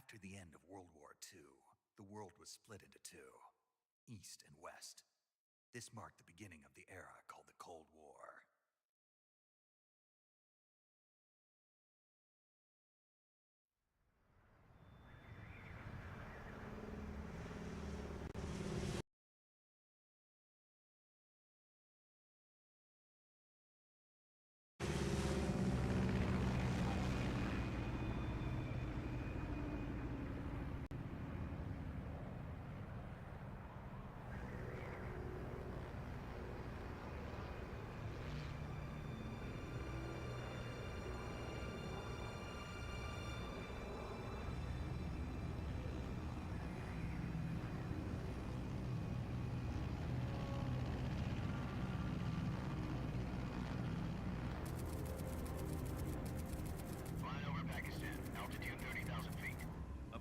After the end of World War II, the world was split into two, East and West. This marked the beginning of the era called the Cold War.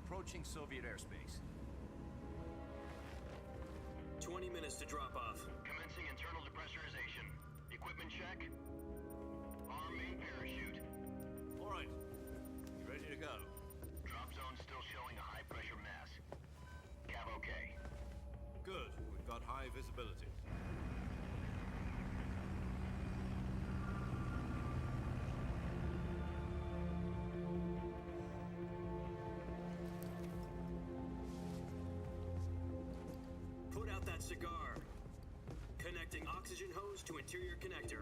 Approaching Soviet airspace. 20 minutes to drop off. Commencing internal depressurization. Equipment check. Arm main parachute. All right. You ready to go? Drop zone still showing a high pressure mass. Cav okay. Good. We've got high visibility. Put out that cigar. Connecting oxygen hose to interior connector.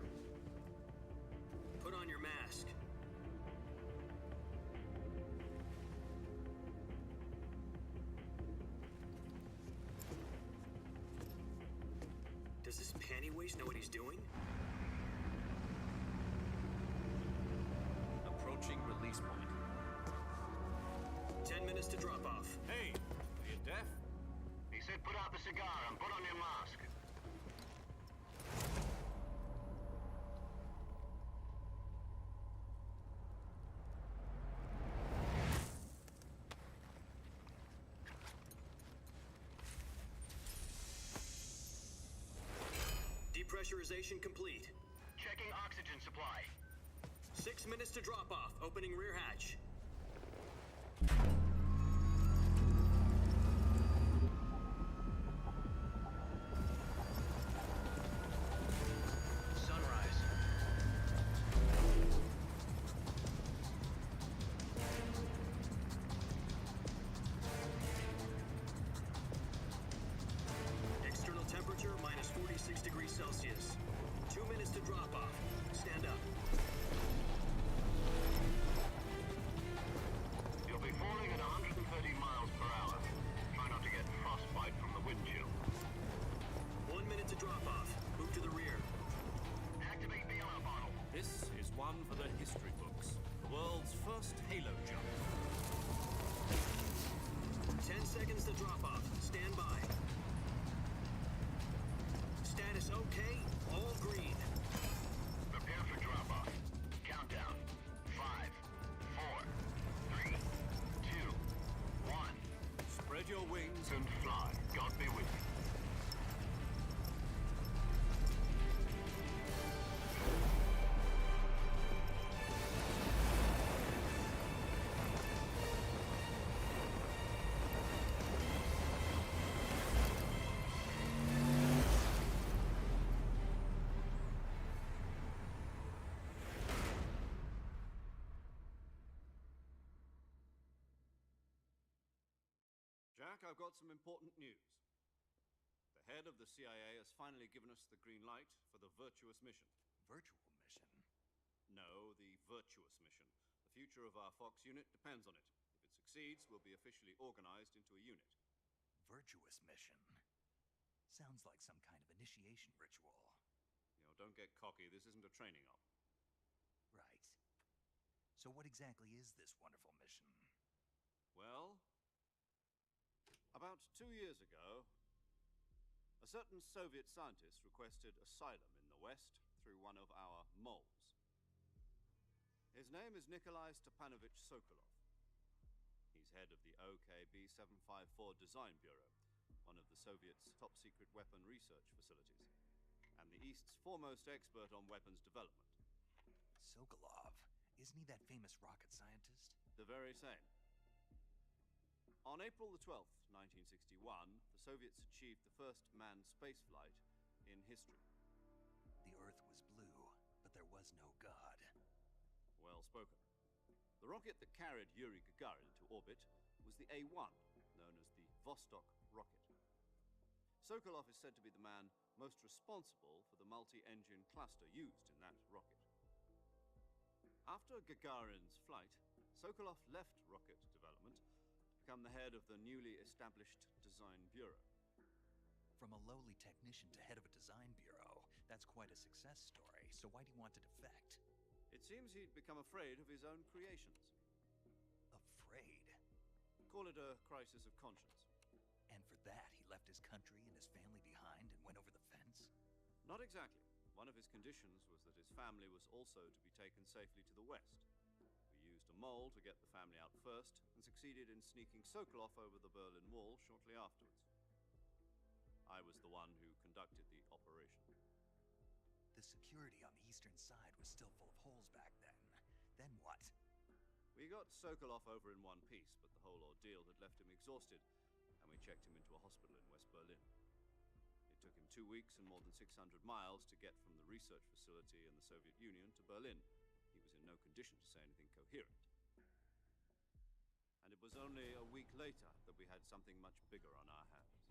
Put on your mask. Does this panty waste know what he's doing? Approaching release point. 10 minutes to drop off. Hey, are you deaf? He said put out the cigar and put on your mask. Depressurization complete. Checking oxygen supply. 6 minutes to drop off. Opening rear hatch. Sunrise. External temperature minus 46 degrees Celsius. 2 minutes to drop off. Stand up. You'll be falling at 130 miles per hour. Try not to get frostbite from the wind chill. 1 minute to drop off. Move to the rear. Activate the alarm bottle. This is one for the history books. The world's first halo jump. 10 seconds to drop off. Stand by. Status okay. All green. Prepare for drop off. Countdown. 5, 4, 3, 2, 1. Spread your wings And fly. God be with you. Jack, I've got some important news. The head of the CIA has finally given us the green light for the virtuous mission. Virtual mission? No, the virtuous mission. The future of our Fox unit depends on it. If it succeeds, we'll be officially organized into a unit. Virtuous mission? Sounds like some kind of initiation ritual. You know, don't get cocky. This isn't a training op. Right. So what exactly is this wonderful mission? Well, about 2 years ago, a certain Soviet scientist requested asylum in the West through one of our moles. His name is Nikolai Stepanovich Sokolov. He's head of the OKB-754 Design Bureau, one of the Soviets' top-secret weapon research facilities, and the East's foremost expert on weapons development. Sokolov? Isn't he that famous rocket scientist? The very same. On April the 12th, 1961, the Soviets achieved the first manned spaceflight in history. The Earth was blue, but there was no God. Well spoken. The rocket that carried Yuri Gagarin into orbit was the A-1, known as the Vostok rocket. Sokolov is said to be the man most responsible for the multi-engine cluster used in that rocket. After Gagarin's flight, Sokolov left rocket development to become the head of the newly established Design Bureau. From a lowly technician to head of a design bureau, that's quite a success story, so why'd he want to defect? It seems he'd become afraid of his own creations. Afraid? Call it a crisis of conscience. And for that, he left his country and his family behind and went over the fence? Not exactly. One of his conditions was that his family was also to be taken safely to the west. We used a mole to get the family out first, and succeeded in sneaking Sokolov over the Berlin Wall shortly afterwards. I was the one who conducted the operation. The security on the eastern side was still full of holes back then. Then what? We got Sokolov over in one piece, but the whole ordeal had left him exhausted, and we checked him into a hospital in West Berlin. It took him 2 weeks and more than 600 miles to get from the research facility in the Soviet Union to Berlin. He was in no condition to say anything coherent. And it was only a week later that we had something much bigger on our hands.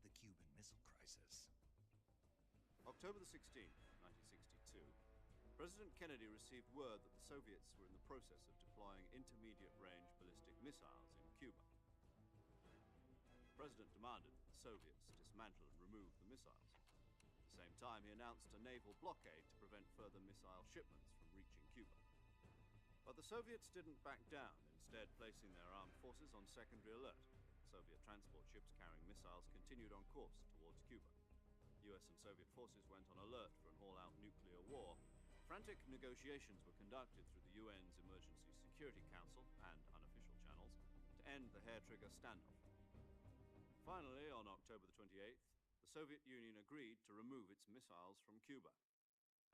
The Cuban Missile Crisis. October the 16th, 1962, President Kennedy received word that the Soviets were in the process of deploying intermediate-range ballistic missiles in Cuba. The President demanded that the Soviets dismantle and remove the missiles. At the same time, he announced a naval blockade to prevent further missile shipments from reaching Cuba. But the Soviets didn't back down, instead placing their armed forces on secondary alert. Soviet transport ships carrying missiles continued on course towards Cuba. US and Soviet forces went on alert for an all-out nuclear war. Frantic negotiations were conducted through the UN's Emergency Security Council and unofficial channels to end the hair-trigger standoff. Finally, on October the 28th, the Soviet Union agreed to remove its missiles from Cuba,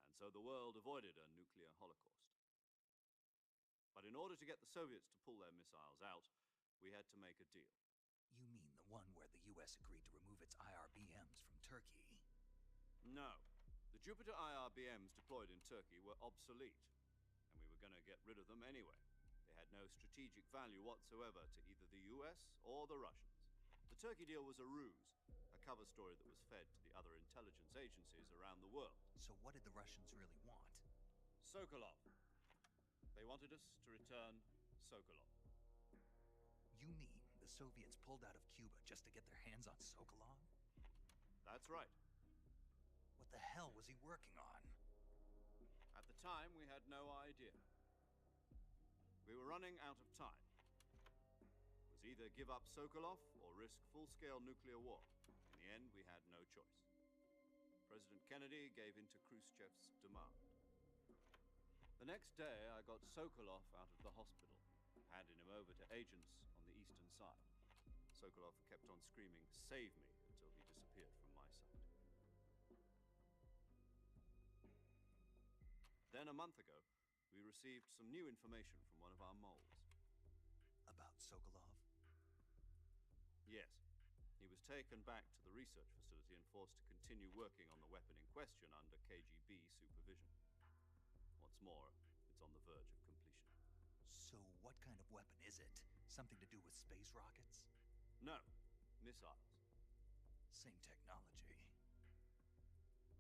and so the world avoided a nuclear holocaust. But in order to get the Soviets to pull their missiles out, we had to make a deal. You mean the one where the US agreed to remove its IRBMs from Turkey? No. The Jupiter IRBMs deployed in Turkey were obsolete, and we were going to get rid of them anyway. They had no strategic value whatsoever to either the US or the Russians. The Turkey deal was a ruse, a cover story that was fed to the other intelligence agencies around the world. So what did the Russians really want? Sokolov. They wanted us to return Sokolov. You mean the Soviets pulled out of Cuba just to get their hands on Sokolov? That's right. What the hell was he working on? At the time, we had no idea. We were running out of time. It was either give up Sokolov or risk full-scale nuclear war. In the end, we had no choice. President Kennedy gave in to Khrushchev's demand. The next day, I got Sokolov out of the hospital, handing him over to agents on the eastern side. Sokolov kept on screaming, "Save me," until he disappeared from my sight. Then a month ago, we received some new information from one of our moles. About Sokolov? Yes. He was taken back to the research facility and forced to continue working on the weapon in question under KGB supervision. What's more, it's on the verge of completion. So what kind of weapon is it? Something to do with space rockets? No, missiles. Same technology.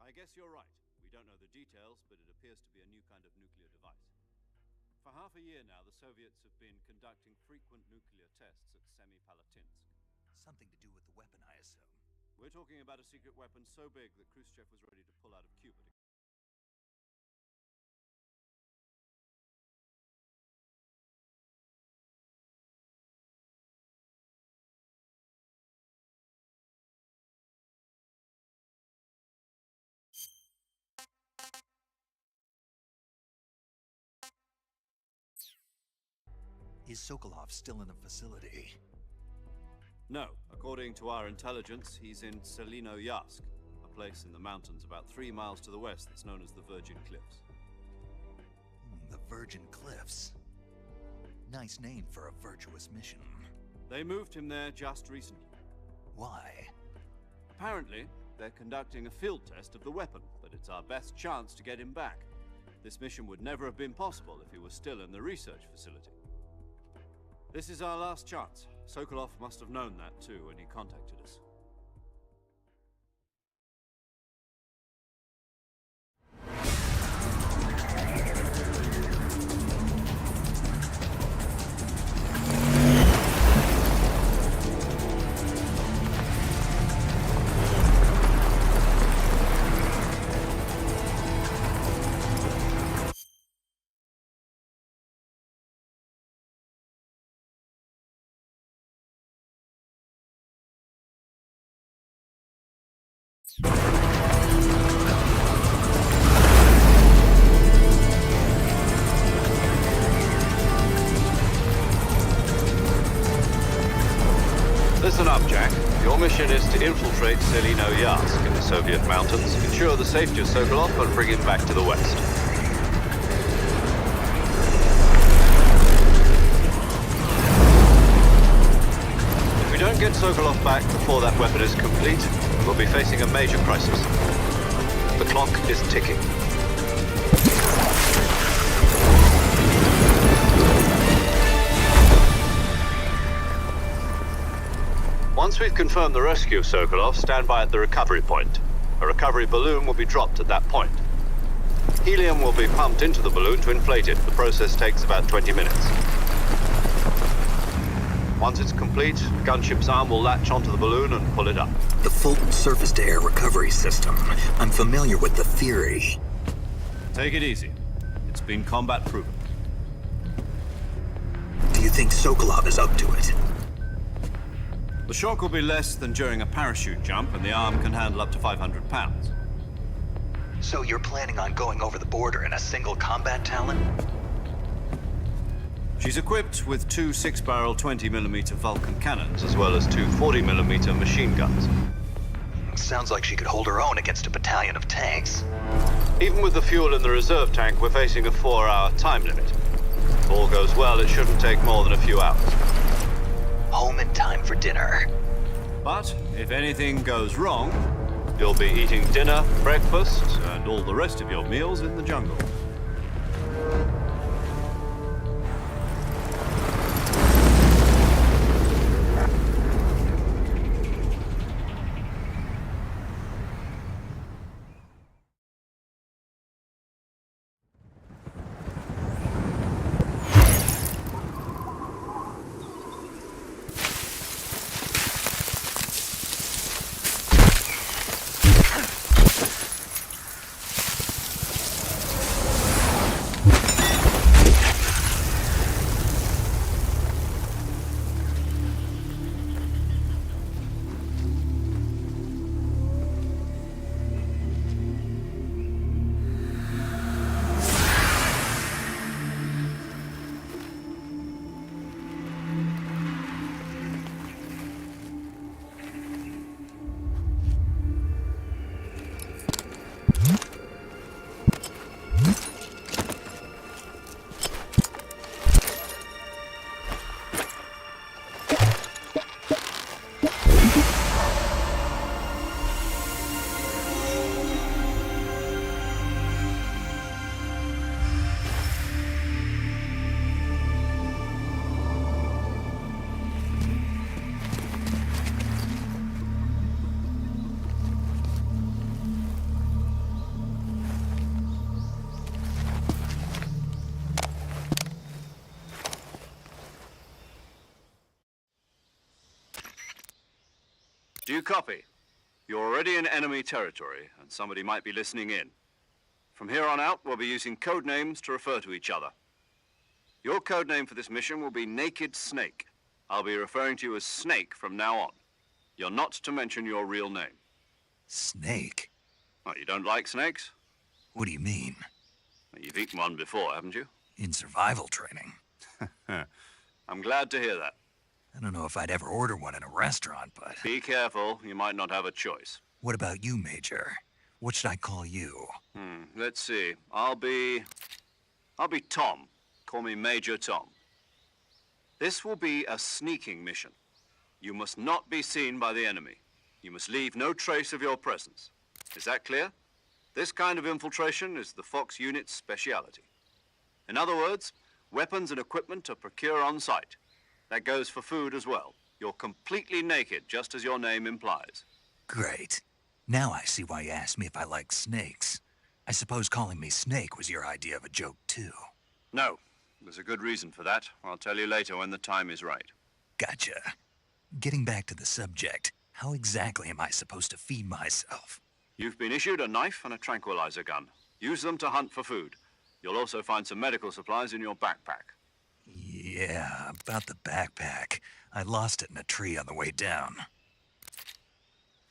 I guess you're right. We don't know the details, but it appears to be a new kind of nuclear device. For half a year now, the Soviets have been conducting frequent nuclear tests at Semipalatinsk. Something to do with the weapon, I assume. We're talking about a secret weapon so big that Khrushchev was ready to pull out of Cuba to Is Sokolov still in the facility? No. According to our intelligence, he's in Selino-Yarsk, a place in the mountains about 3 miles to the west that's known as the Virgin Cliffs. The Virgin Cliffs. Nice name for a virtuous mission. They moved him there just recently. Why? Apparently, they're conducting a field test of the weapon, but it's our best chance to get him back. This mission would never have been possible if he was still in the research facility. This is our last chance. Sokolov must have known that too when he contacted us. Listen up, Jack. Your mission is to infiltrate Selino-Yarsk in the Soviet mountains, ensure the safety of Sokolov, and bring him back to the West. If we don't get Sokolov back before that weapon is complete, we'll be facing a major crisis. The clock is ticking. Once we've confirmed the rescue of Sokolov, stand by at the recovery point. A recovery balloon will be dropped at that point. Helium will be pumped into the balloon to inflate it. The process takes about 20 minutes. Once it's complete, the gunship's arm will latch onto the balloon and pull it up. The Fulton surface-to-air recovery system. I'm familiar with the theory. Take it easy. It's been combat proven. Do you think Sokolov is up to it? The shock will be less than during a parachute jump, and the arm can handle up to 500 pounds. So you're planning on going over the border in a single combat Talon? She's equipped with two 6-barrel 20mm Vulcan cannons, As well as two 40mm machine guns. Sounds like she could hold her own against a battalion of tanks. Even with the fuel in the reserve tank, we're facing a 4-hour time limit. If all goes well, it shouldn't take more than a few hours. Home in time for dinner. But if anything goes wrong, You'll be eating dinner, breakfast, and all the rest of your meals in the jungle. Do you copy? You're already in enemy territory, and somebody might be listening in. From here on out, we'll be using code names to refer to each other. Your code name for this mission will be Naked Snake. I'll be referring to you as Snake from now on. You're not to mention your real name. Snake? Oh, you don't like snakes? What do you mean? Well, you've eaten one before, haven't you? In survival training. I'm glad to hear that. I don't know if I'd ever order one in a restaurant, but... Be careful, you might not have a choice. What about you, Major? What should I call you? Let's see. I'll be Tom. Call me Major Tom. This will be a sneaking mission. You must not be seen by the enemy. You must leave no trace of your presence. Is that clear? This kind of infiltration is the Fox unit's speciality. In other words, weapons and equipment are procured on site. That goes for food as well. You're completely naked, just as your name implies. Great. Now I see why you asked me if I like snakes. I suppose calling me Snake was your idea of a joke, too. No, there's a good reason for that. I'll tell you later when the time is right. Gotcha. Getting back to the subject, how exactly am I supposed to feed myself? You've been issued a knife and a tranquilizer gun. Use them to hunt for food. You'll also find some medical supplies in your backpack. Yeah, about the backpack. I lost it in a tree on the way down.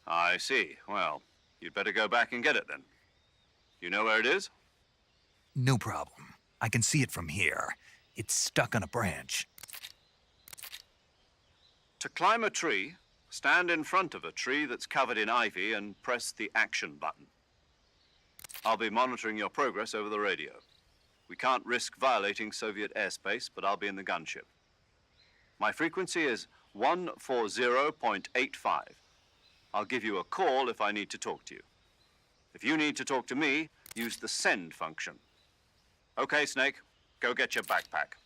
I see. Well, you'd better go back and get it then. You know where it is? No problem. I can see it from here. It's stuck on a branch. To climb a tree, stand in front of a tree that's covered in ivy and press the action button. I'll be monitoring your progress over the radio. We can't risk violating Soviet airspace, but I'll be in the gunship. My frequency is 140.85. I'll give you a call if I need to talk to you. If you need to talk to me, use the send function. Okay, Snake, go get your backpack.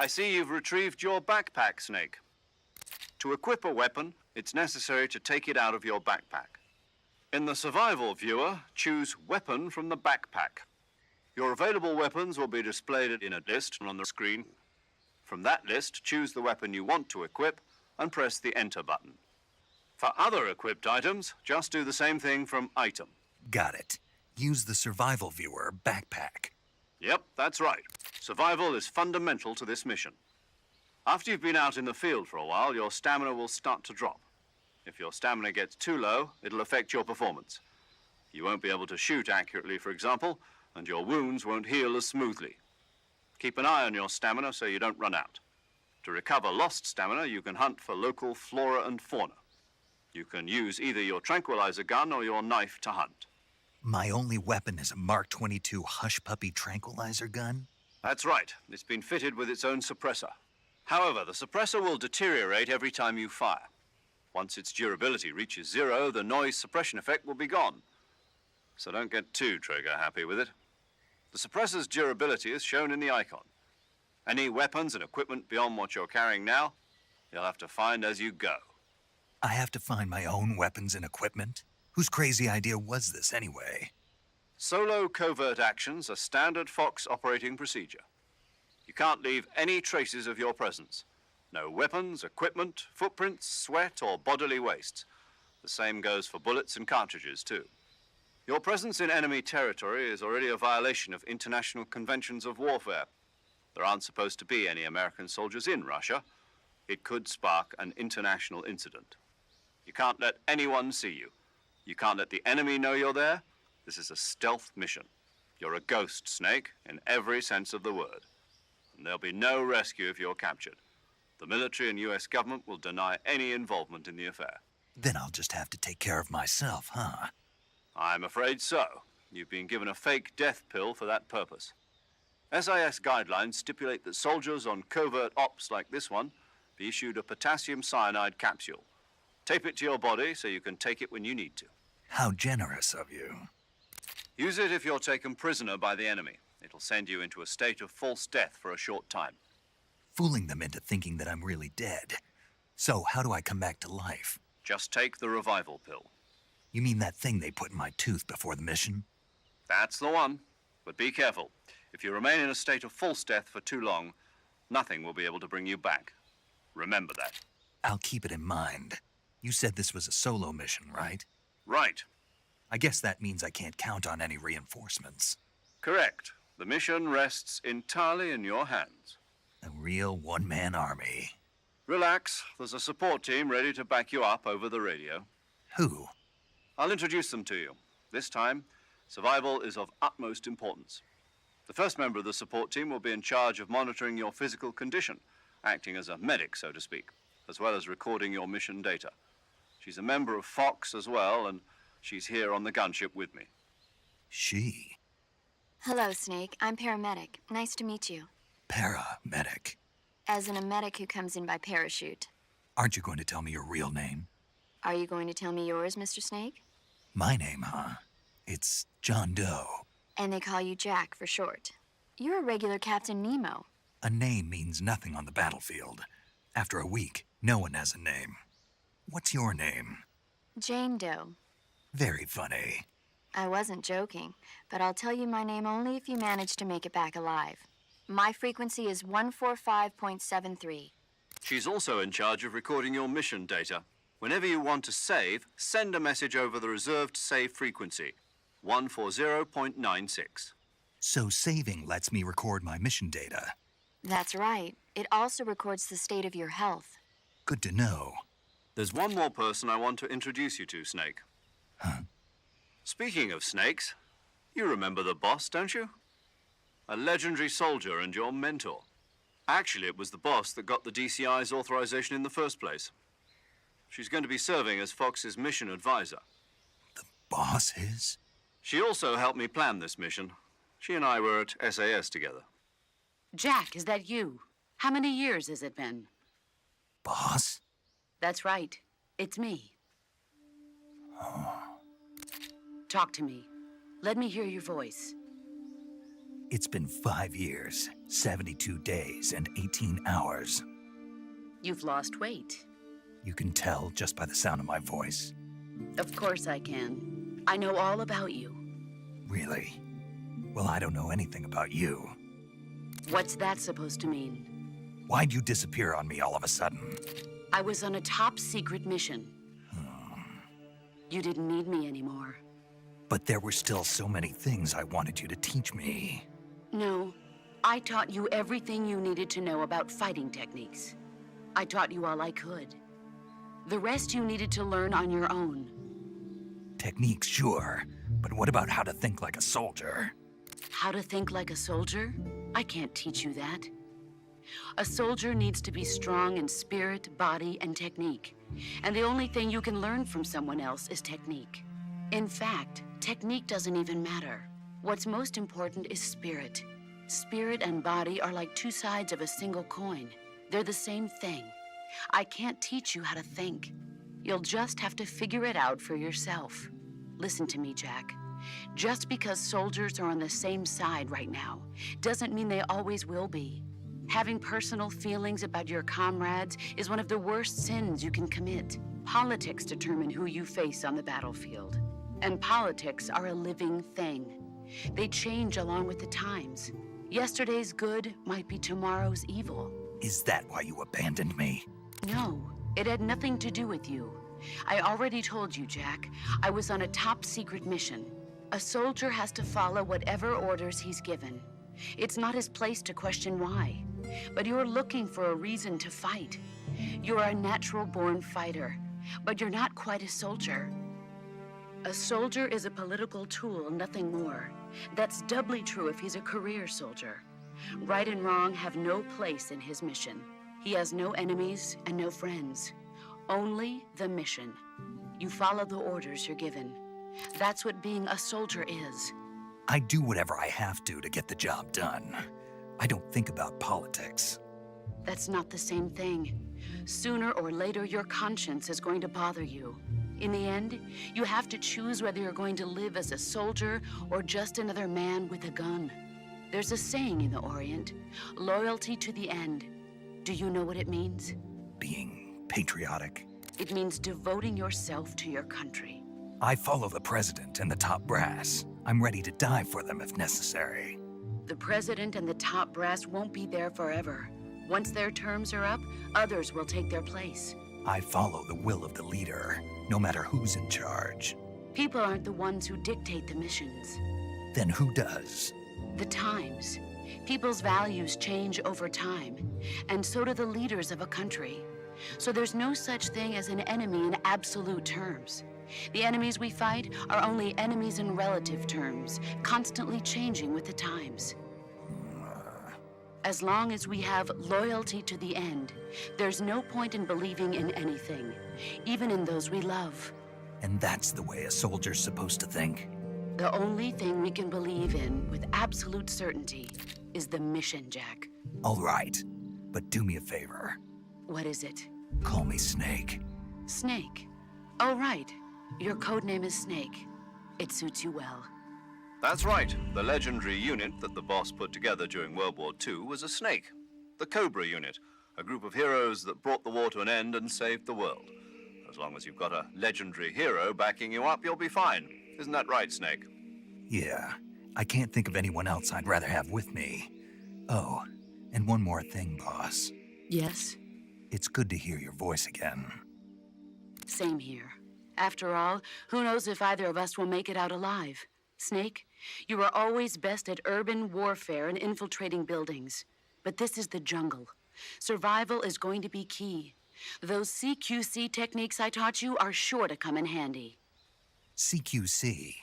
I see you've retrieved your backpack, Snake. To equip a weapon, it's necessary to take it out of your backpack. In the survival viewer, choose Weapon from the backpack. Your available weapons will be displayed in a list on the screen. From that list, choose the weapon you want to equip and press the Enter button. For other equipped items, just do the same thing from Item. Got it. Use the survival viewer backpack. Yep, that's right. Survival is fundamental to this mission. After you've been out in the field for a while, your stamina will start to drop. If your stamina gets too low, it'll affect your performance. You won't be able to shoot accurately, for example, and your wounds won't heal as smoothly. Keep an eye on your stamina so you don't run out. To recover lost stamina, you can hunt for local flora and fauna. You can use either your tranquilizer gun or your knife to hunt. My only weapon is a Mark 22 Hush Puppy tranquilizer gun? That's right. It's been fitted with its own suppressor. However, the suppressor will deteriorate every time you fire. Once its durability reaches 0, the noise suppression effect will be gone. So don't get too trigger-happy with it. The suppressor's durability is shown in the icon. Any weapons and equipment beyond what you're carrying now, you'll have to find as you go. I have to find my own weapons and equipment? Whose crazy idea was this, anyway? Solo covert actions are standard Fox operating procedure. You can't leave any traces of your presence. No weapons, equipment, footprints, sweat, or bodily wastes. The same goes for bullets and cartridges, too. Your presence in enemy territory is already a violation of international conventions of warfare. There aren't supposed to be any American soldiers in Russia. It could spark an international incident. You can't let anyone see you. You can't let the enemy know you're there. This is a stealth mission. You're a ghost, Snake, in every sense of the word. And there'll be no rescue if you're captured. The military and US government will deny any involvement in the affair. Then I'll just have to take care of myself, huh? I'm afraid so. You've been given a fake death pill for that purpose. SIS guidelines stipulate that soldiers on covert ops like this one be issued a potassium cyanide capsule. Tape it to your body so you can take it when you need to. How generous of you. Use it if you're taken prisoner by the enemy. It'll send you into a state of false death for a short time. Fooling them into thinking that I'm really dead. So how do I come back to life? Just take the revival pill. You mean that thing they put in my tooth before the mission? That's the one. But be careful. If you remain in a state of false death for too long, nothing will be able to bring you back. Remember that. I'll keep it in mind. You said this was a solo mission, right? Right. I guess that means I can't count on any reinforcements. Correct. The mission rests entirely in your hands. A real one-man army. Relax. There's a support team ready to back you up over the radio. Who? I'll introduce them to you. This time, survival is of utmost importance. The first member of the support team will be in charge of monitoring your physical condition, acting as a medic, so to speak, as well as recording your mission data. She's a member of Fox as well, and she's here on the gunship with me. She? Hello, Snake. I'm paramedic. Nice to meet you. Paramedic. As in a medic who comes in by parachute. Aren't you going to tell me your real name? Are you going to tell me yours, Mr. Snake? My name, huh? It's John Doe. And they call you Jack for short. You're a regular Captain Nemo. A name means nothing on the battlefield. After a week, no one has a name. What's your name? Jane Doe. Very funny. I wasn't joking, but I'll tell you my name only if you manage to make it back alive. My frequency is 145.73. She's also in charge of recording your mission data. Whenever you want to save, send a message over the reserved save frequency, 140.96. So saving lets me record my mission data. That's right. It also records the state of your health. Good to know. There's one more person I want to introduce you to, Snake. Huh? Speaking of snakes, you remember the boss, don't you? A legendary soldier and your mentor. Actually, it was the boss that got the DCI's authorization in the first place. She's going to be serving as Fox's mission advisor. The boss is? She also helped me plan this mission. She and I were at SAS together. Jack, is that you? How many years has it been? Boss? That's right. It's me. Talk to me. Let me hear your voice. It's been 5 years, 72 days, and 18 hours. You've lost weight. You can tell just by the sound of my voice. Of course I can. I know all about you. Really? Well, I don't know anything about you. What's that supposed to mean? Why'd you disappear on me all of a sudden? I was on a top-secret mission. You didn't need me anymore. But there were still so many things I wanted you to teach me. No, I taught you everything you needed to know about fighting techniques. I taught you all I could. The rest you needed to learn on your own. Techniques, sure. But what about how to think like a soldier? How to think like a soldier? I can't teach you that. A soldier needs to be strong in spirit, body, and technique. And the only thing you can learn from someone else is technique. In fact, technique doesn't even matter. What's most important is spirit. Spirit and body are like two sides of a single coin. They're the same thing. I can't teach you how to think. You'll just have to figure it out for yourself. Listen to me, Jack. Just because soldiers are on the same side right now doesn't mean they always will be. Having personal feelings about your comrades is one of the worst sins you can commit. Politics determine who you face on the battlefield. And politics are a living thing. They change along with the times. Yesterday's good might be tomorrow's evil. Is that why you abandoned me? No, it had nothing to do with you. I already told you, Jack. I was on a top-secret mission. A soldier has to follow whatever orders he's given. It's not his place to question why. But you're looking for a reason to fight. You're a natural-born fighter, but you're not quite a soldier. A soldier is a political tool, nothing more. That's doubly true if he's a career soldier. Right and wrong have no place in his mission. He has no enemies and no friends. Only the mission. You follow the orders you're given. That's what being a soldier is. I do whatever I have to get the job done. I don't think about politics. That's not the same thing. Sooner or later, your conscience is going to bother you. In the end, you have to choose whether you're going to live as a soldier or just another man with a gun. There's a saying in the Orient, loyalty to the end. Do you know what it means? Being patriotic. It means devoting yourself to your country. I follow the president and the top brass. I'm ready to die for them if necessary. The president and the top brass won't be there forever. Once their terms are up, others will take their place. I follow the will of the leader, no matter who's in charge. People aren't the ones who dictate the missions. Then who does? The times. People's values change over time, and so do the leaders of a country. So there's no such thing as an enemy in absolute terms. The enemies we fight are only enemies in relative terms, constantly changing with the times. As long as we have loyalty to the end, there's no point in believing in anything, even in those we love. And that's the way a soldier's supposed to think? The only thing we can believe in with absolute certainty is the mission, Jack. All right, but do me a favor. What is it? Call me Snake. Snake. Oh, right. Your code name is Snake. It suits you well. That's right. The legendary unit that the boss put together during World War II was a snake. The Cobra unit, a group of heroes that brought the war to an end and saved the world. As long as you've got a legendary hero backing you up, you'll be fine. Isn't that right, Snake? Yeah, I can't think of anyone else I'd rather have with me. Oh, and one more thing, boss. Yes? It's good to hear your voice again. Same here. After all, who knows if either of us will make it out alive? Snake, you are always best at urban warfare and infiltrating buildings. But this is the jungle. Survival is going to be key. Those CQC techniques I taught you are sure to come in handy. CQC?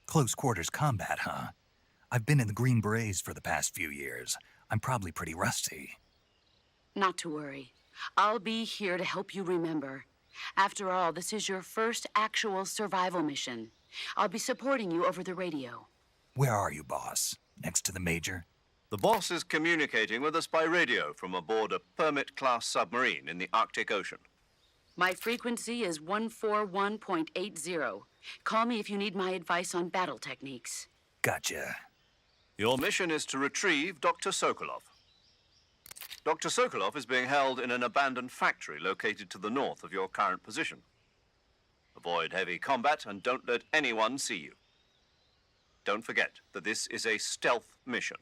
Close quarters combat, huh? I've been in the Green Berets for the past few years. I'm probably pretty rusty. Not to worry. I'll be here to help you remember. After all, this is your first actual survival mission. I'll be supporting you over the radio. Where are you, boss? Next to the Major? The boss is communicating with us by radio from aboard a Permit-class submarine in the Arctic Ocean. My frequency is 141.80. Call me if you need my advice on battle techniques. Gotcha. Your mission is to retrieve Dr. Sokolov. Dr. Sokolov is being held in an abandoned factory located to the north of your current position. Avoid heavy combat and don't let anyone see you. Don't forget that this is a stealth mission.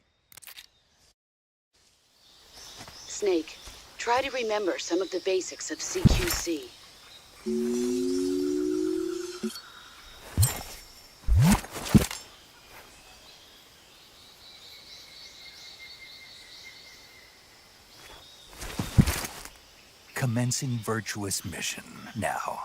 Snake, try to remember some of the basics of CQC. Commencing virtuous mission now.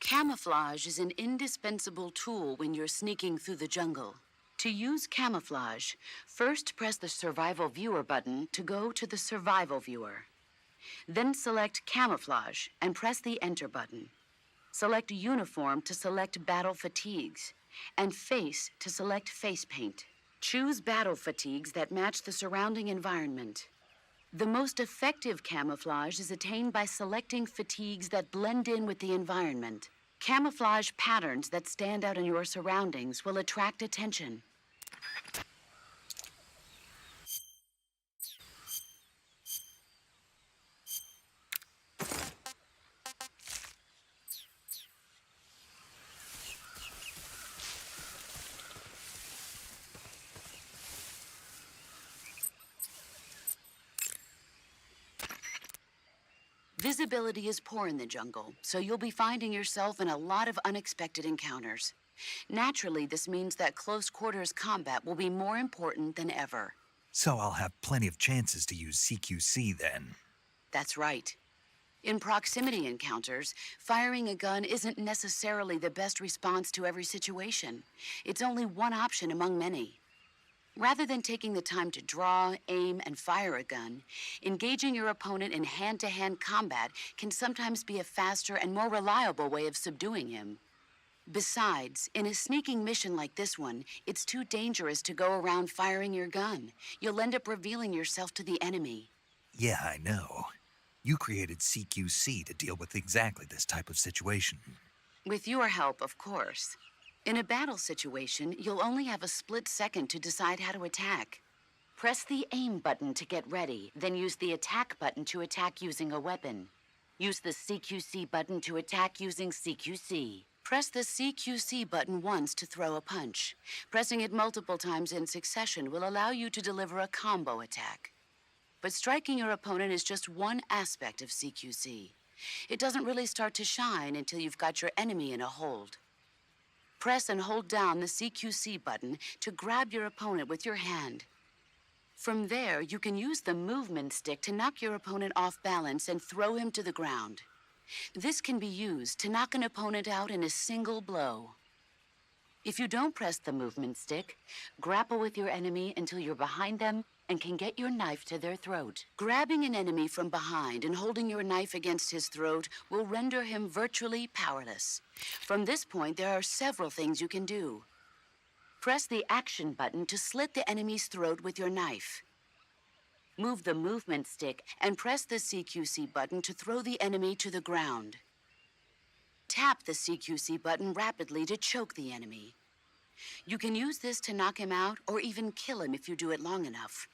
Camouflage is an indispensable tool when you're sneaking through the jungle. To use camouflage, first press the Survival Viewer button to go to the Survival Viewer. Then select Camouflage and press the Enter button. Select Uniform to select Battle Fatigues, and Face to select Face Paint. Choose battle fatigues that match the surrounding environment. The most effective camouflage is attained by selecting fatigues that blend in with the environment. Camouflage patterns that stand out in your surroundings will attract attention. Visibility is poor in the jungle, so you'll be finding yourself in a lot of unexpected encounters. Naturally, this means that close quarters combat will be more important than ever. So I'll have plenty of chances to use CQC then. That's right. In proximity encounters, firing a gun isn't necessarily the best response to every situation. It's only one option among many. Rather than taking the time to draw, aim, and fire a gun, engaging your opponent in hand-to-hand combat can sometimes be a faster and more reliable way of subduing him. Besides, in a sneaking mission like this one, it's too dangerous to go around firing your gun. You'll end up revealing yourself to the enemy. Yeah, I know. You created CQC to deal with exactly this type of situation. With your help, of course. In a battle situation, you'll only have a split second to decide how to attack. Press the aim button to get ready, then use the attack button to attack using a weapon. Use the CQC button to attack using CQC. Press the CQC button once to throw a punch. Pressing it multiple times in succession will allow you to deliver a combo attack. But striking your opponent is just one aspect of CQC. It doesn't really start to shine until you've got your enemy in a hold. Press and hold down the CQC button to grab your opponent with your hand. From there, you can use the movement stick to knock your opponent off balance and throw him to the ground. This can be used to knock an opponent out in a single blow. If you don't press the movement stick, grapple with your enemy until you're behind them and can get your knife to their throat. Grabbing an enemy from behind and holding your knife against his throat will render him virtually powerless. From this point, there are several things you can do. Press the action button to slit the enemy's throat with your knife. Move the movement stick and press the CQC button to throw the enemy to the ground. Tap the CQC button rapidly to choke the enemy. You can use this to knock him out or even kill him if you do it long enough.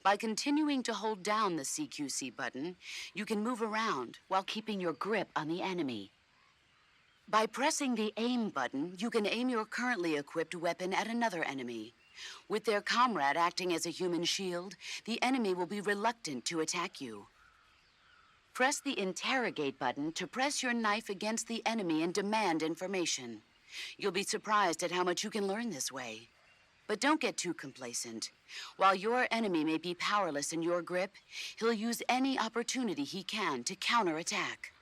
By continuing to hold down the CQC button, you can move around while keeping your grip on the enemy. By pressing the aim button, you can aim your currently equipped weapon at another enemy. With their comrade acting as a human shield, the enemy will be reluctant to attack you. Press the interrogate button to press your knife against the enemy and demand information. You'll be surprised at how much you can learn this way. But don't get too complacent. While your enemy may be powerless in your grip, he'll use any opportunity he can to counterattack.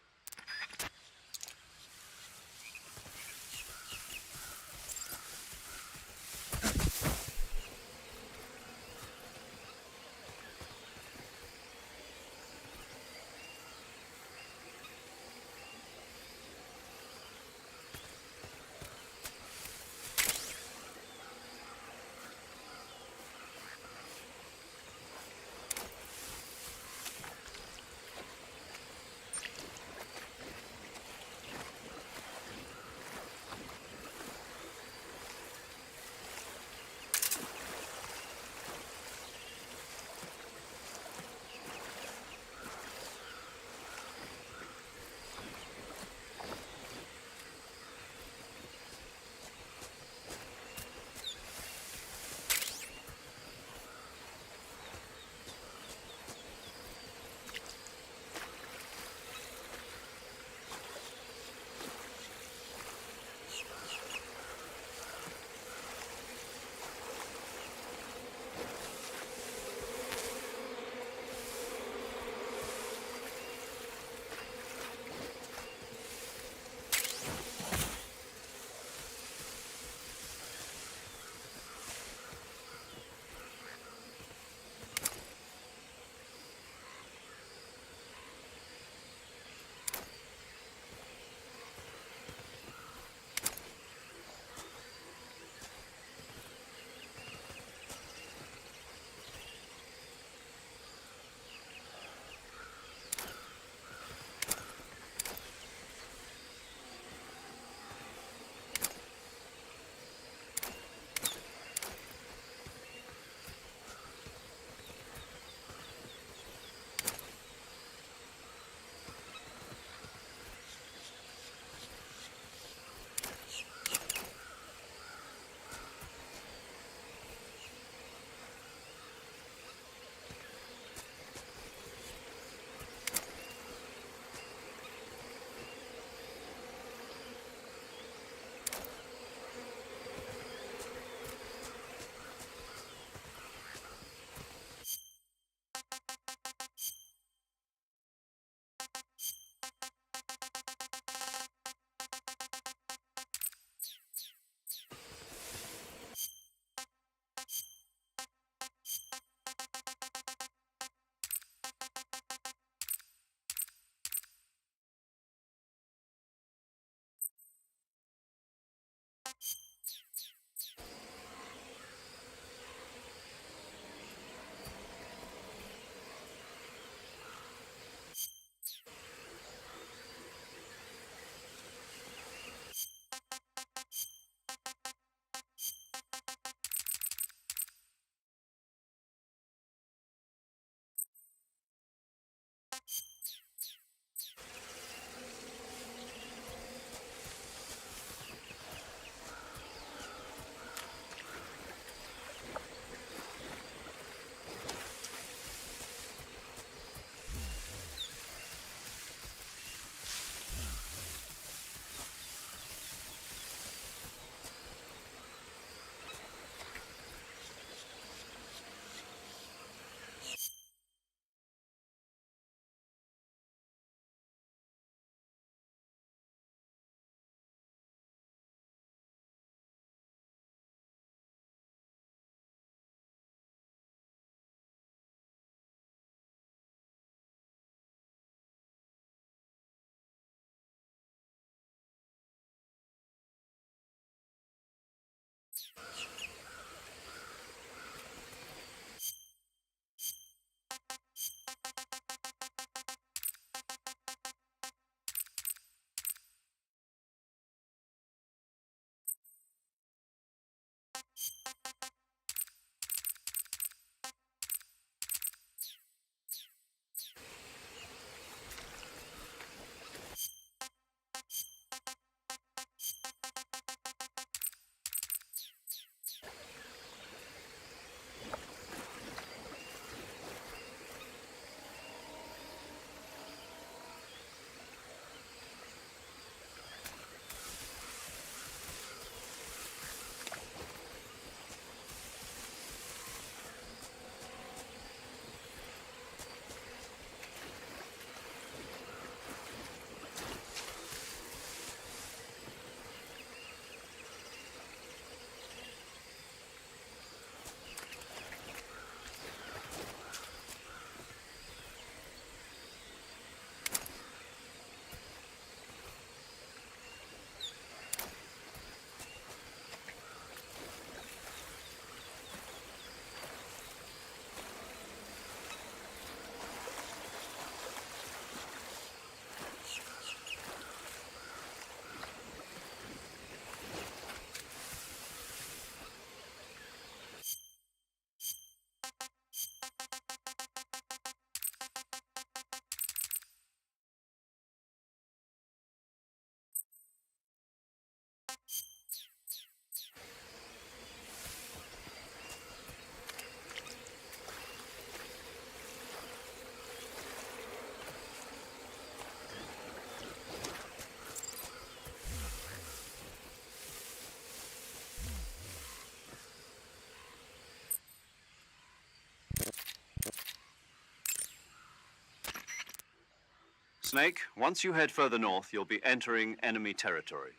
Snake, once you head further north, you'll be entering enemy territory.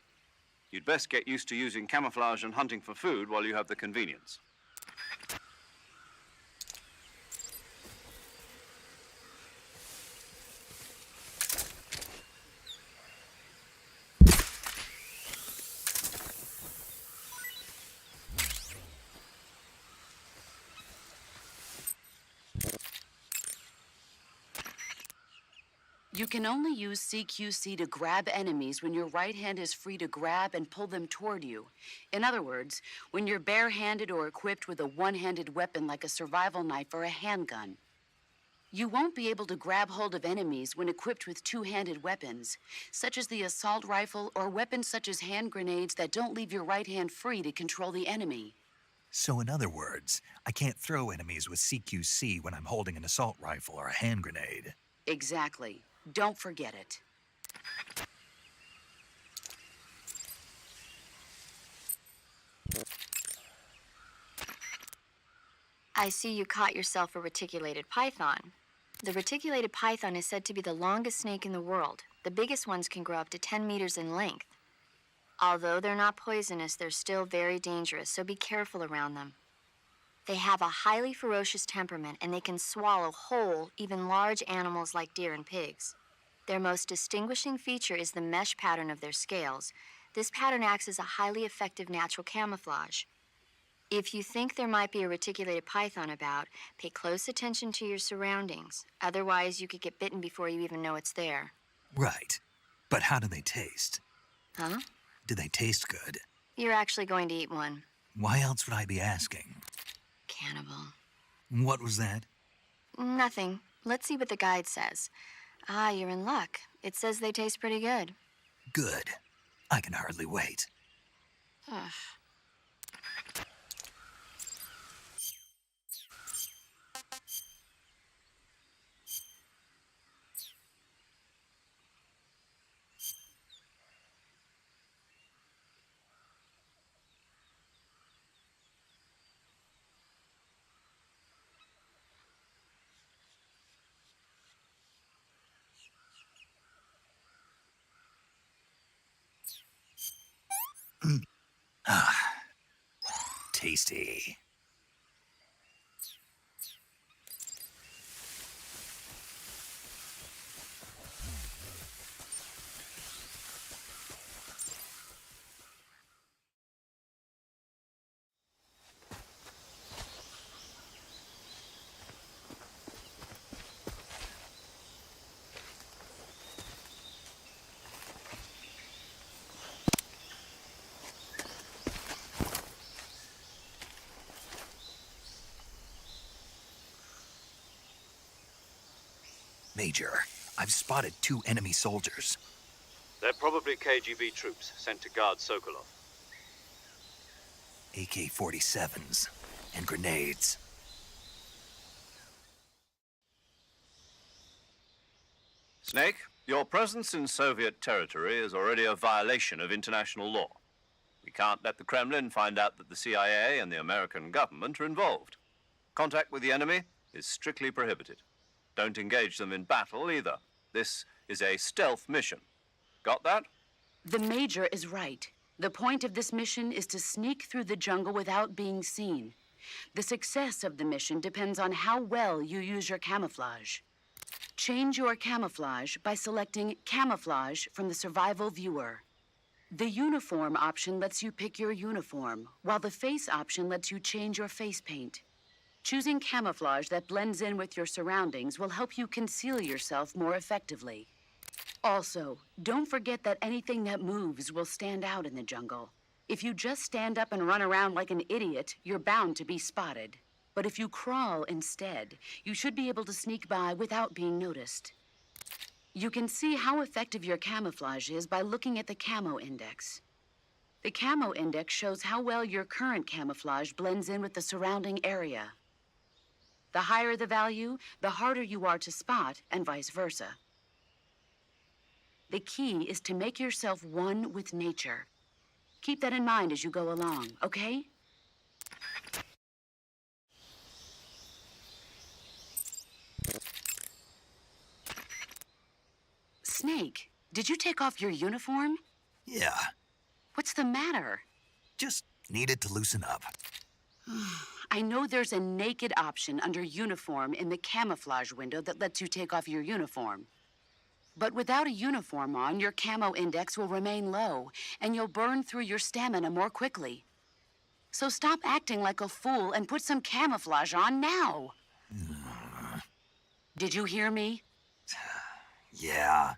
You'd best get used to using camouflage and hunting for food while you have the convenience. You can only use CQC to grab enemies when your right hand is free to grab and pull them toward you. In other words, when you're barehanded or equipped with a one-handed weapon like a survival knife or a handgun. You won't be able to grab hold of enemies when equipped with two-handed weapons, such as the assault rifle or weapons such as hand grenades that don't leave your right hand free to control the enemy. So in other words, I can't throw enemies with CQC when I'm holding an assault rifle or a hand grenade. Exactly. Don't forget it. I see you caught yourself a reticulated python. The reticulated python is said to be the longest snake in the world. The biggest ones can grow up to 10 meters in length. Although they're not poisonous, they're still very dangerous, so be careful around them. They have a highly ferocious temperament, and they can swallow whole, even large animals like deer and pigs. Their most distinguishing feature is the mesh pattern of their scales. This pattern acts as a highly effective natural camouflage. If you think there might be a reticulated python about, pay close attention to your surroundings. Otherwise, you could get bitten before you even know it's there. Right. But how do they taste? Huh? Do they taste good? You're actually going to eat one. Why else would I be asking? Cannibal. What was that? Nothing. Let's see what the guide says. Ah, you're in luck. It says they taste pretty good. Good. I can hardly wait. Ugh. Tasty. Major, I've spotted 2 enemy soldiers. They're probably KGB troops sent to guard Sokolov. AK-47s and grenades. Snake, your presence in Soviet territory is already a violation of international law. We can't let the Kremlin find out that the CIA and the American government are involved. Contact with the enemy is strictly prohibited. Don't engage them in battle either. This is a stealth mission. Got that? The Major is right. The point of this mission is to sneak through the jungle without being seen. The success of the mission depends on how well you use your camouflage. Change your camouflage by selecting Camouflage from the Survival Viewer. The Uniform option lets you pick your uniform, while the Face option lets you change your face paint. Choosing camouflage that blends in with your surroundings will help you conceal yourself more effectively. Also, don't forget that anything that moves will stand out in the jungle. If you just stand up and run around like an idiot, you're bound to be spotted. But if you crawl instead, you should be able to sneak by without being noticed. You can see how effective your camouflage is by looking at the Camo Index. The Camo Index shows how well your current camouflage blends in with the surrounding area. The higher the value, the harder you are to spot, and vice versa. The key is to make yourself one with nature. Keep that in mind as you go along, okay? Snake, did you take off your uniform? Yeah, What's the matter? just needed to loosen up. I know there's a naked option under uniform in the camouflage window that lets you take off your uniform. But without a uniform on, your camo index will remain low, and you'll burn through your stamina more quickly. So stop acting like a fool and put some camouflage on now. Did you hear me? Yeah.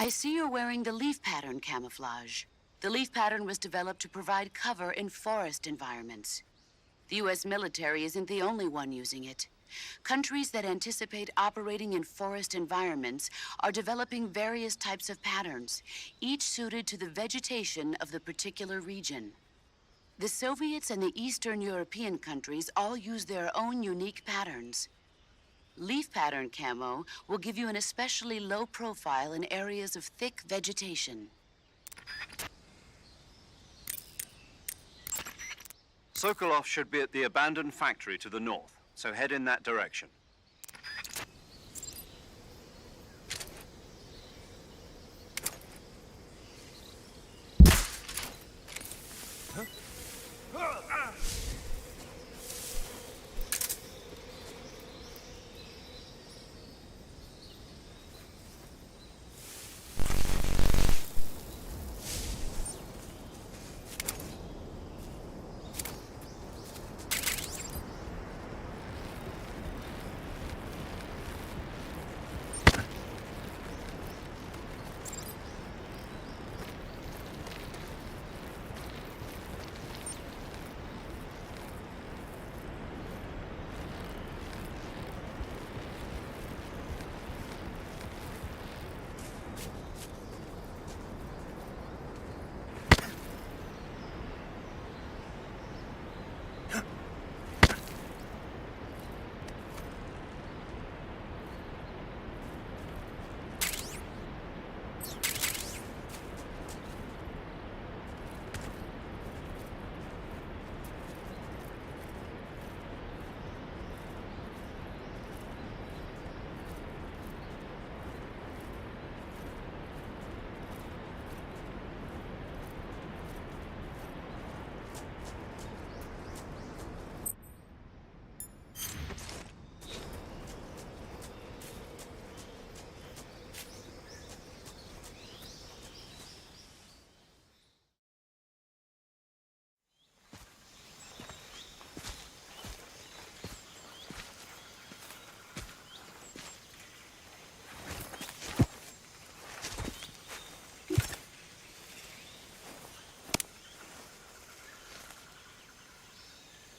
I see you're wearing the leaf pattern camouflage. The leaf pattern was developed to provide cover in forest environments. The U.S. military isn't the only one using it. Countries that anticipate operating in forest environments are developing various types of patterns, each suited to the vegetation of the particular region. The Soviets and the Eastern European countries all use their own unique patterns. Leaf pattern camo will give you an especially low profile in areas of thick vegetation. Sokolov should be at the abandoned factory to the north, so head in that direction.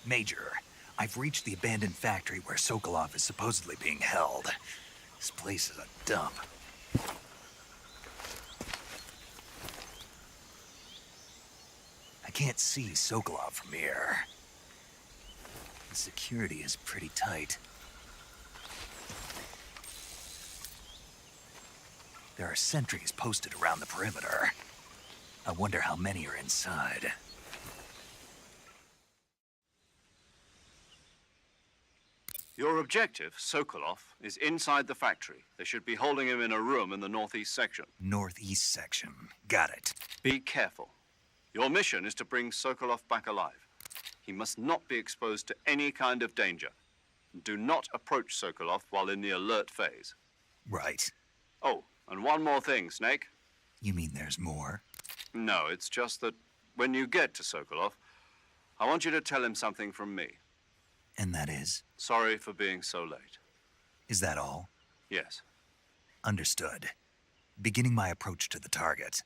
Major, I've reached the abandoned factory where Sokolov is supposedly being held. This place is a dump. I can't see Sokolov from here. The security is pretty tight. There are sentries posted around the perimeter. I wonder how many are inside. Your objective, Sokolov, is inside the factory. They should be holding him in a room in the northeast section. Northeast section. Got it. Be careful. Your mission is to bring Sokolov back alive. He must not be exposed to any kind of danger. Do not approach Sokolov while in the alert phase. Right. Oh, and one more thing, Snake. You mean there's more? No, it's just that when you get to Sokolov, I want you to tell him something from me. And that is? Sorry for being so late. Is that all? Yes. Understood. Beginning my approach to the target.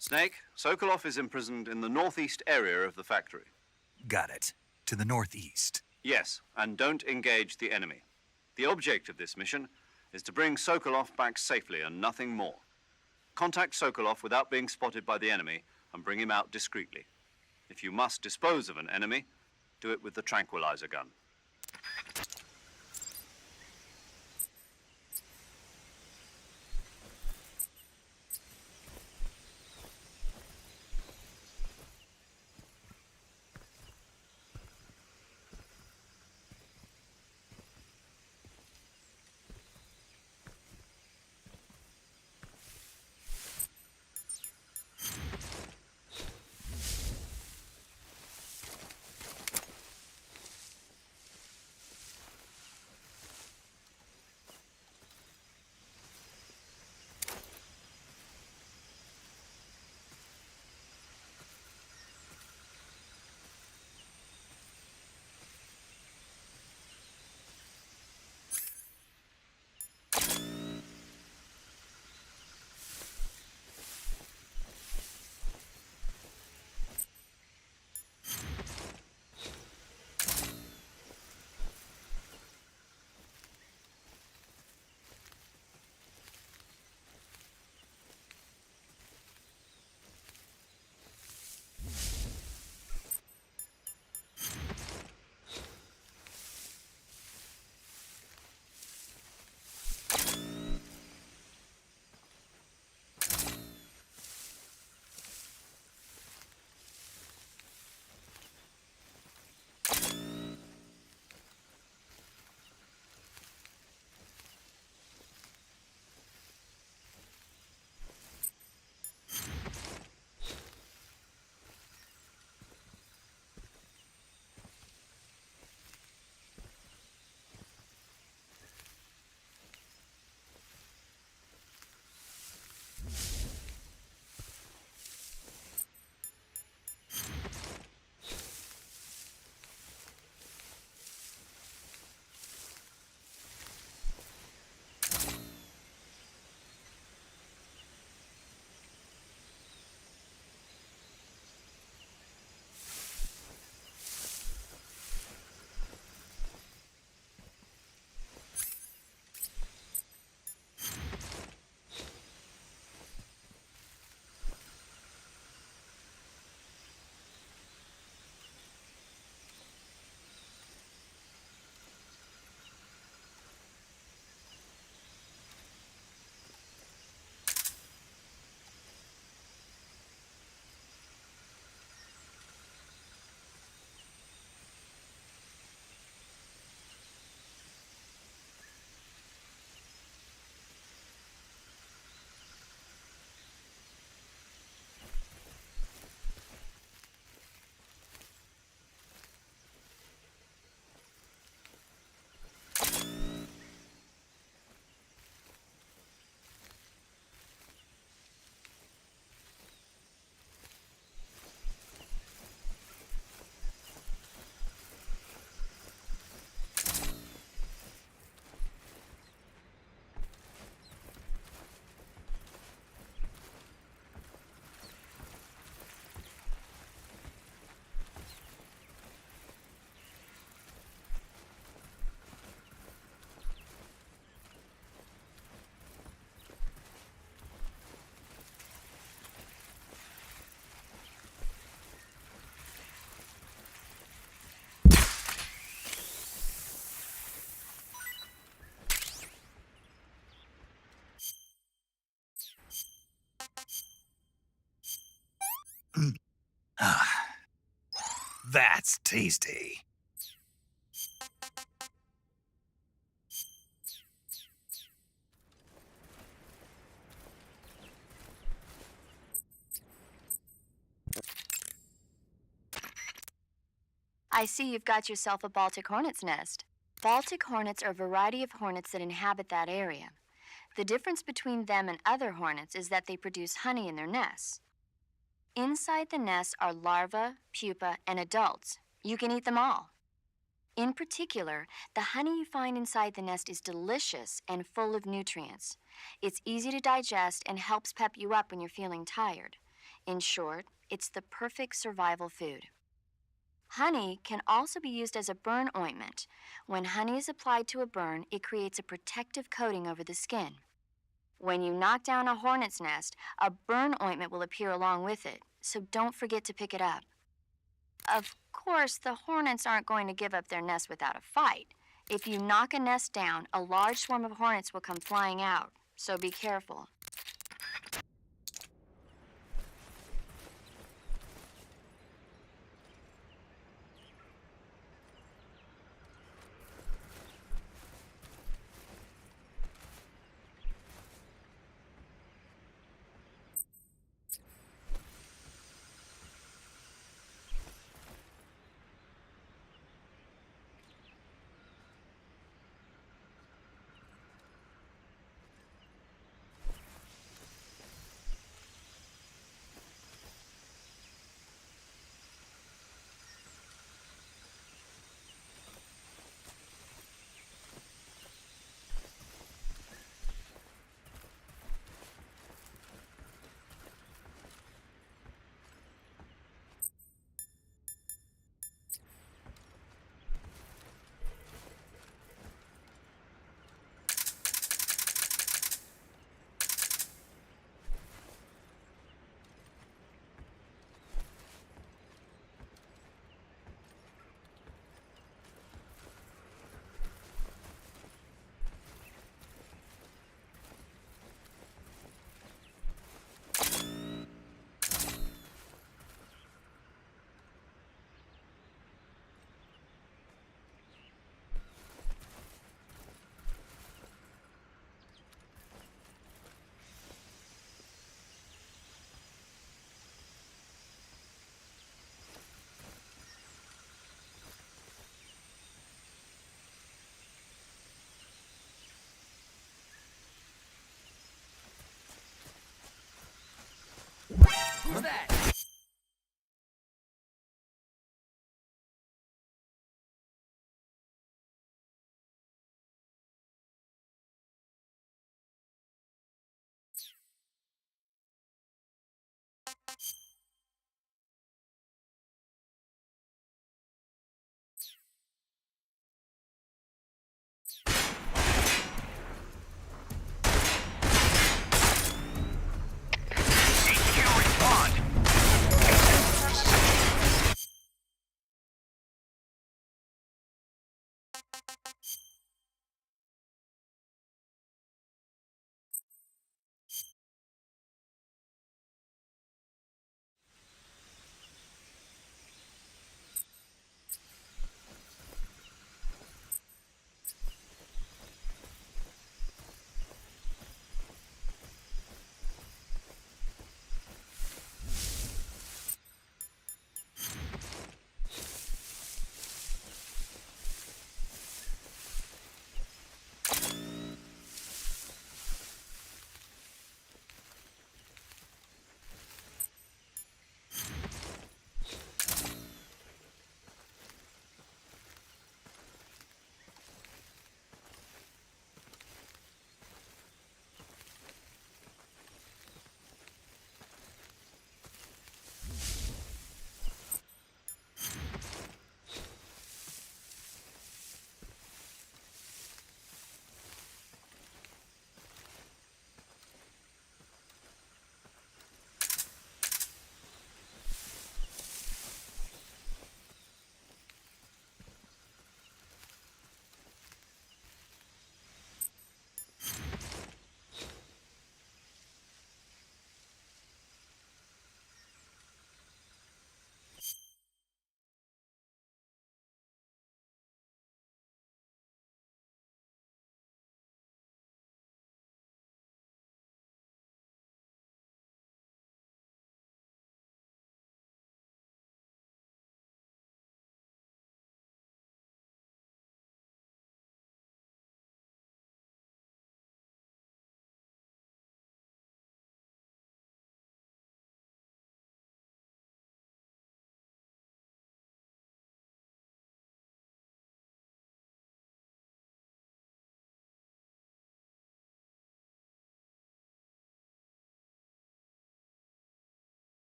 Snake, Sokolov is imprisoned in the northeast area of the factory. Got it. To the northeast. Yes, and don't engage the enemy. The object of this mission is to bring Sokolov back safely and nothing more. Contact Sokolov without being spotted by the enemy and bring him out discreetly. If you must dispose of an enemy, do it with the tranquilizer gun. That's tasty. I see you've got yourself a Baltic hornet's nest. Baltic hornets are a variety of hornets that inhabit that area. The difference between them and other hornets is that they produce honey in their nests. Inside the nests are larvae, pupa, and adults. You can eat them all. In particular, the honey you find inside the nest is delicious and full of nutrients. It's easy to digest and helps pep you up when you're feeling tired. In short, it's the perfect survival food. Honey can also be used as a burn ointment. When honey is applied to a burn, it creates a protective coating over the skin. When you knock down a hornet's nest, a burn ointment will appear along with it, so don't forget to pick it up. Of course, the hornets aren't going to give up their nest without a fight. If you knock a nest down, a large swarm of hornets will come flying out, so be careful.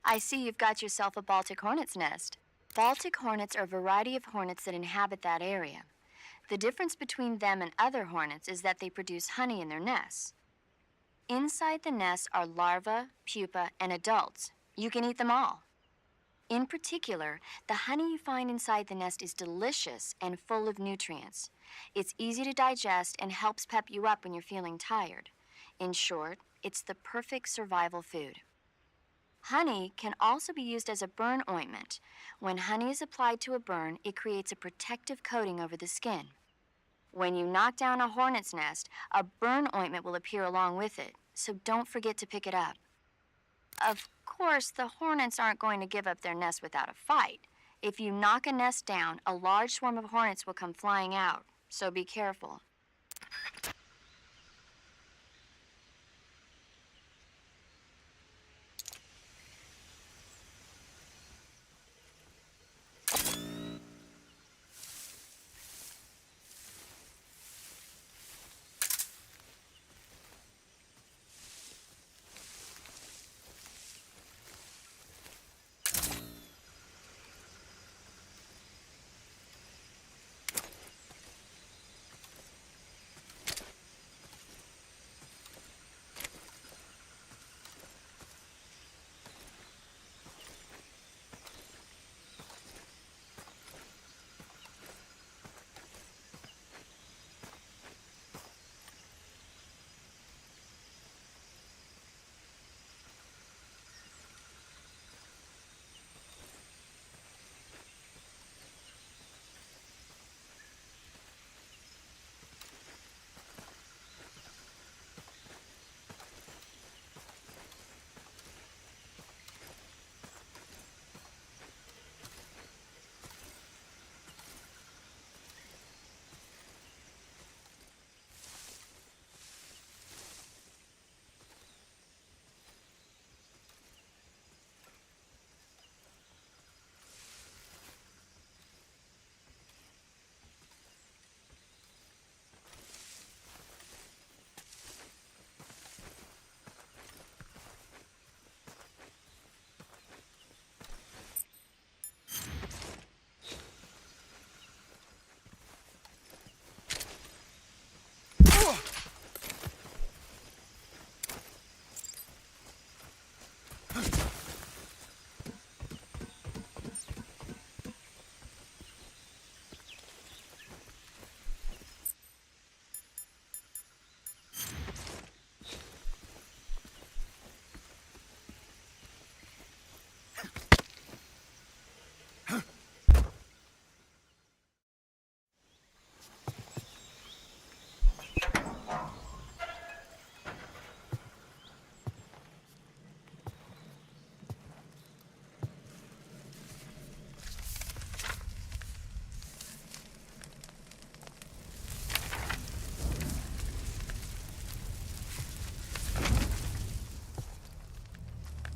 I see you've got yourself a Baltic hornet's nest. Baltic hornets are a variety of hornets that inhabit that area. The difference between them and other hornets is that they produce honey in their nests. Inside the nests are larvae, pupa, and adults. You can eat them all. In particular, the honey you find inside the nest is delicious and full of nutrients. It's easy to digest and helps pep you up when you're feeling tired. In short, it's the perfect survival food. Honey can also be used as a burn ointment. When honey is applied to a burn, it creates a protective coating over the skin. When you knock down a hornet's nest, a burn ointment will appear along with it, so don't forget to pick it up. Of course, the hornets aren't going to give up their nest without a fight. If you knock a nest down, a large swarm of hornets will come flying out, so be careful.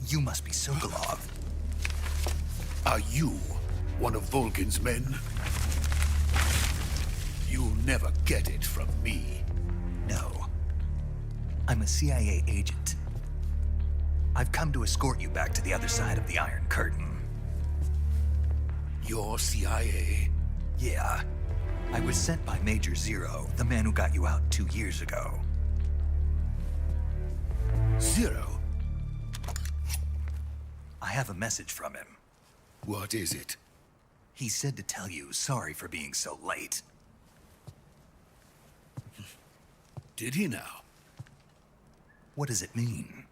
You must be Sokolov. Are you one of Volgin's men? You'll never get it from me. No. I'm a CIA agent. I've come to escort you back to the other side of the Iron Curtain. You're CIA? Yeah. I was sent by Major Zero, the man who got you out 2 years ago. Zero? I have a message from him. What is it? He said to tell you sorry for being so late. Did he now? What does it mean?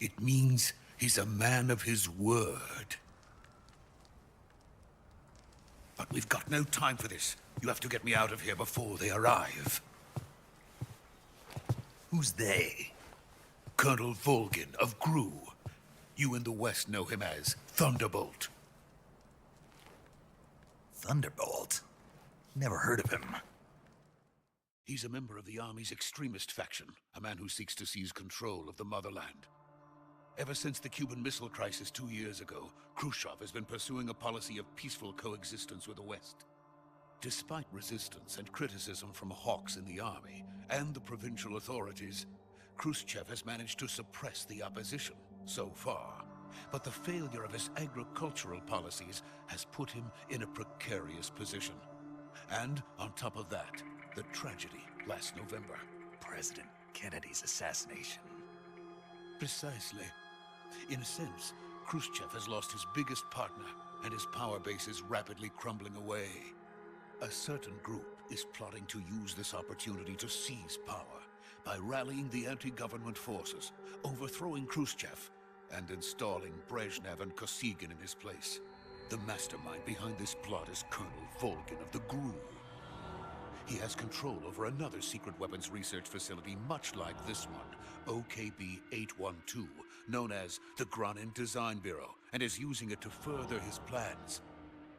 It means he's a man of his word. But we've got no time for this. You have to get me out of here before they arrive. Who's they? Colonel Volgin of GRU. You in the West know him as Thunderbolt. Thunderbolt? Never heard of him. He's a member of the Army's extremist faction, a man who seeks to seize control of the motherland. Ever since the Cuban Missile Crisis 2 years ago, Khrushchev has been pursuing a policy of peaceful coexistence with the West. Despite resistance and criticism from hawks in the Army and the provincial authorities, Khrushchev has managed to suppress the opposition so far. But the failure of his agricultural policies has put him in a precarious position. And on top of that, the tragedy last November. President Kennedy's assassination. Precisely. In a sense, Khrushchev has lost his biggest partner, and his power base is rapidly crumbling away. A certain group is plotting to use this opportunity to seize power by rallying the anti-government forces, overthrowing Khrushchev, and installing Brezhnev and Kosygin in his place. The mastermind behind this plot is Colonel Volgin of the GRU. He has control over another secret weapons research facility much like this one, OKB-812, known as the Granin Design Bureau, and is using it to further his plans.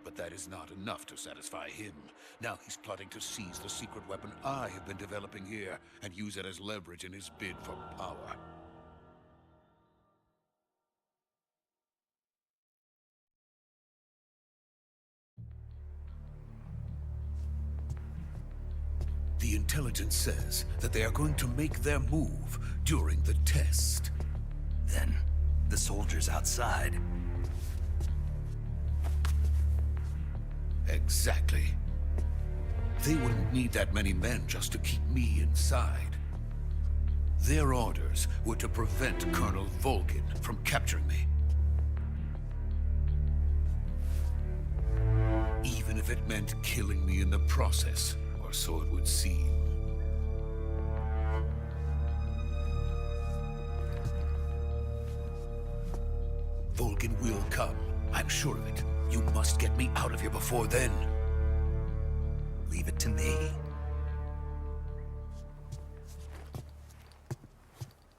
But that is not enough to satisfy him. Now he's plotting to seize the secret weapon I have been developing here and use it as leverage in his bid for power. The intelligence says that they are going to make their move during the test. Then, the soldiers outside. Exactly. They wouldn't need that many men just to keep me inside. Their orders were to prevent Colonel Volgin from capturing me. Even if it meant killing me in the process, or so it would seem. Volgin will come. I'm sure of it. You must get me out of here before then. Leave it to me.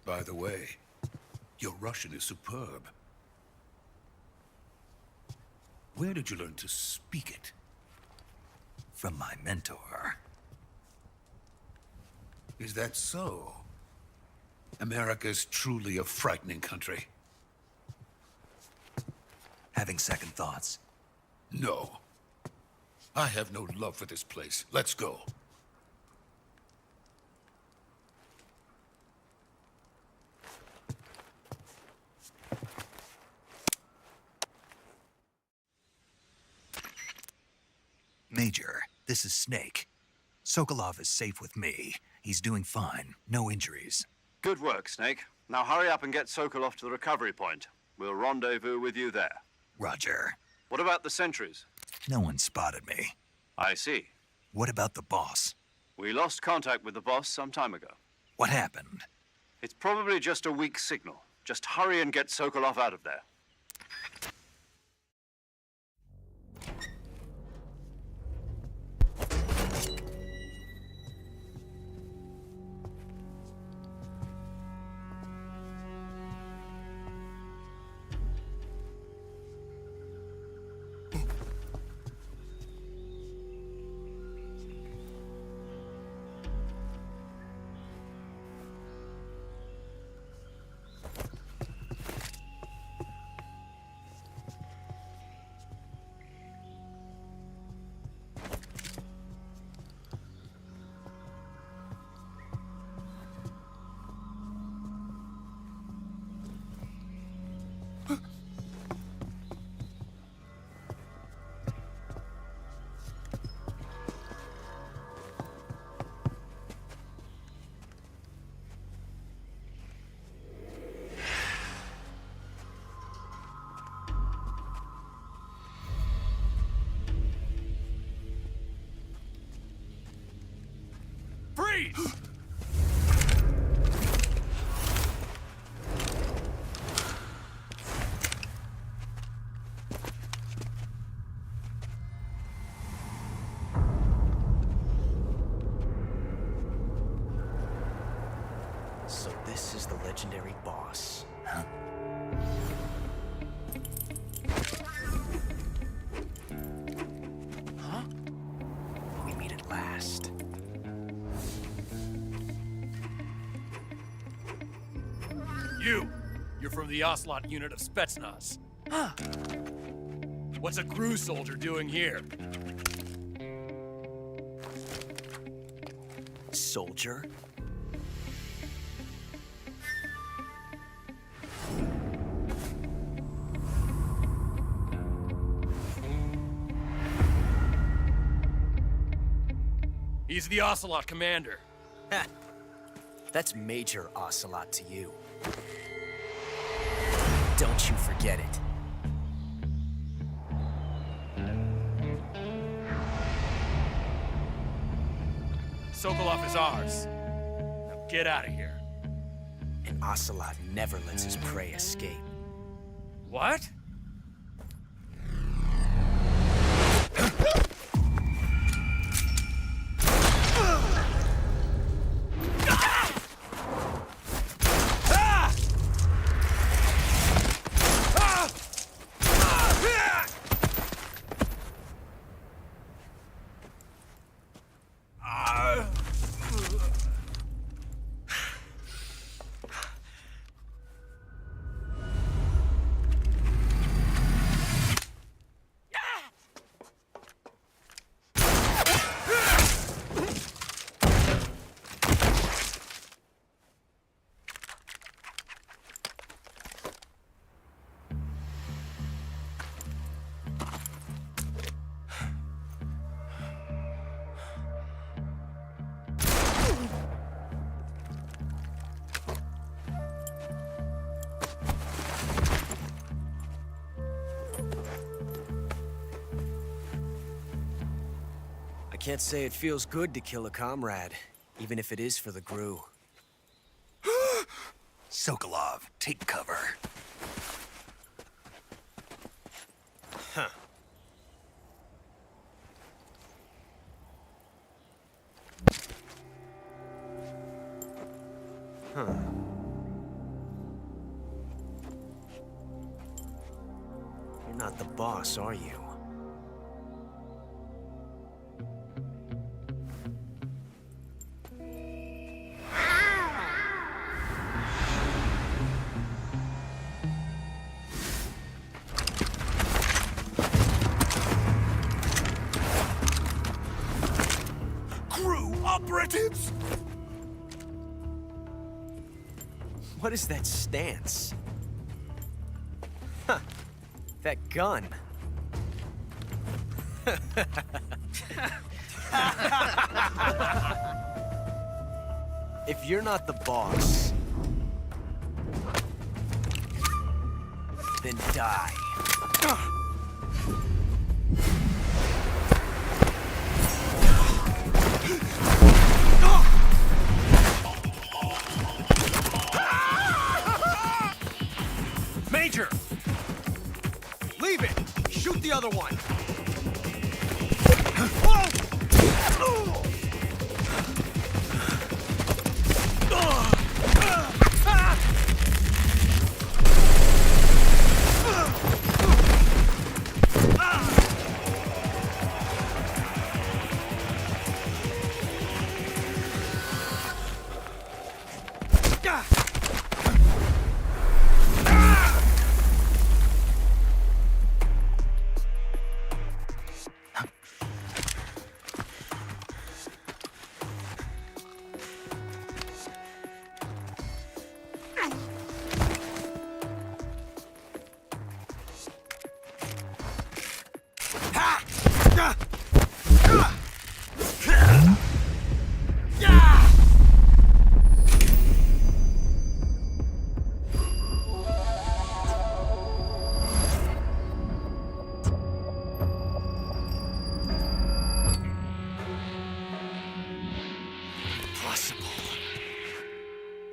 By the way, your Russian is superb. Where did you learn to speak it? From my mentor. Is that so? America's truly a frightening country. Having second thoughts? No. I have no love for this place. Let's go. Major, this is Snake. Sokolov is safe with me. He's doing fine. No injuries. Good work, Snake. Now hurry up and get Sokolov to the recovery point. We'll rendezvous with you there. Roger. What about the sentries? No one spotted me. I see. What about the boss? We lost contact with the boss some time ago. What happened? It's probably just a weak signal. Just hurry and get Sokolov out of there. Freeze! So this is the legendary boss. Huh? Huh? We meet at last. You're from the Ocelot unit of Spetsnaz. Huh. What's a GRU soldier doing here? Soldier? He's the Ocelot commander. Ha! That's Major Ocelot to you. Don't you forget it. Sokolov is ours. Now get out of here. An Ocelot never lets his prey escape. What? I can't say it feels good to kill a comrade, even if it is for the Gru. Sokolov, take cover. Huh. Huh. You're not the boss, are you? Operatives! What is that stance? Huh. That gun. If you're not the boss, then die. Major! Leave it! Shoot the other one!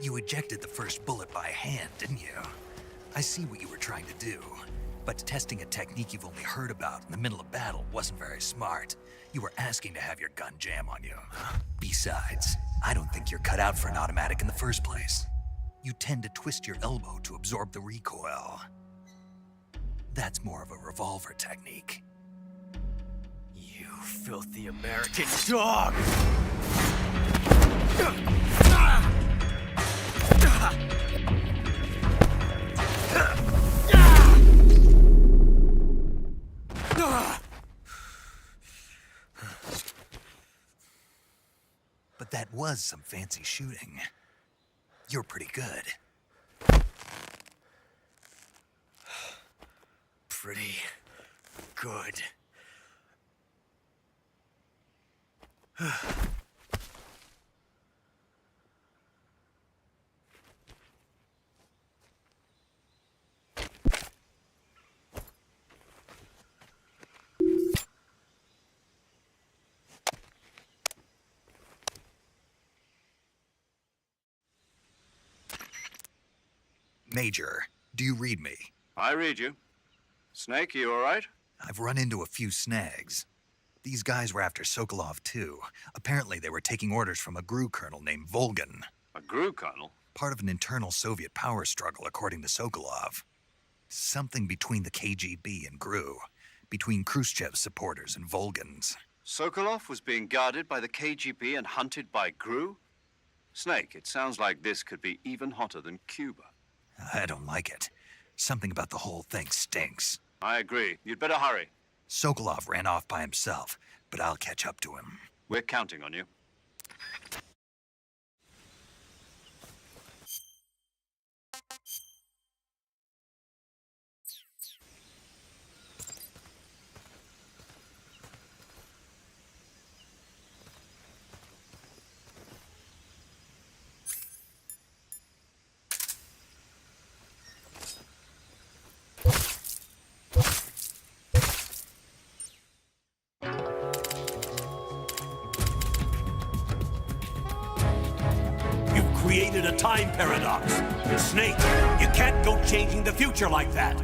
You ejected the first bullet by hand, didn't you? I see what you were trying to do. But testing a technique you've only heard about in the middle of battle wasn't very smart. You were asking to have your gun jam on you. Besides, I don't think you're cut out for an automatic in the first place. You tend to twist your elbow to absorb the recoil. That's more of a revolver technique. You filthy American dog! But that was some fancy shooting. You're pretty good. Pretty good. Major, do you read me? I read you. Snake, you all right? I've run into a few snags. These guys were after Sokolov, too. Apparently, they were taking orders from a GRU colonel named Volgan. A GRU colonel? Part of an internal Soviet power struggle, according to Sokolov. Something between the KGB and GRU. Between Khrushchev's supporters and Volgan's. Sokolov was being guarded by the KGB and hunted by GRU? Snake, it sounds like this could be even hotter than Cuba. I don't like it. Something about the whole thing stinks. I agree. You'd better hurry. Sokolov ran off by himself, but I'll catch up to him. We're counting on you. Created a time paradox. Snake, you can't go changing the future like that.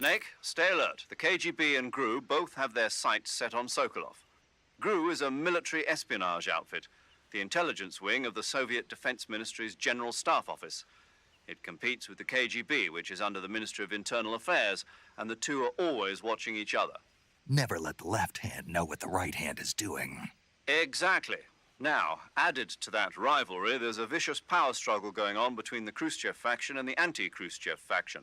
Snake, stay alert. The KGB and GRU both have their sights set on Sokolov. GRU is a military espionage outfit, the intelligence wing of the Soviet Defense Ministry's General Staff Office. It competes with the KGB, which is under the Ministry of Internal Affairs, and the two are always watching each other. Never let the left hand know what the right hand is doing. Exactly. Now, added to that rivalry, there's a vicious power struggle going on between the Khrushchev faction and the anti-Khrushchev faction.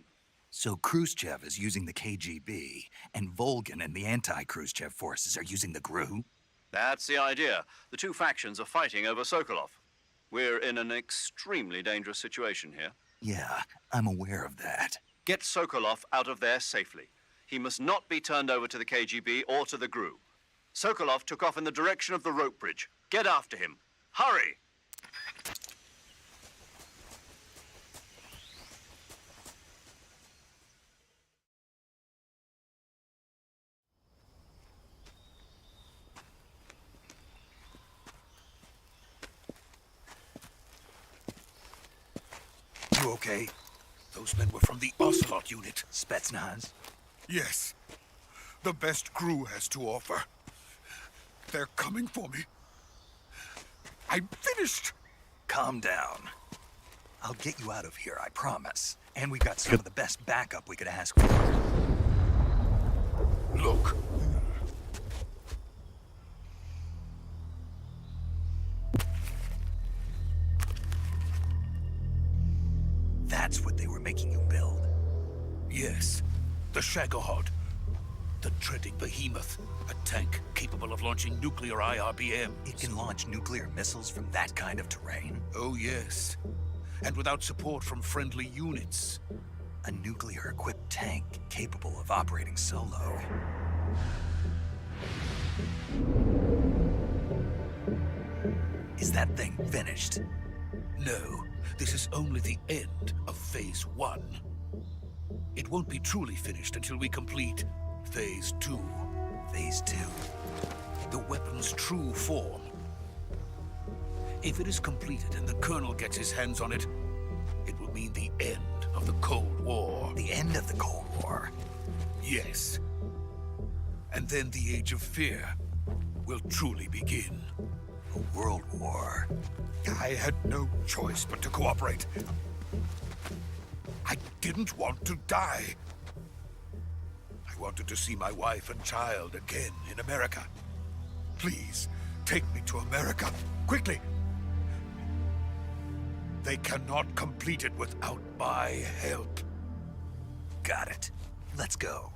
So Khrushchev is using the KGB, and Volgan and the anti-Khrushchev forces are using the GRU? That's the idea. The two factions are fighting over Sokolov. We're in an extremely dangerous situation here. Yeah, I'm aware of that. Get Sokolov out of there safely. He must not be turned over to the KGB or to the GRU. Sokolov took off in the direction of the rope bridge. Get after him. Hurry! You okay? Those men were from the Ocelot unit. Spetsnaz? Yes. The best GRU has to offer. They're coming for me. I'm finished. Calm down. I'll get you out of here, I promise. And we got some of the best backup we could ask for. Look. That's what they were making you build? Yes. The Shagohod. The dreaded behemoth. A tank capable of launching nuclear IRBM. It can launch nuclear missiles from that kind of terrain? Oh, yes. And without support from friendly units. A nuclear-equipped tank capable of operating solo. Is that thing finished? No, this is only the end of Phase 1. It won't be truly finished until we complete Phase 2. Phase 2. The weapon's true form. If it is completed and the Colonel gets his hands on it, it will mean the end of the Cold War. The end of the Cold War? Yes. And then the Age of Fear will truly begin. A world war. I had no choice but to cooperate. I didn't want to die. I wanted to see my wife and child again in America. Please, take me to America, quickly. They cannot complete it without my help. Got it. Let's go.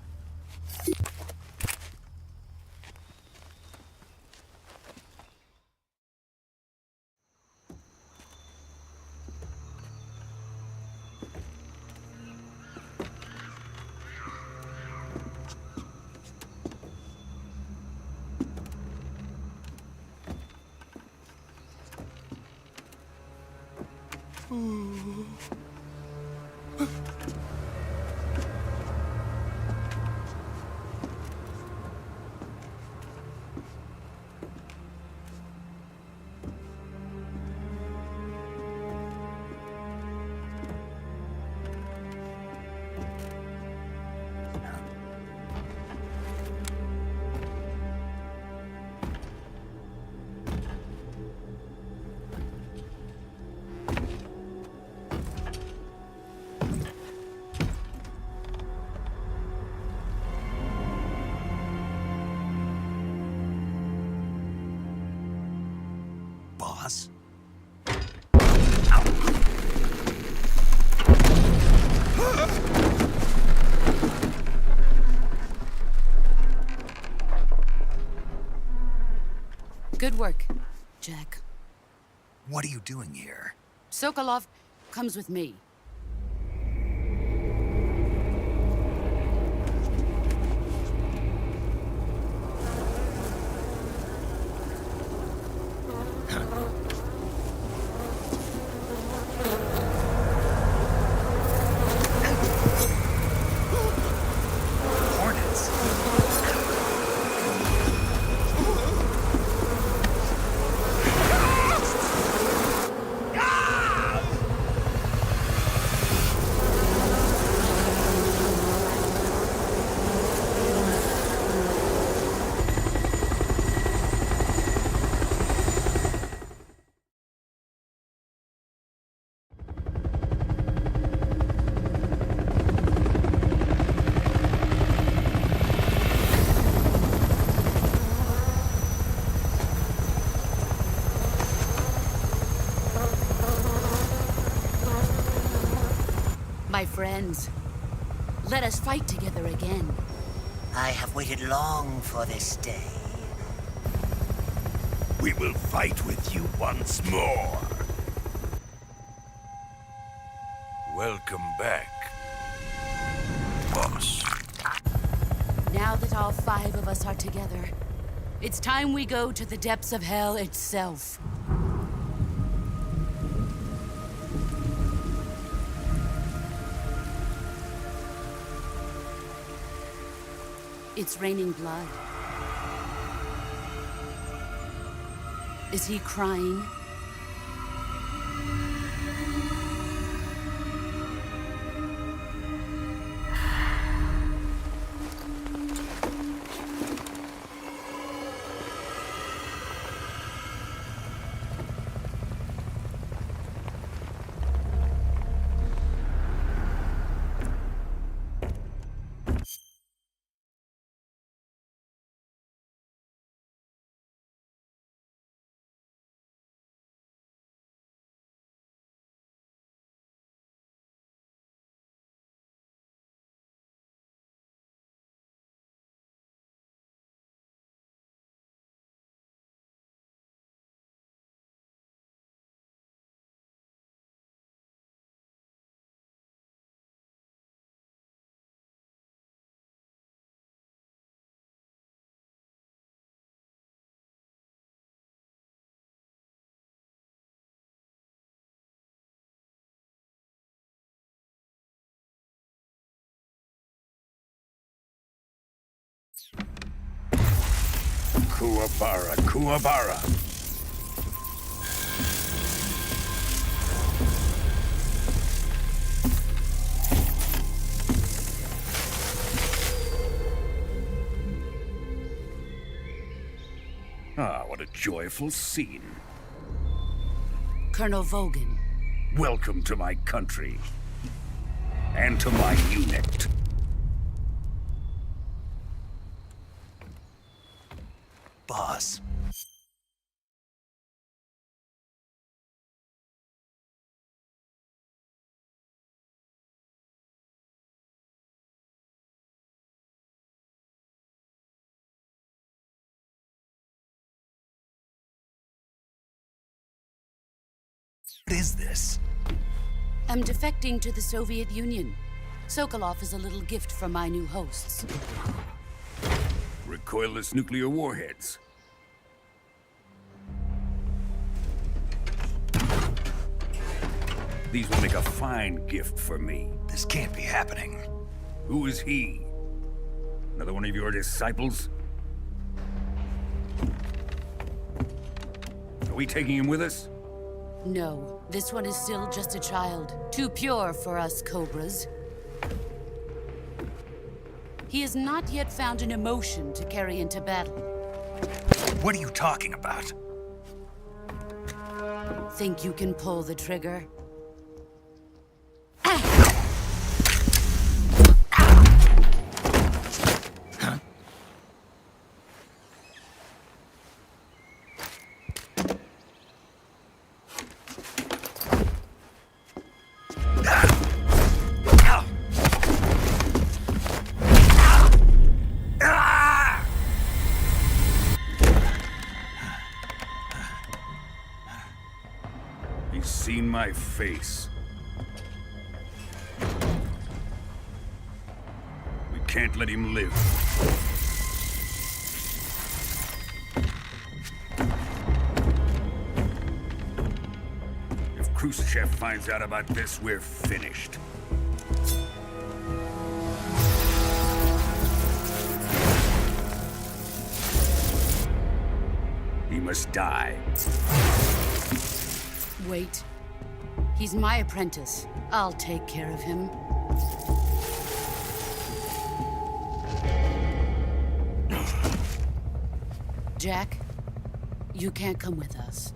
Boss? Good work, Jack. What are you doing here? Sokolov comes with me. Hornets? My friends, let us fight together again. I have waited long for this day. We will fight with you once more. Welcome back, boss. Now that all 5 of us are together, it's time we go to the depths of hell itself. It's raining blood. Is he crying? Kuwabara, Kuwabara. Ah, what a joyful scene. Colonel Vogan. Welcome to my country. And to my unit. Boss. What is this? I'm defecting to the Soviet Union. Sokolov is a little gift from my new hosts. Recoilless nuclear warheads. These will make a fine gift for me. This can't be happening. Who is he? Another one of your disciples? Are we taking him with us? No, this one is still just a child. Too pure for us Cobras. He has not yet found an emotion to carry into battle. What are you talking about? Think you can pull the trigger? He's seen my face. We can't let him live. If Khrushchev finds out about this, we're finished. He must die. Wait. He's my apprentice. I'll take care of him. Jack, you can't come with us.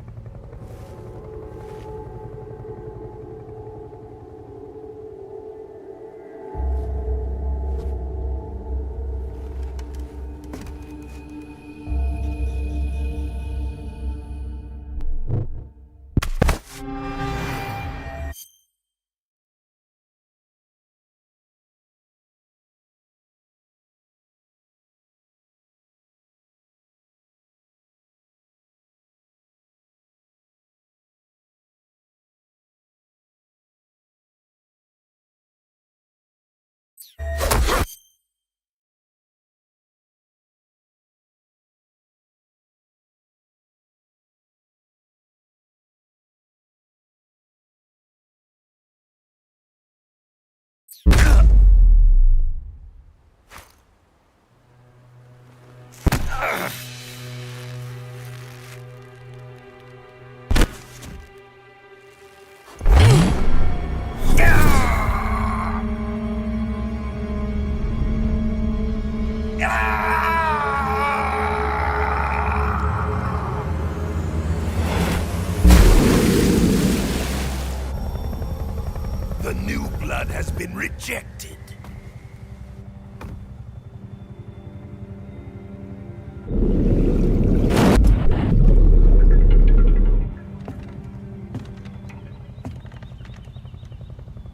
The new blood has been rejected.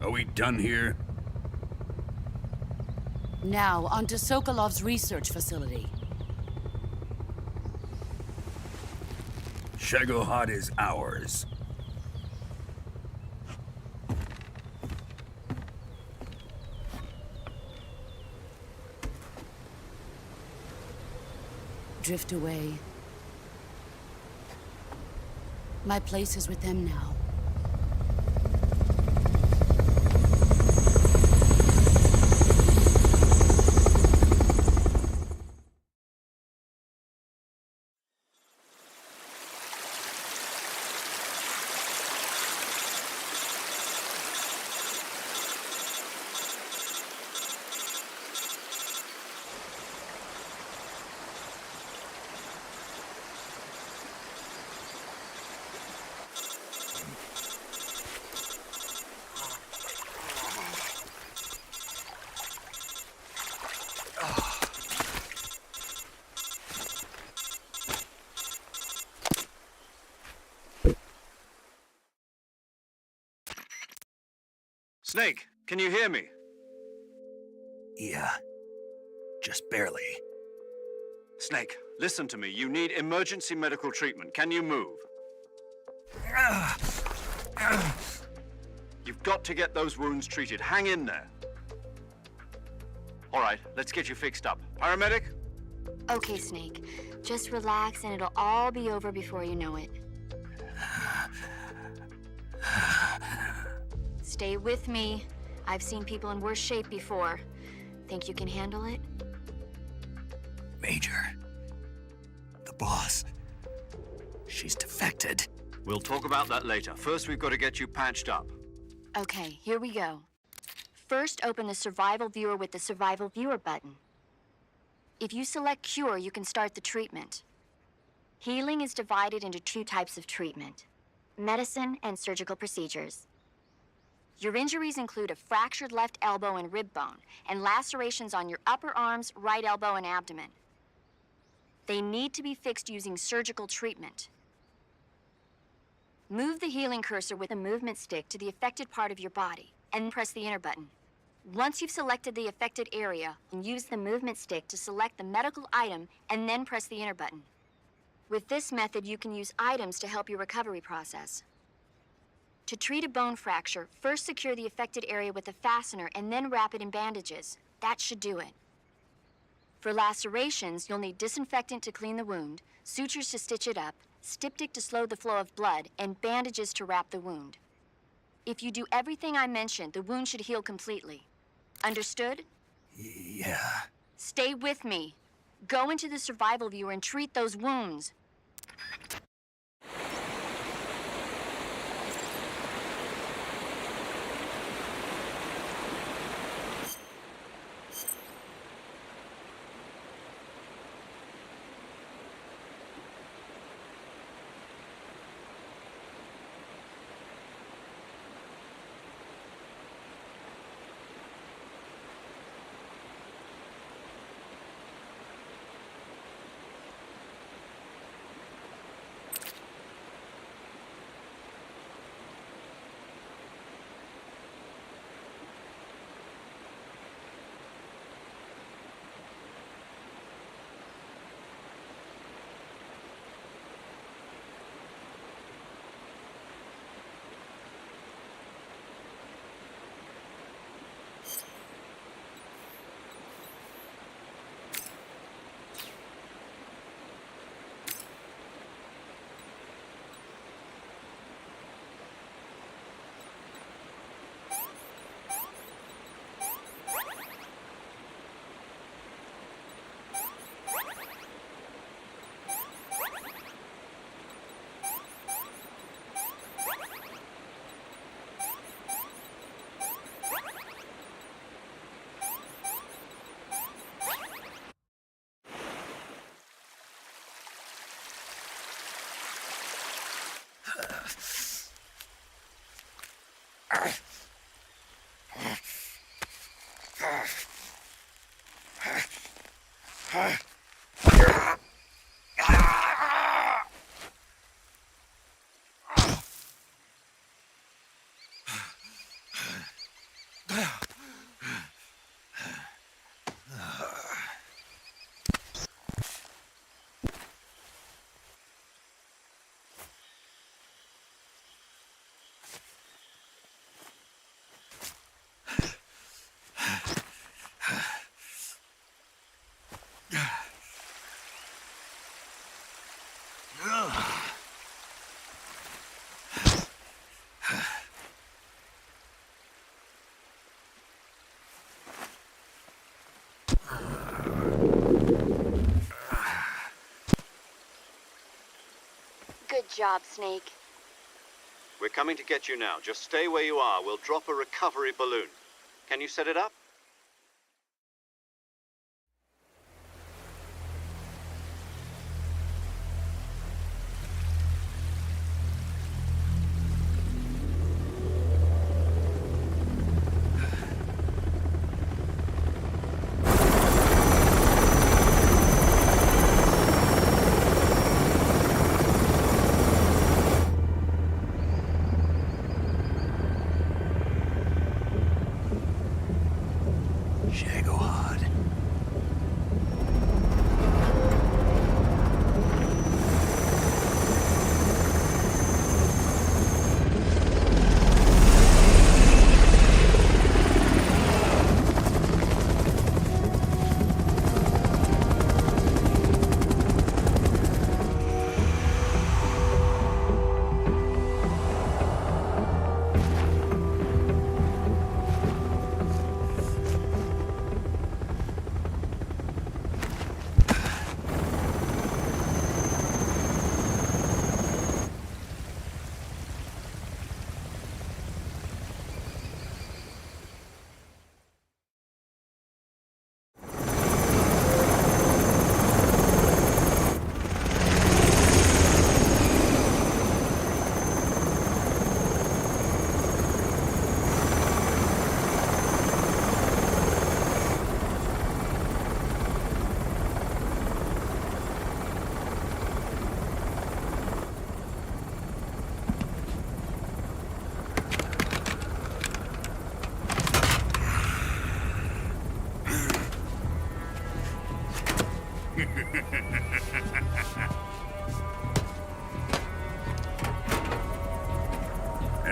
Are we done here? Now, onto Sokolov's research facility. Shagohod is ours. Drift away. My place is with them now. Snake, can you hear me? Yeah. Just barely. Snake, listen to me. You need emergency medical treatment. Can you move? You've got to get those wounds treated. Hang in there. All right, let's get you fixed up. Paramedic? Okay, Snake. Just relax and it'll all be over before you know it. Stay with me. I've seen people in worse shape before. Think you can handle it? Major. The boss. She's defected. We'll talk about that later. First, we've got to get you patched up. Okay, here we go. First, open the Survival Viewer with the Survival Viewer button. If you select Cure, you can start the treatment. Healing is divided into 2 types of treatment: medicine and surgical procedures. Your injuries include a fractured left elbow and rib bone, and lacerations on your upper arms, right elbow, and abdomen. They need to be fixed using surgical treatment. Move the healing cursor with a movement stick to the affected part of your body, and press the enter button. Once you've selected the affected area, use the movement stick to select the medical item, and then press the enter button. With this method, you can use items to help your recovery process. To treat a bone fracture, first secure the affected area with a fastener and then wrap it in bandages. That should do it. For lacerations, you'll need disinfectant to clean the wound, sutures to stitch it up, styptic to slow the flow of blood, and bandages to wrap the wound. If you do everything I mentioned, the wound should heal completely. Understood? Yeah. Stay with me. Go into the Survival Viewer and treat those wounds. Good job, Snake. We're coming to get you now. Just stay where you are. We'll drop a recovery balloon. Can you set it up?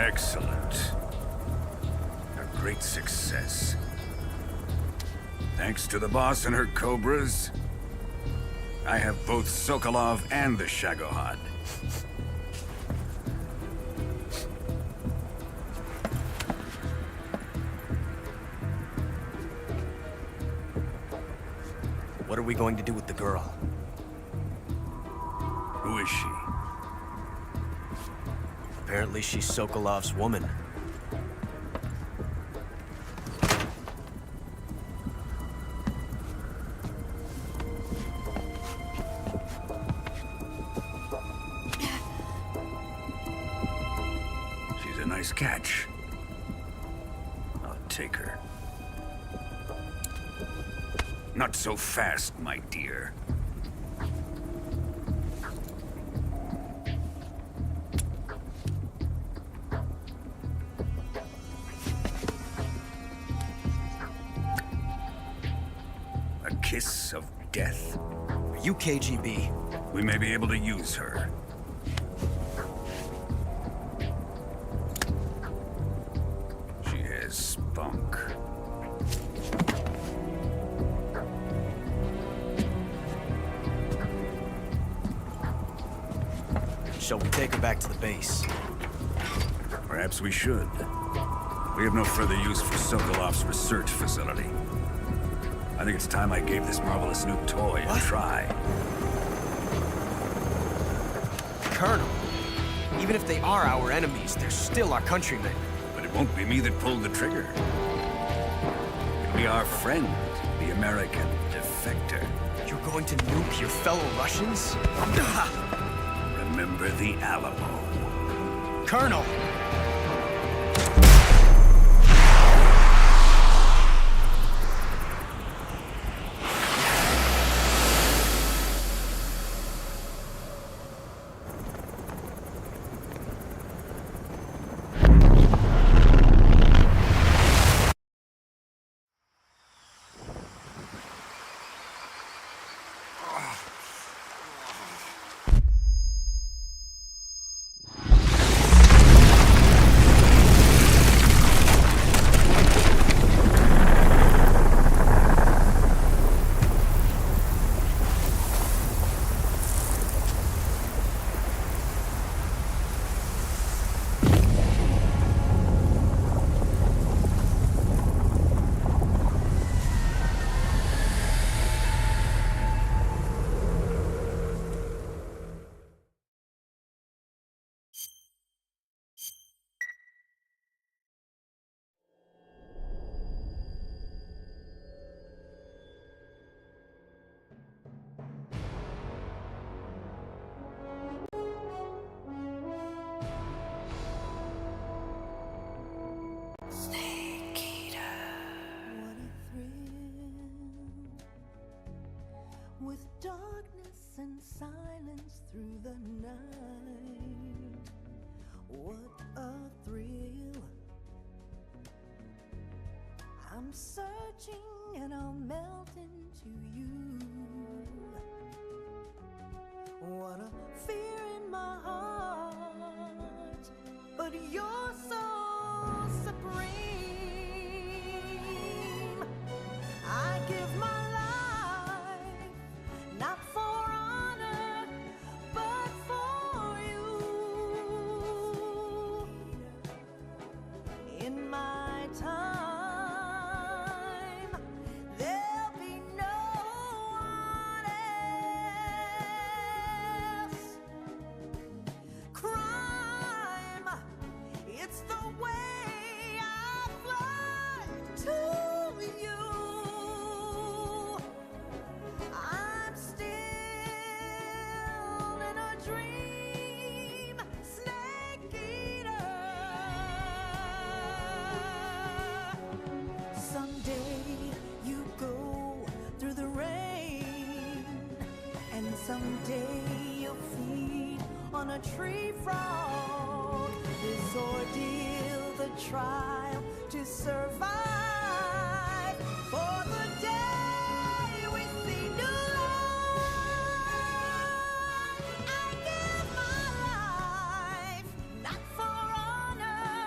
Excellent. A great success. Thanks to the boss and her cobras, I have both Sokolov and the Shagohod. What are we going to do with the girl? Who is she? Apparently she's Sokolov's woman. She's a nice catch. I'll take her. Not so fast, my dear. A kiss of death? Are you KGB? We may be able to use her. She has spunk. Shall we take her back to the base? Perhaps we should. We have no further use for Sokolov's research facility. I think it's time I gave this marvelous new toy a try. Colonel, even if they are our enemies, they're still our countrymen. But it won't be me that pulled the trigger. It'll be our friend, the American defector. You're going to nuke your fellow Russians? Remember the Alamo. Colonel! With darkness and silence through the night, what a thrill. I'm searching and I'll melt into you. What a fear in my heart, but you're so supreme. I give my not for honor, but for you. In my time, there'll be no one else. Crime, it's the way I fly to you. I'm still in a dream, snake eater. Someday you go through the rain, and someday you'll feed on a tree frog. This ordeal, the trial to survive for the day we see new life. I give my life, not for honor,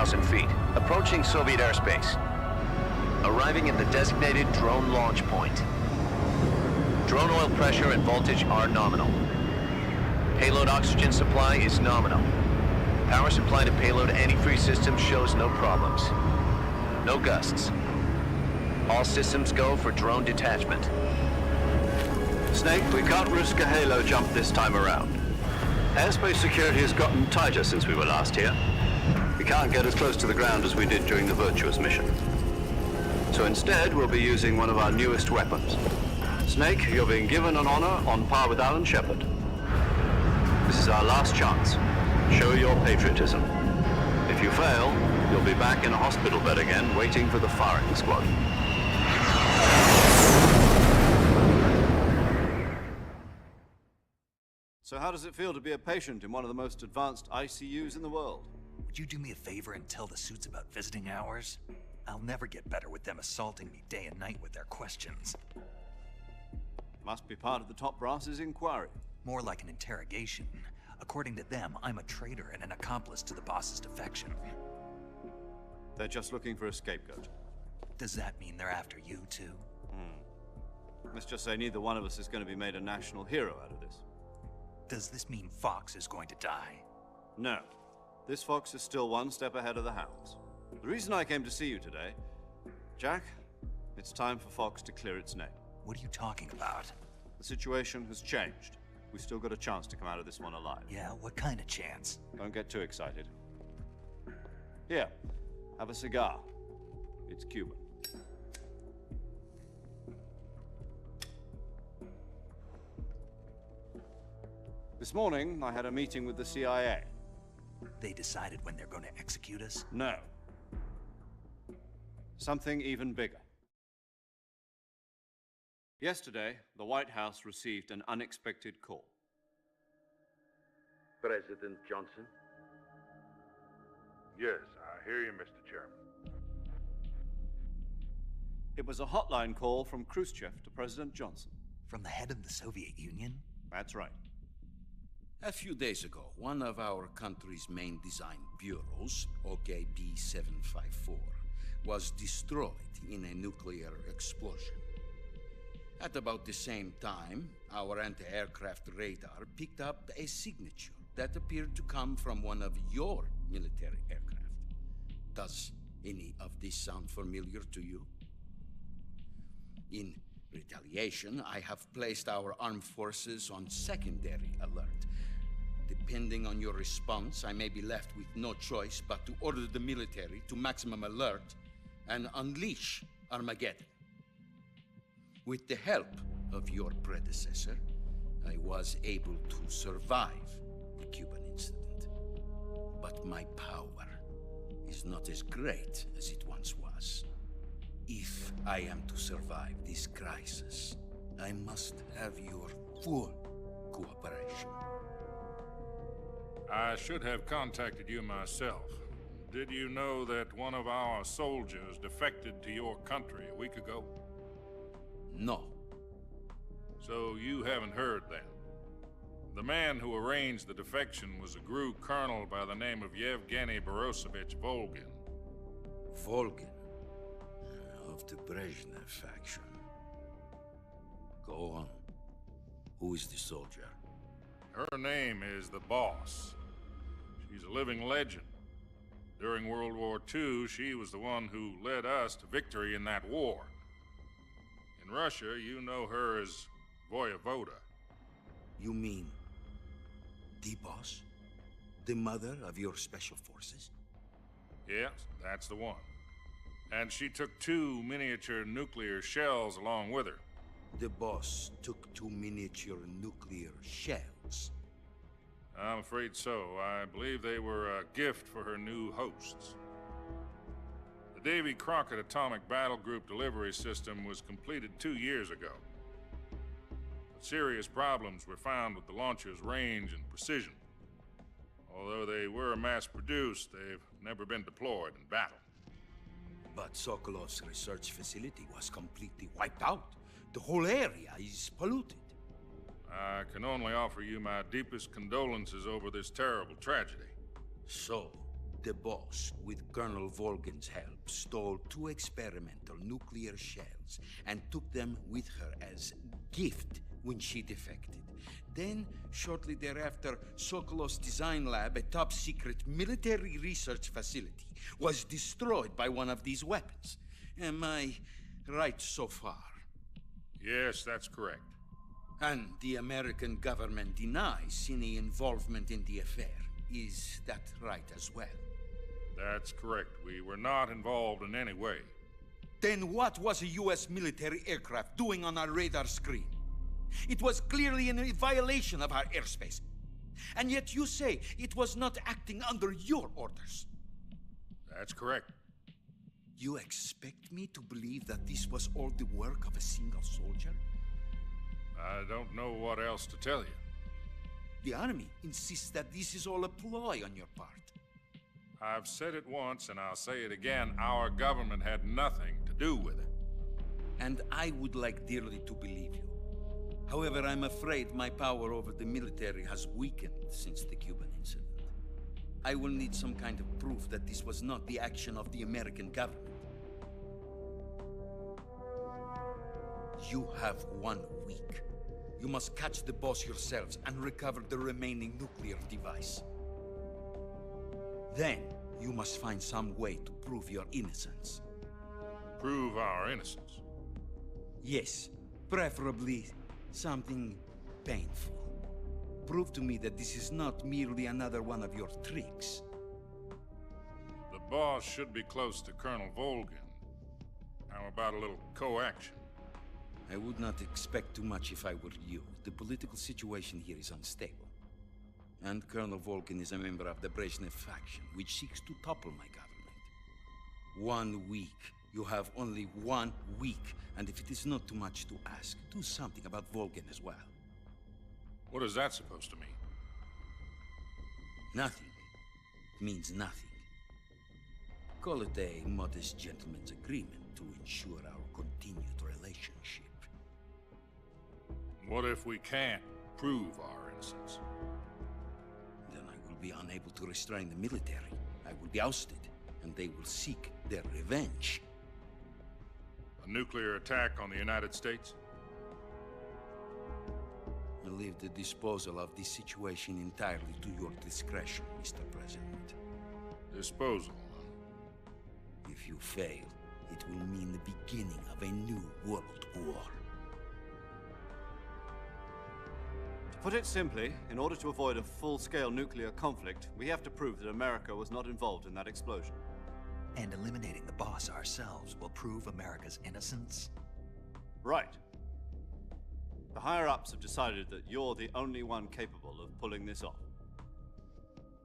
2,000 feet, approaching Soviet airspace. Arriving at the designated drone launch point. Drone oil pressure and voltage are nominal. Payload oxygen supply is nominal. Power supply to payload antifreeze system shows no problems. No gusts. All systems go for drone detachment. Snake, we can't risk a halo jump this time around. Airspace security has gotten tighter since we were last here. We can't get as close to the ground as we did during the Virtuous mission. So instead, we'll be using one of our newest weapons. Snake, you're being given an honor on par with Alan Shepard. This is our last chance. Show your patriotism. If you fail, you'll be back in a hospital bed again, waiting for the firing squad. So how does it feel to be a patient in one of the most advanced ICUs in the world? Would you do me a favor and tell the suits about visiting hours? I'll never get better with them assaulting me day and night with their questions. Must be part of the top brass's inquiry. More like an interrogation. According to them, I'm a traitor and an accomplice to the boss's defection. They're just looking for a scapegoat. Does that mean they're after you, too? Let's just say neither one of us is going to be made a national hero out of this. Does this mean Fox is going to die? No. This Fox is still one step ahead of the Hounds. The reason I came to see you today, Jack, it's time for Fox to clear its name. What are you talking about? The situation has changed. We've still got a chance to come out of this one alive. Yeah, what kind of chance? Don't get too excited. Here, have a cigar. It's Cuban. This morning, I had a meeting with the CIA. They decided when they're going to execute us? No. Something even bigger. Yesterday, the White House received an unexpected call. President Johnson? Yes, I hear you, Mr. Chairman. It was a hotline call from Khrushchev to President Johnson. From the head of the Soviet Union? That's right. A few days ago, one of our country's main design bureaus, OKB 754, was destroyed in a nuclear explosion. At about the same time, our anti-aircraft radar picked up a signature that appeared to come from one of your military aircraft. Does any of this sound familiar to you? In retaliation, I have placed our armed forces on secondary alert. Depending on your response, I may be left with no choice but to order the military to maximum alert and unleash Armageddon. With the help of your predecessor, I was able to survive the Cuban incident. But my power is not as great as it once was. If I am to survive this crisis, I must have your full cooperation. I should have contacted you myself. Did you know that one of our soldiers defected to your country a week ago? No. So you haven't heard then. The man who arranged the defection was a GRU colonel by the name of Yevgeny Borosovich Volgin. Volgin? Of the Brezhnev faction. Go on. Who is the soldier? Her name is the Boss. She's a living legend. During World War II, she was the one who led us to victory in that war. In Russia, you know her as Voyevoda. You mean the Boss? The mother of your special forces? Yes, that's the one. And she took 2 miniature nuclear shells along with her. The Boss took 2 miniature nuclear shells? I'm afraid so. I believe they were a gift for her new hosts. The Davy Crockett Atomic Battle Group delivery system was completed 2 years ago. But serious problems were found with the launcher's range and precision. Although they were mass-produced, they've never been deployed in battle. But Sokolov's research facility was completely wiped out. The whole area is polluted. I can only offer you my deepest condolences over this terrible tragedy. So, The boss, with Colonel Volgin's help, stole 2 experimental nuclear shells and took them with her as gift when she defected. Then, shortly thereafter, Sokolov's design lab, a top-secret military research facility, was destroyed by one of these weapons. Am I right so far? Yes, that's correct. And the American government denies any involvement in the affair. Is that right as well? That's correct. We were not involved in any way. Then what was a U.S. military aircraft doing on our radar screen? It was clearly in a violation of our airspace. And yet you say it was not acting under your orders. That's correct. You expect me to believe that this was all the work of a single soldier? I don't know what else to tell you. The army insists that this is all a ploy on your part. I've said it once, and I'll say it again. Our government had nothing to do with it. And I would like dearly to believe you. However, I'm afraid my power over the military has weakened since the Cuban incident. I will need some kind of proof that this was not the action of the American government. You have 1 week. You must catch the boss yourselves and recover the remaining nuclear device. Then, you must find some way to prove your innocence. Prove our innocence? Yes, preferably something painful. Prove to me that this is not merely another one of your tricks. The boss should be close to Colonel Volgin. How about a little co-action? I would not expect too much if I were you. The political situation here is unstable. And Colonel Volgin is a member of the Brezhnev faction, which seeks to topple my government. 1 week. You have only 1 week. And if it is not too much to ask, do something about Volgin as well. What is that supposed to mean? Nothing. It means nothing. Call it a modest gentleman's agreement to ensure our continued relationship. What if we can't prove our innocence? Then I will be unable to restrain the military. I will be ousted, and they will seek their revenge. A nuclear attack on the United States? I leave the disposal of this situation entirely to your discretion, Mr. President. Disposal? If you fail, it will mean the beginning of a new world war. To put it simply, in order to avoid a full-scale nuclear conflict, we have to prove that America was not involved in that explosion. And eliminating the boss ourselves will prove America's innocence? Right. The higher-ups have decided that you're the only one capable of pulling this off.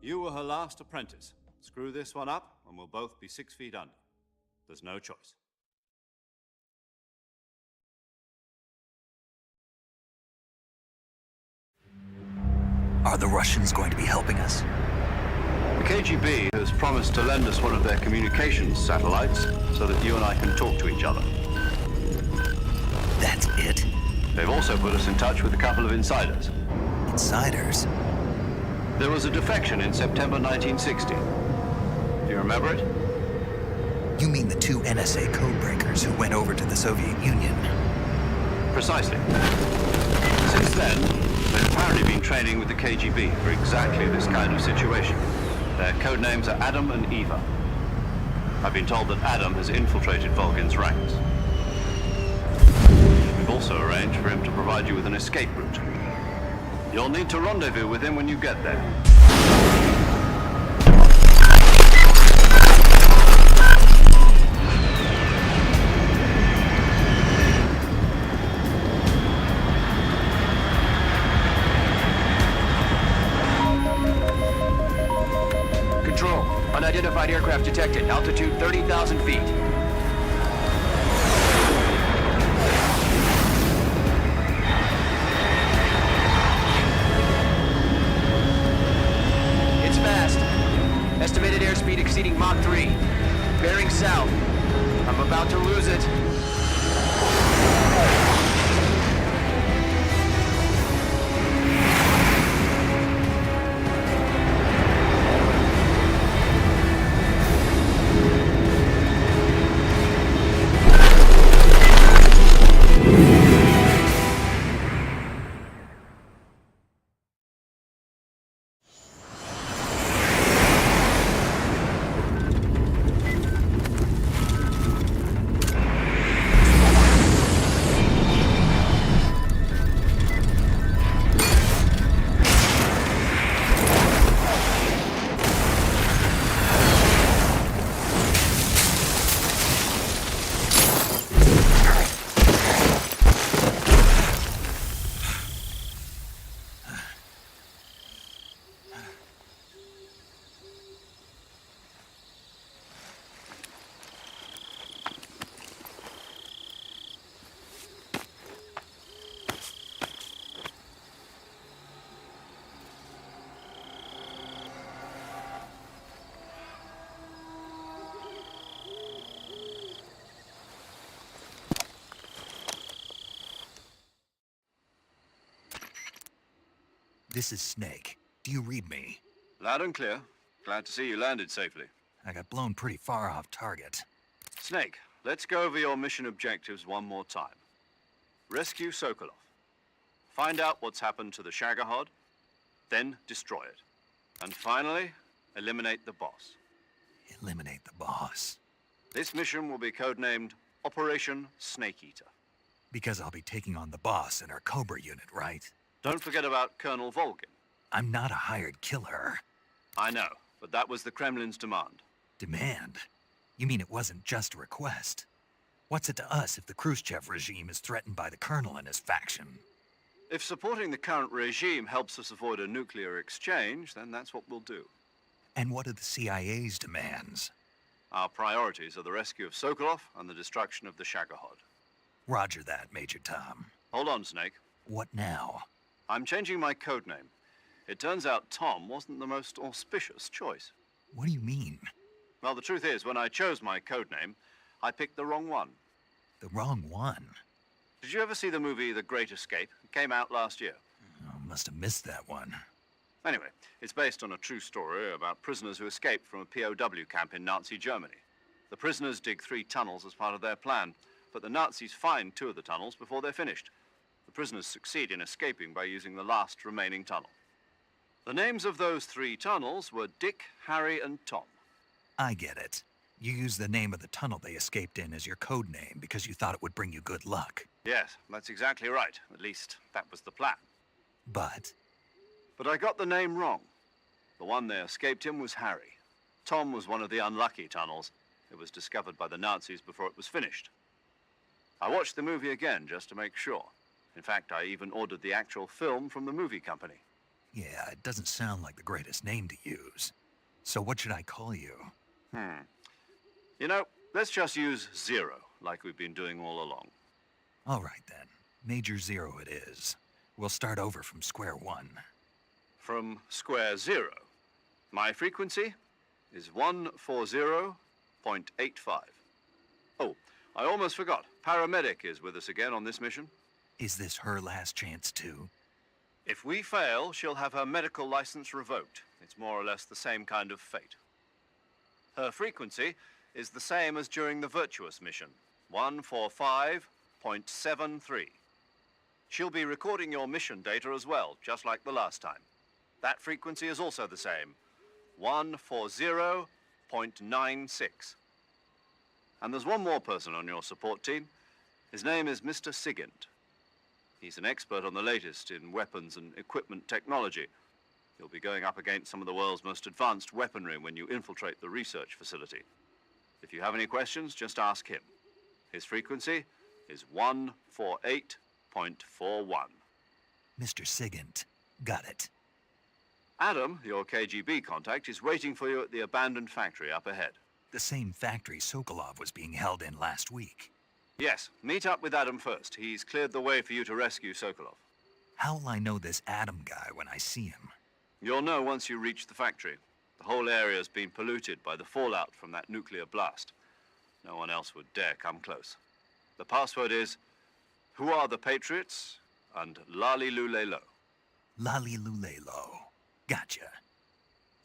You were her last apprentice. Screw this one up, and we'll both be 6 feet under. There's no choice. Are the Russians going to be helping us? The KGB has promised to lend us one of their communications satellites so that you and I can talk to each other. That's it? They've also put us in touch with a couple of insiders. Insiders? There was a defection in September 1960. Do you remember it? You mean the 2 NSA codebreakers who went over to the Soviet Union? Precisely. Since then, they've apparently been training with the KGB for exactly this kind of situation. Their codenames are Adam and Eva. I've been told that Adam has infiltrated Volgin's ranks. We've also arranged for him to provide you with an escape route. You'll need to rendezvous with him when you get there. Control. Unidentified aircraft detected. Altitude 30,000 feet. It's fast. Estimated airspeed exceeding Mach 3. Bearing south. I'm about to lose it. This is Snake. Do you read me? Loud and clear. Glad to see you landed safely. I got blown pretty far off target. Snake, let's go over your mission objectives one more time. Rescue Sokolov. Find out what's happened to the Shagohod, then destroy it. And finally, eliminate the boss. Eliminate the boss. This mission will be codenamed Operation Snake Eater. Because I'll be taking on the boss in our Cobra unit, right? Don't forget about Colonel Volgin. I'm not a hired killer. I know, but that was the Kremlin's demand. Demand? You mean it wasn't just a request? What's it to us if the Khrushchev regime is threatened by the Colonel and his faction? If supporting the current regime helps us avoid a nuclear exchange, then that's what we'll do. And what are the CIA's demands? Our priorities are the rescue of Sokolov and the destruction of the Shagohod. Roger that, Major Tom. Hold on, Snake. What now? I'm changing my codename. It turns out Tom wasn't the most auspicious choice. What do you mean? Well, the truth is, when I chose my codename, I picked the wrong one. The wrong one? Did you ever see the movie The Great Escape? It came out last year. Oh, must have missed that one. Anyway, it's based on a true story about prisoners who escaped from a POW camp in Nazi Germany. The prisoners dig 3 tunnels as part of their plan, but the Nazis find 2 of the tunnels before they're finished. The prisoners succeed in escaping by using the last remaining tunnel. The names of those 3 tunnels were Dick, Harry, and Tom. I get it. You used the name of the tunnel they escaped in as your code name because you thought it would bring you good luck. Yes, that's exactly right. At least, that was the plan. But I got the name wrong. The one they escaped in was Harry. Tom was one of the unlucky tunnels. It was discovered by the Nazis before it was finished. I watched the movie again just to make sure. In fact, I even ordered the actual film from the movie company. yeah, it doesn't sound like the greatest name to use. So what should I call you? You know, let's just use Zero, like we've been doing all along. All right, then. Major Zero it is. We'll start over from square one. From square 0. My frequency is 140.85. Oh, I almost forgot. Paramedic is with us again on this mission. Is this her last chance, too? If we fail, she'll have her medical license revoked. It's more or less the same kind of fate. Her frequency is the same as during the Virtuous mission, 145.73. She'll be recording your mission data as well, just like the last time. That frequency is also the same, 140.96. And there's one more person on your support team. His name is Mr. Sigint. He's an expert on the latest in weapons and equipment technology. You'll be going up against some of the world's most advanced weaponry when you infiltrate the research facility. If you have any questions, just ask him. His frequency is 148.41. Mr. Sigint. Got it. Adam, your KGB contact, is waiting for you at the abandoned factory up ahead. The same factory Sokolov was being held in last week. Yes, meet up with Adam first. He's cleared the way for you to rescue Sokolov. How will I know this Adam guy when I see him? You'll know once you reach the factory. The whole area's been polluted by the fallout from that nuclear blast. No one else would dare come close. The password is, "Who are the Patriots?" and Lali Lule Lo. Lali Lule Lo. Gotcha.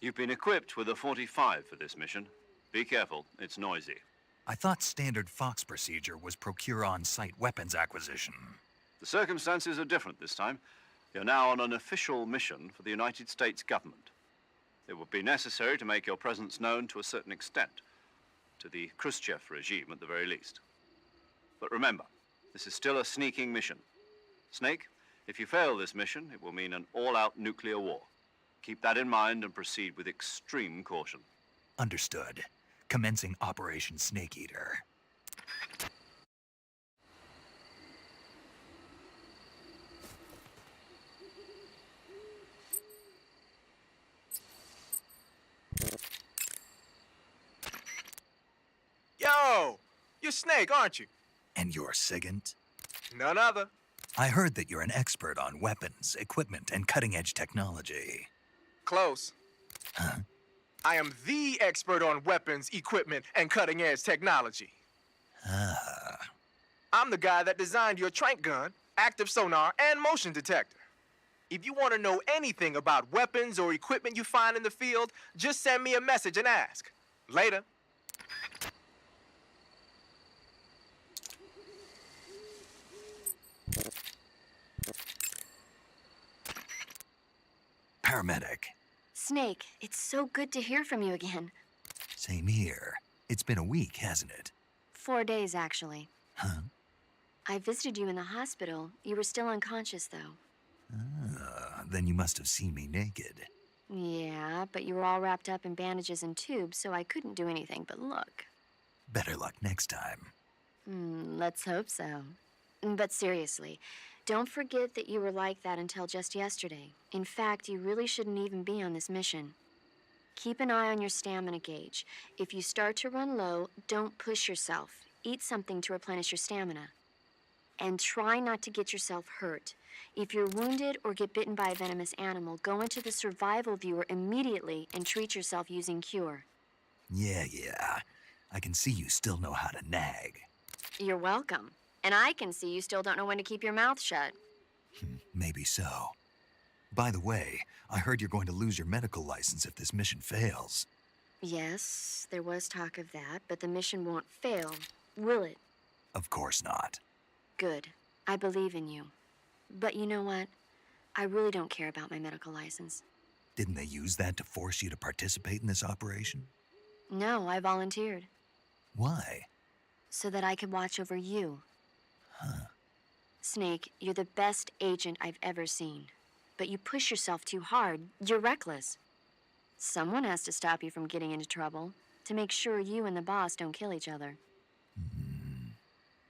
You've been equipped with a 45 for this mission. Be careful, it's noisy. I thought standard Fox procedure was procure on-site weapons acquisition. The circumstances are different this time. You're now on an official mission for the United States government. It would be necessary to make your presence known to a certain extent, to the Khrushchev regime at the very least. But remember, this is still a sneaking mission. Snake, if you fail this mission, it will mean an all-out nuclear war. Keep that in mind and proceed with extreme caution. Understood. Commencing Operation Snake Eater. Yo! You're Snake, aren't you? And you're Sigint? None other. I heard that you're an expert on weapons, equipment, and cutting-edge technology. Close. Huh? I am the expert on weapons, equipment, and cutting-edge technology. Ah. I'm the guy that designed your trank gun, active sonar, and motion detector. If you want to know anything about weapons or equipment you find in the field, just send me a message and ask. Later. Paramedic. Snake, it's so good to hear from you again. Same here. It's been a week, hasn't it? 4 days, actually. Huh? I visited you in the hospital. You were still unconscious, though. Then you must have seen me naked. Yeah, but you were all wrapped up in bandages and tubes, so I couldn't do anything but look. Better luck next time. Let's hope so. But seriously, don't forget that you were like that until just yesterday. In fact, you really shouldn't even be on this mission. Keep an eye on your stamina gauge. If you start to run low, don't push yourself. Eat something to replenish your stamina. And try not to get yourself hurt. If you're wounded or get bitten by a venomous animal, go into the survival viewer immediately and treat yourself using Cure. Yeah. I can see you still know how to nag. You're welcome. And I can see you still don't know when to keep your mouth shut. Maybe so. By the way, I heard you're going to lose your medical license if this mission fails. Yes, there was talk of that, but the mission won't fail, will it? Of course not. Good. I believe in you. But you know what? I really don't care about my medical license. Didn't they use that to force you to participate in this operation? No, I volunteered. Why? So that I could watch over you. Huh. Snake, you're the best agent I've ever seen. But you push yourself too hard. You're reckless. Someone has to stop you from getting into trouble, to make sure you and the boss don't kill each other.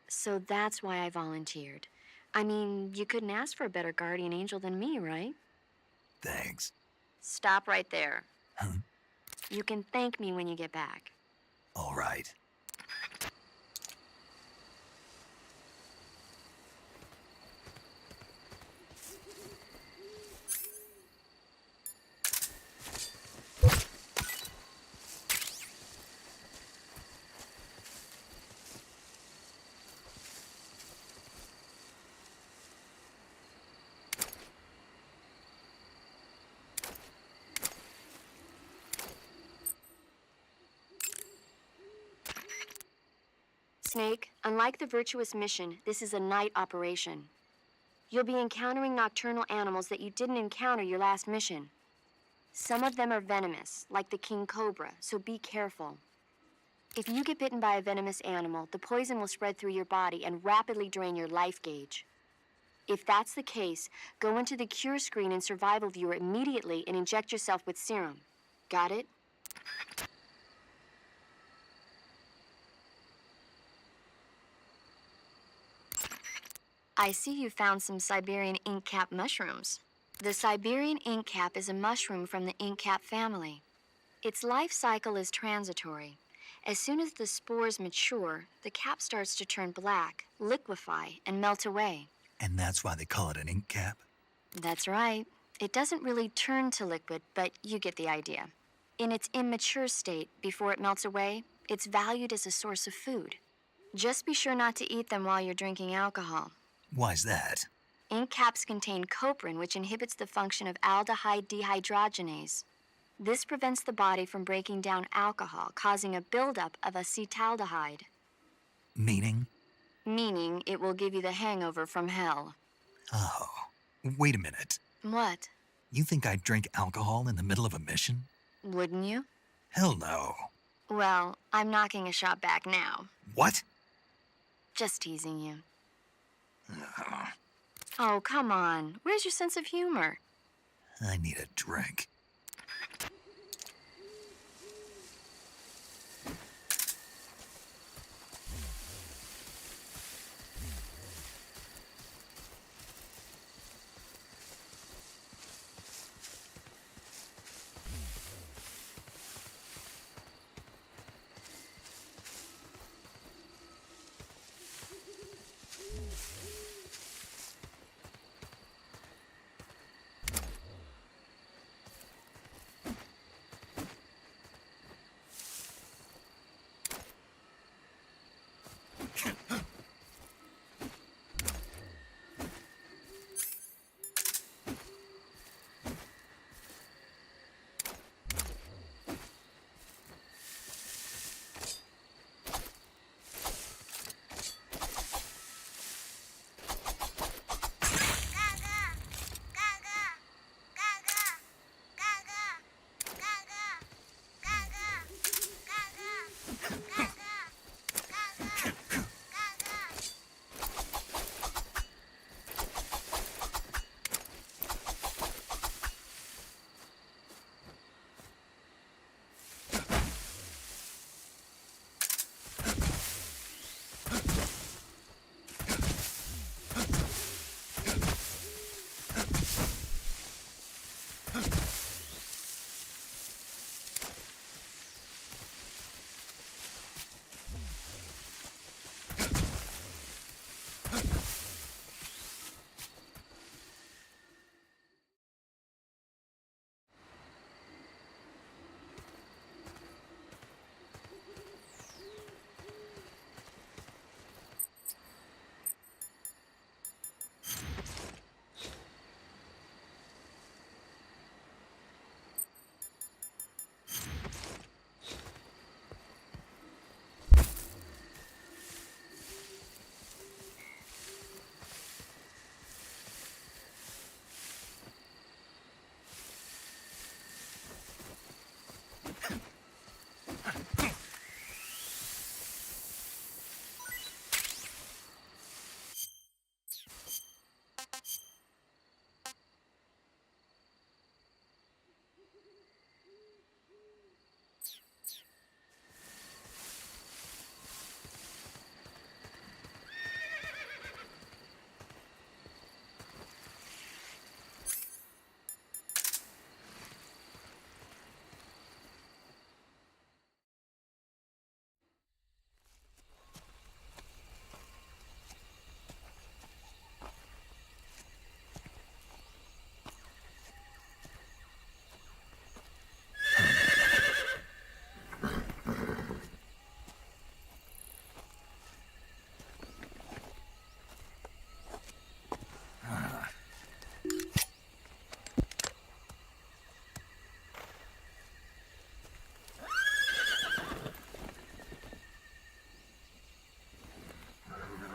So that's why I volunteered. I mean, you couldn't ask for a better guardian angel than me, right? Thanks. Stop right there. Huh? You can thank me when you get back. All right. Snake, unlike the Virtuous mission, this is a night operation. You'll be encountering nocturnal animals that you didn't encounter your last mission. Some of them are venomous, like the king cobra, so be careful. If you get bitten by a venomous animal, the poison will spread through your body and rapidly drain your life gauge. If that's the case, go into the cure screen in survival viewer immediately and inject yourself with serum. Got it? I see you found some Siberian ink cap mushrooms. The Siberian ink cap is a mushroom from the ink cap family. Its life cycle is transitory. As soon as the spores mature, the cap starts to turn black, liquefy, and melt away. And that's why they call it an ink cap? That's right. It doesn't really turn to liquid, but you get the idea. In its immature state, before it melts away, it's valued as a source of food. Just be sure not to eat them while you're drinking alcohol. Why's that? Ink caps contain coprin, which inhibits the function of aldehyde dehydrogenase. This prevents the body from breaking down alcohol, causing a buildup of acetaldehyde. Meaning? Meaning it will give you the hangover from hell. Oh, wait a minute. What? You think I'd drink alcohol in the middle of a mission? Wouldn't you? Hell no. Well, I'm knocking a shot back now. What? Just teasing you. Oh, come on. Where's your sense of humor? I need a drink.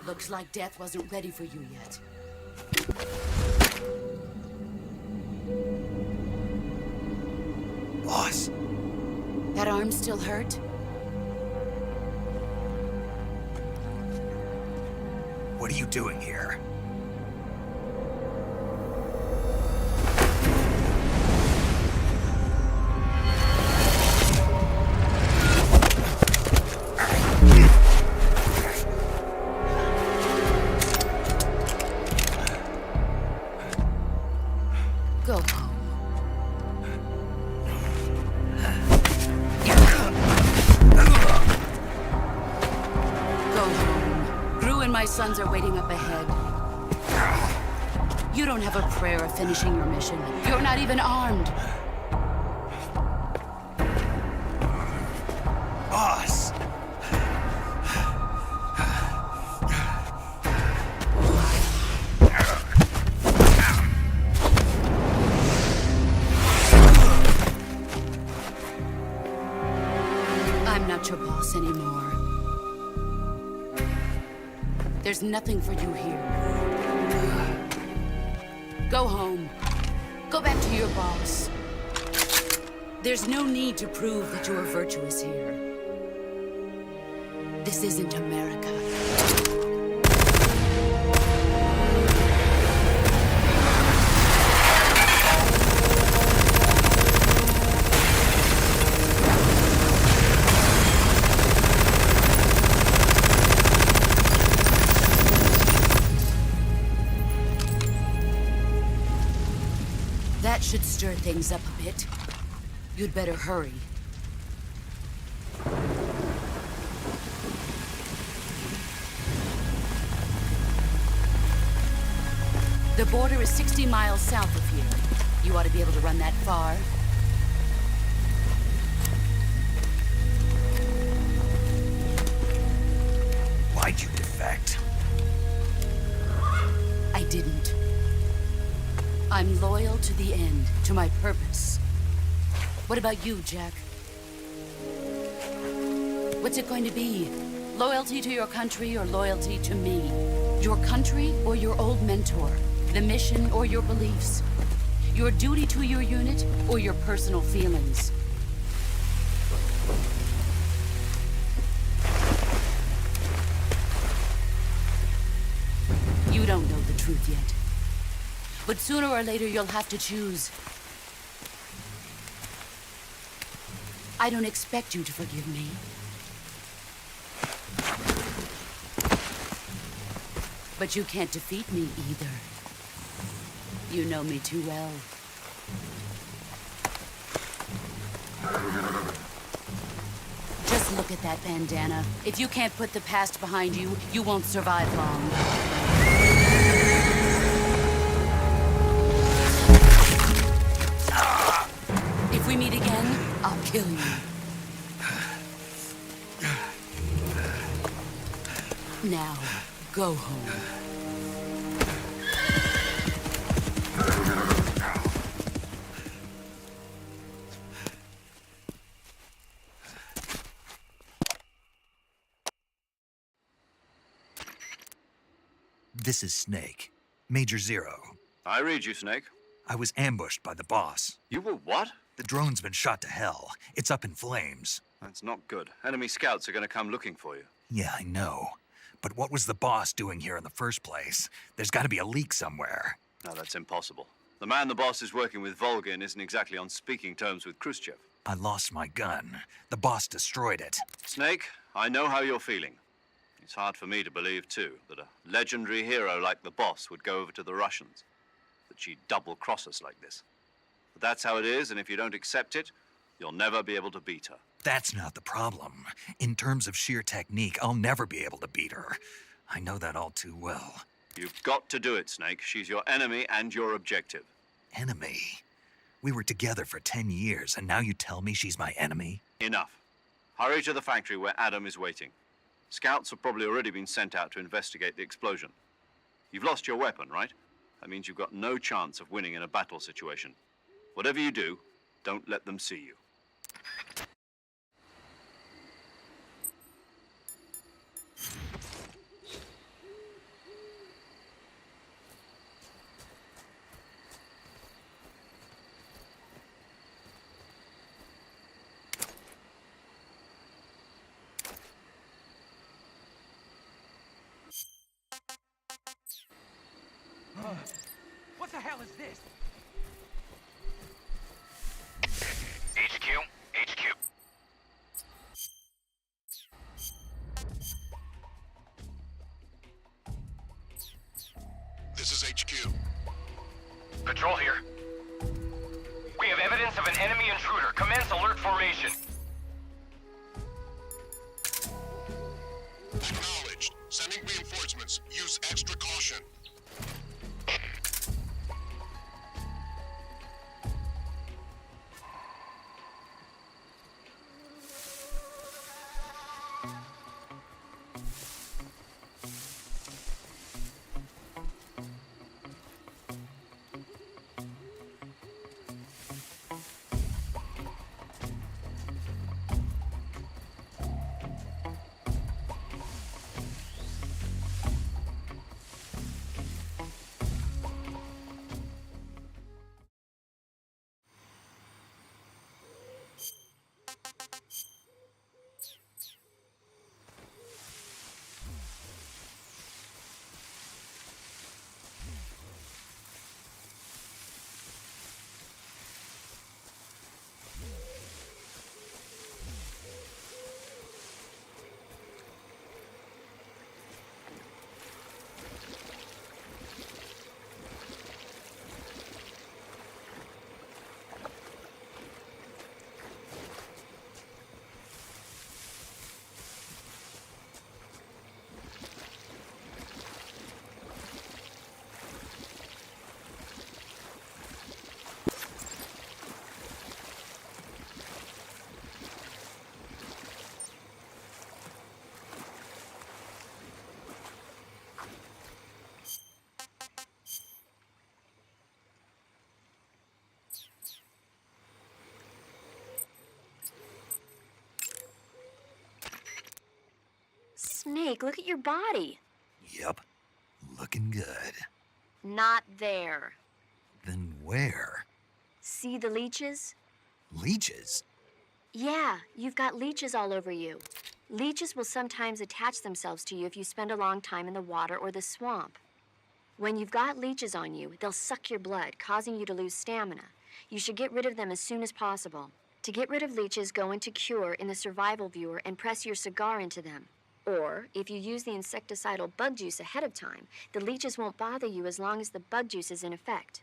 Looks like death wasn't ready for you yet. Boss. That arm still hurt? What are you doing here? Go home. Go home. Gru and my sons are waiting up ahead. You don't have a prayer of finishing your mission. You're not even armed. Boss! I'm not your boss anymore. There's nothing for you here. Go home. Go back to your boss. There's no need to prove that you are virtuous here. This isn't America. That should stir things up a bit. You'd better hurry. The border is 60 miles south of here. You ought to be able to run that far. Why'd you defect? I didn't. I'm loyal to the end, to my purpose. What about you, Jack? What's it going to be? Loyalty to your country or loyalty to me? Your country or your old mentor? The mission or your beliefs? Your duty to your unit or your personal feelings? You don't know the truth yet. But sooner or later, you'll have to choose. I don't expect you to forgive me. But you can't defeat me either. You know me too well. Just look at that bandana. If you can't put the past behind you, you won't survive long. If we meet again, I'll kill you. Now, go home. This is Snake. Major Zero. I read you, Snake. I was ambushed by the boss. You were what? The drone's been shot to hell. It's up in flames. That's not good. Enemy scouts are going to come looking for you. Yeah, I know. But what was the boss doing here in the first place? There's got to be a leak somewhere. No, that's impossible. The man the boss is working with, Volgin, isn't exactly on speaking terms with Khrushchev. I lost my gun. The boss destroyed it. Snake, I know how you're feeling. It's hard for me to believe, too, that a legendary hero like the boss would go over to the Russians. That she'd double-cross us like this. But that's how it is, and if you don't accept it, you'll never be able to beat her. That's not the problem. In terms of sheer technique, I'll never be able to beat her. I know that all too well. You've got to do it, Snake. She's your enemy and your objective. Enemy? We were together for 10 years, and now you tell me she's my enemy? Enough. Hurry to the factory where Adam is waiting. Scouts have probably already been sent out to investigate the explosion. You've lost your weapon, right? That means you've got no chance of winning in a battle situation. Whatever you do, don't let them see you. What the hell is this? HQ, HQ. This is HQ. Patrol here. We have evidence of an enemy intruder. Commence alert formation. Acknowledged. Sending reinforcements. Use extra caution. Snake, look at your body. Yep. Looking good. Not there. Then where? See the leeches? Leeches? Yeah, you've got leeches all over you. Leeches will sometimes attach themselves to you if you spend a long time in the water or the swamp. When you've got leeches on you, they'll suck your blood, causing you to lose stamina. You should get rid of them as soon as possible. To get rid of leeches, go into Cure in the survival viewer and press your cigar into them. Or, if you use the insecticidal bug juice ahead of time, the leeches won't bother you as long as the bug juice is in effect.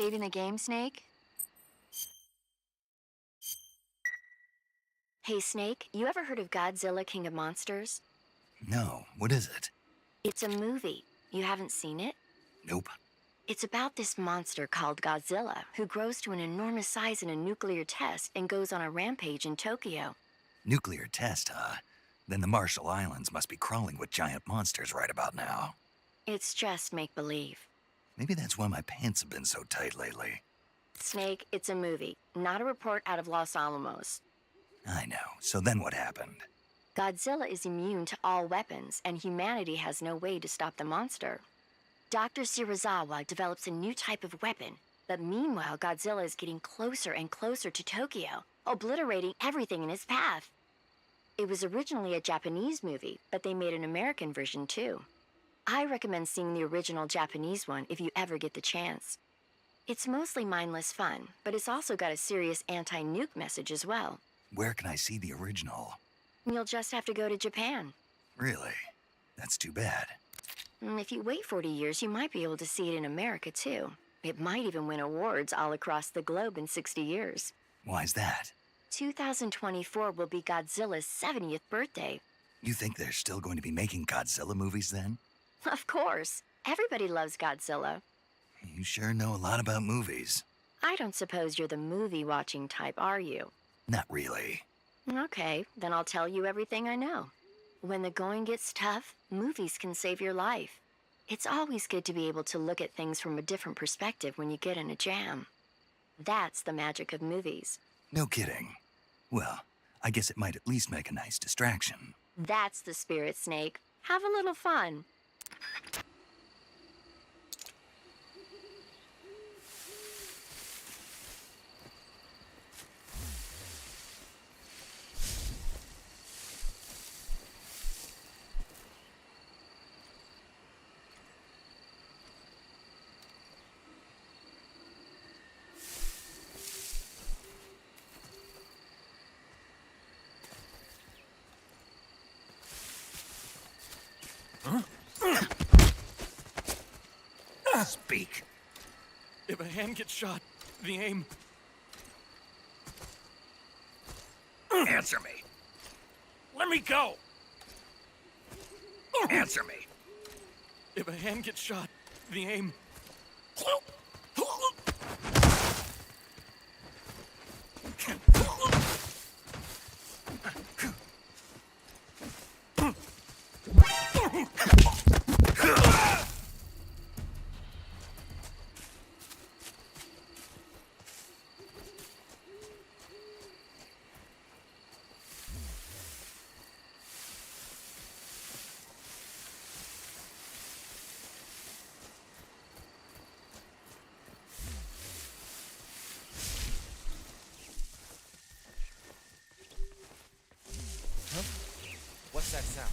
saving the game, Snake? Hey, Snake, you ever heard of Godzilla, King of Monsters? No, what is it? It's a movie. You haven't seen it? Nope. It's about this monster called Godzilla, who grows to an enormous size in a nuclear test and goes on a rampage in Tokyo. Nuclear test, huh? Then the Marshall Islands must be crawling with giant monsters right about now. It's just make-believe. Maybe that's why my pants have been so tight lately. Snake, it's a movie, not a report out of Los Alamos. I know. So then what happened? Godzilla is immune to all weapons, and humanity has no way to stop the monster. Dr. Shirazawa develops a new type of weapon, but meanwhile, Godzilla is getting closer and closer to Tokyo, obliterating everything in his path. It was originally a Japanese movie, but they made an American version too. I recommend seeing the original Japanese one if you ever get the chance. It's mostly mindless fun, but it's also got a serious anti-nuke message as well. Where can I see the original? You'll just have to go to Japan. Really? That's too bad. If you wait 40 years, you might be able to see it in America too. It might even win awards all across the globe in 60 years. Why's that? 2024 will be Godzilla's 70th birthday. You think they're still going to be making Godzilla movies then? Of course. Everybody loves Godzilla. You sure know a lot about movies. I don't suppose you're the movie-watching type, are you? Not really. Okay, then I'll tell you everything I know. When the going gets tough, movies can save your life. It's always good to be able to look at things from a different perspective when you get in a jam. That's the magic of movies. No kidding. Well, I guess it might at least make a nice distraction. That's the spirit, Snake. Have a little fun. Speak. If a hand gets shot, the aim... Answer me. Let me go! Answer me. If a hand gets shot, the aim... What's that sound?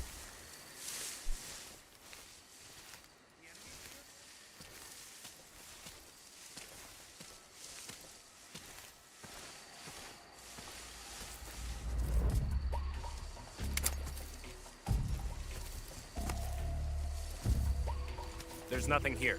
There's nothing here.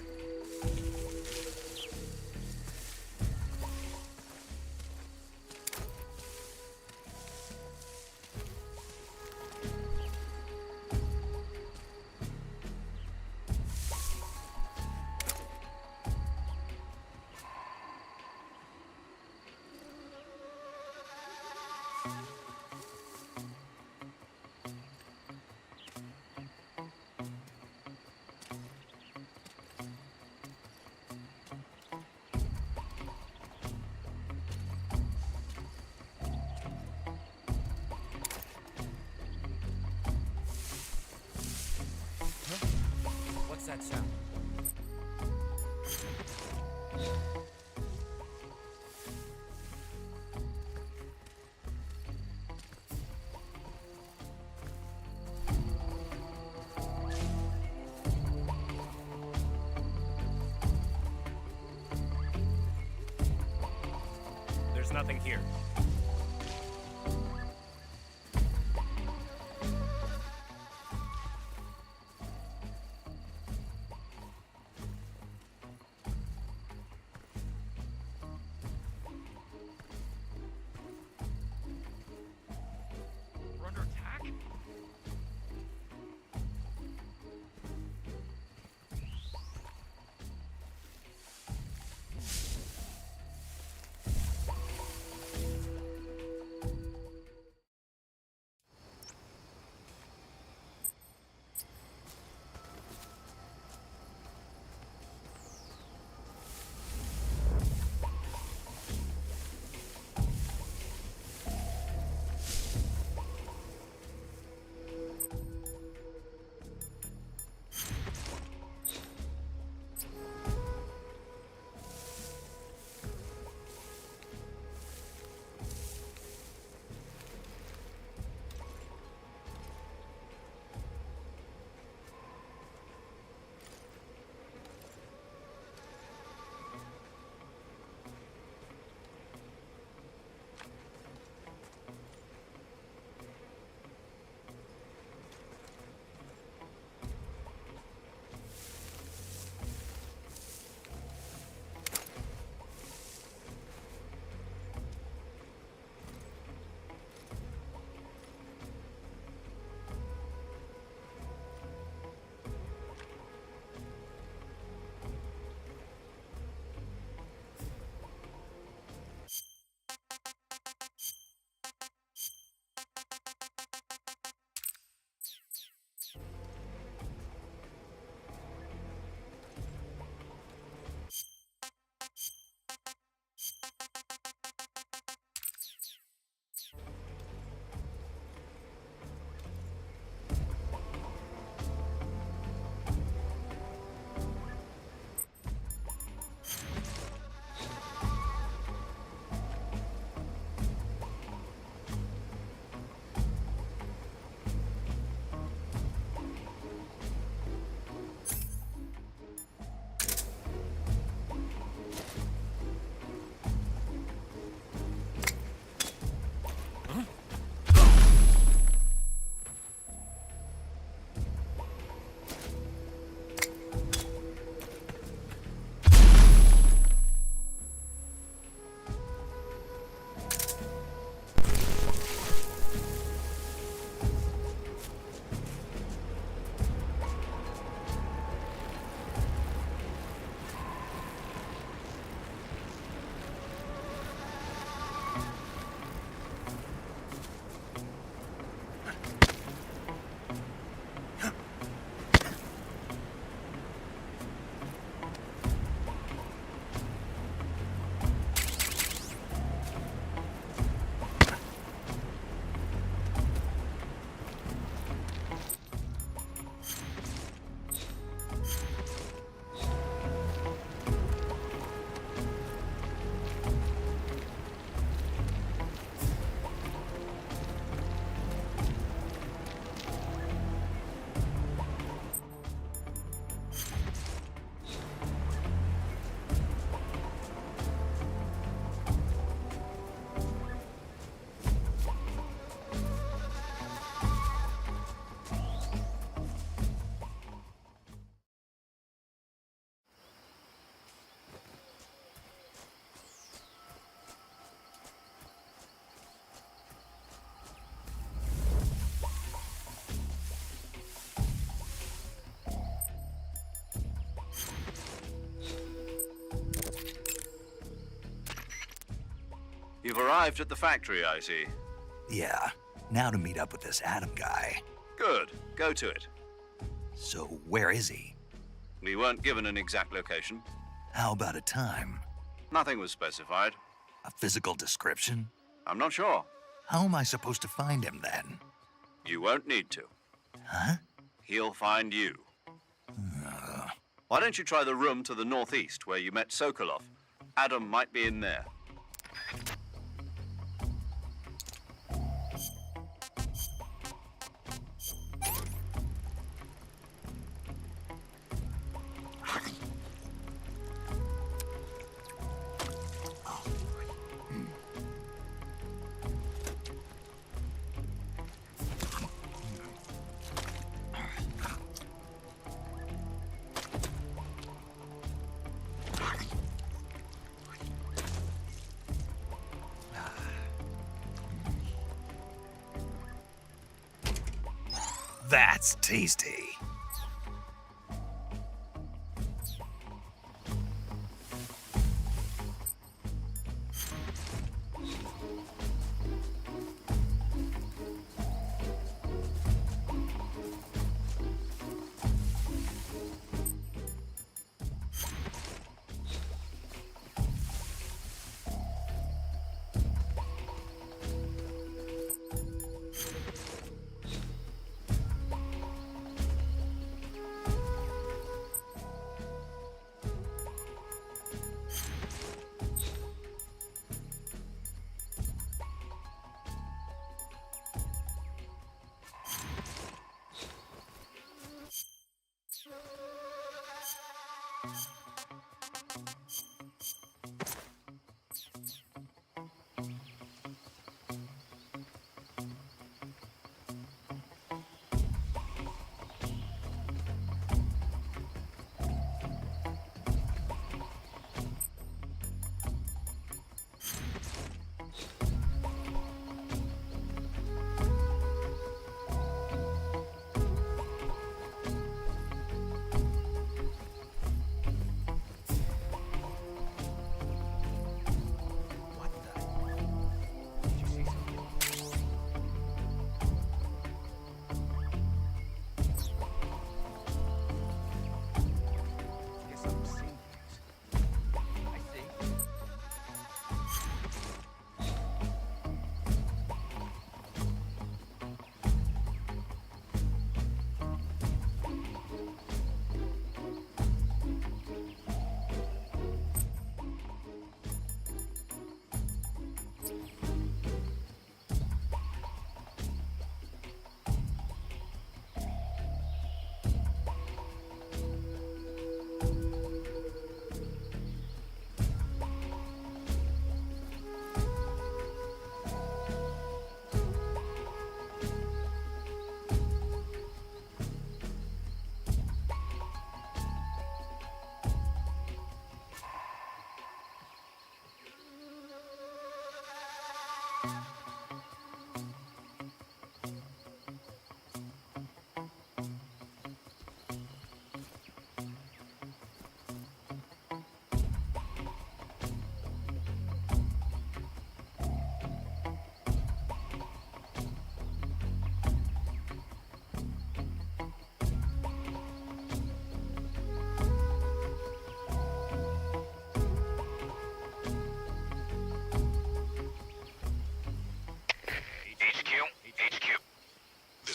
What's that sound? There's nothing here. You've arrived at the factory, I see. Yeah, now to meet up with this Adam guy. Good. Go to it. So where is he? We weren't given an exact location. How about a time? Nothing was specified. A physical description? I'm not sure. How am I supposed to find him then? You won't need to. Huh? He'll find you. Why don't you try the room to the northeast where you met Sokolov? Adam might be in there. That's tasty.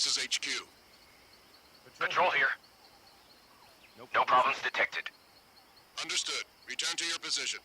This is HQ. Patrol here. No problems detected. Understood. Return to your position.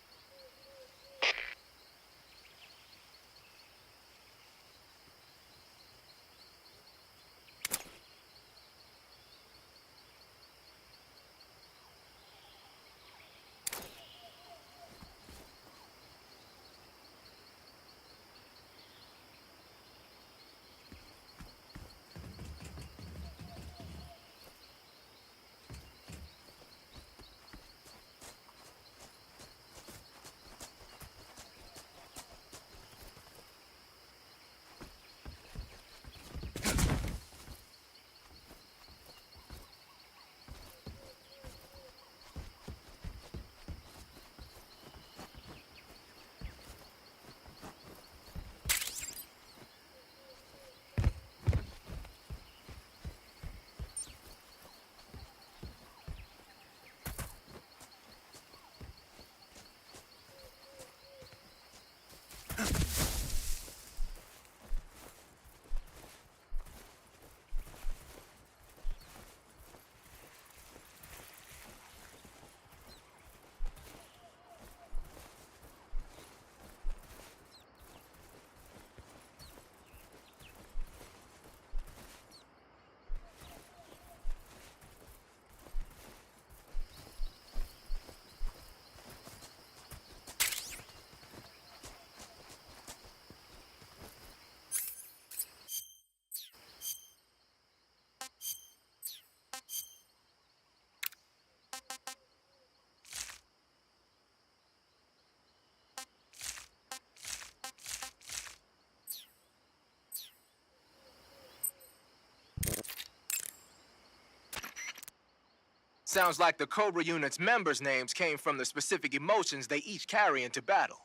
Sounds like the Cobra unit's members' names came from the specific emotions they each carry into battle.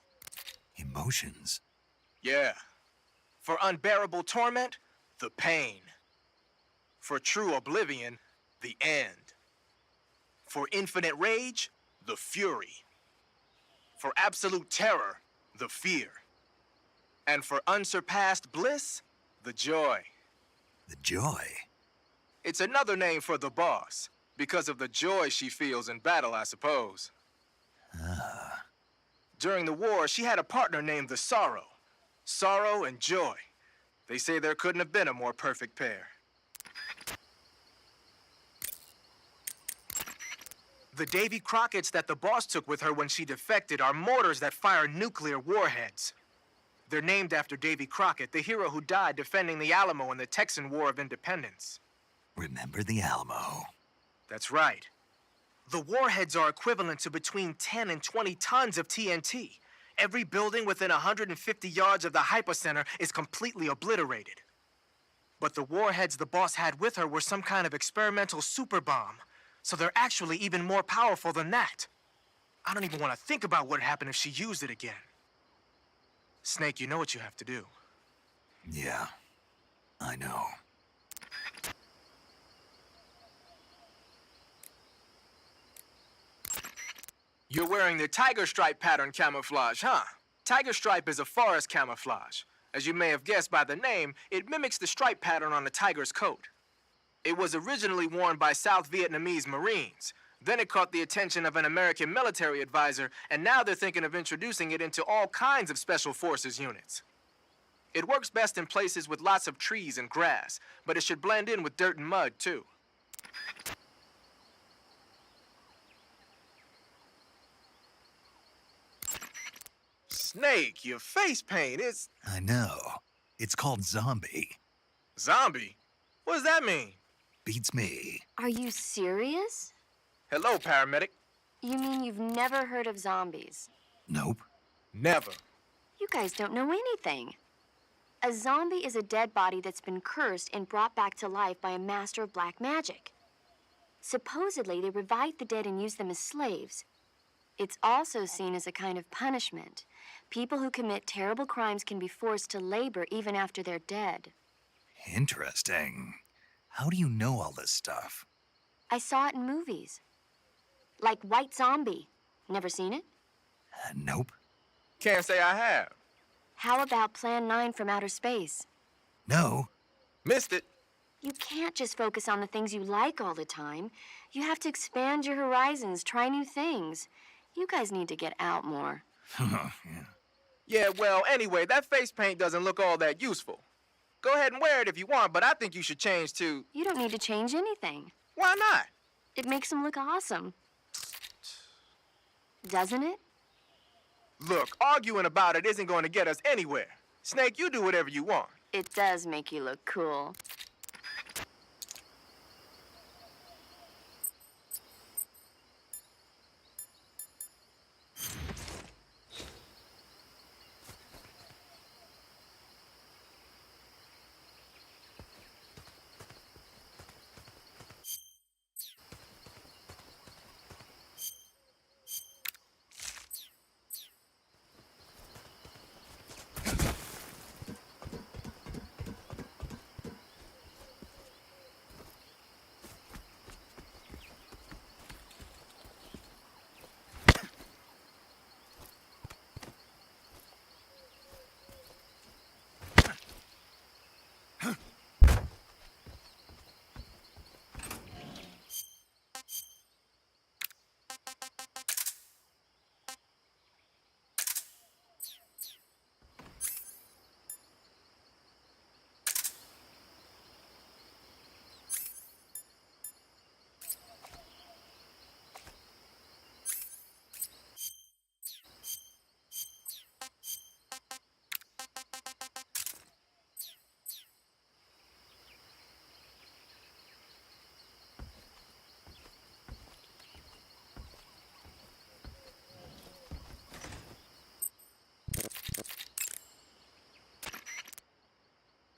Emotions? Yeah. For unbearable torment, the pain. For true oblivion, the end. For infinite rage, the fury. For absolute terror, the fear. And for unsurpassed bliss, the joy. The joy? It's another name for the boss, because of the joy she feels in battle, I suppose. Ah. During the war, she had a partner named the Sorrow. Sorrow and joy. They say there couldn't have been a more perfect pair. The Davy Crockett's that the boss took with her when she defected are mortars that fire nuclear warheads. They're named after Davy Crockett, the hero who died defending the Alamo in the Texan War of Independence. Remember the Alamo? That's right. The warheads are equivalent to between 10 and 20 tons of TNT. Every building within 150 yards of the hypocenter is completely obliterated. But the warheads the boss had with her were some kind of experimental super bomb, so they're actually even more powerful than that. I don't even want to think about what happened if she used it again. Snake, you know what you have to do. Yeah, I know. You're wearing the tiger stripe pattern camouflage, huh? Tiger stripe is a forest camouflage. As you may have guessed by the name, it mimics the stripe pattern on a tiger's coat. It was originally worn by South Vietnamese Marines. Then it caught the attention of an American military advisor, and now they're thinking of introducing it into all kinds of special forces units. It works best in places with lots of trees and grass, but it should blend in with dirt and mud, too. Snake, your face paint is... I know. It's called zombie. Zombie? What does that mean? Beats me. Are you serious? Hello, paramedic. You mean you've never heard of zombies? Nope. Never. You guys don't know anything. A zombie is a dead body that's been cursed and brought back to life by a master of black magic. Supposedly, they revive the dead and use them as slaves. It's also seen as a kind of punishment. People who commit terrible crimes can be forced to labor even after they're dead. Interesting. How do you know all this stuff? I saw it in movies. Like White Zombie. Never seen it? Nope. Can't say I have. How about Plan 9 from Outer Space? No. Missed it. You can't just focus on the things you like all the time. You have to expand your horizons, try new things. You guys need to get out more. Yeah, well, anyway, that face paint doesn't look all that useful. Go ahead and wear it if you want, but I think you should change to... You don't need to change anything. Why not? It makes them look awesome. Doesn't it? Look, arguing about it isn't going to get us anywhere. Snake, you do whatever you want. It does make you look cool.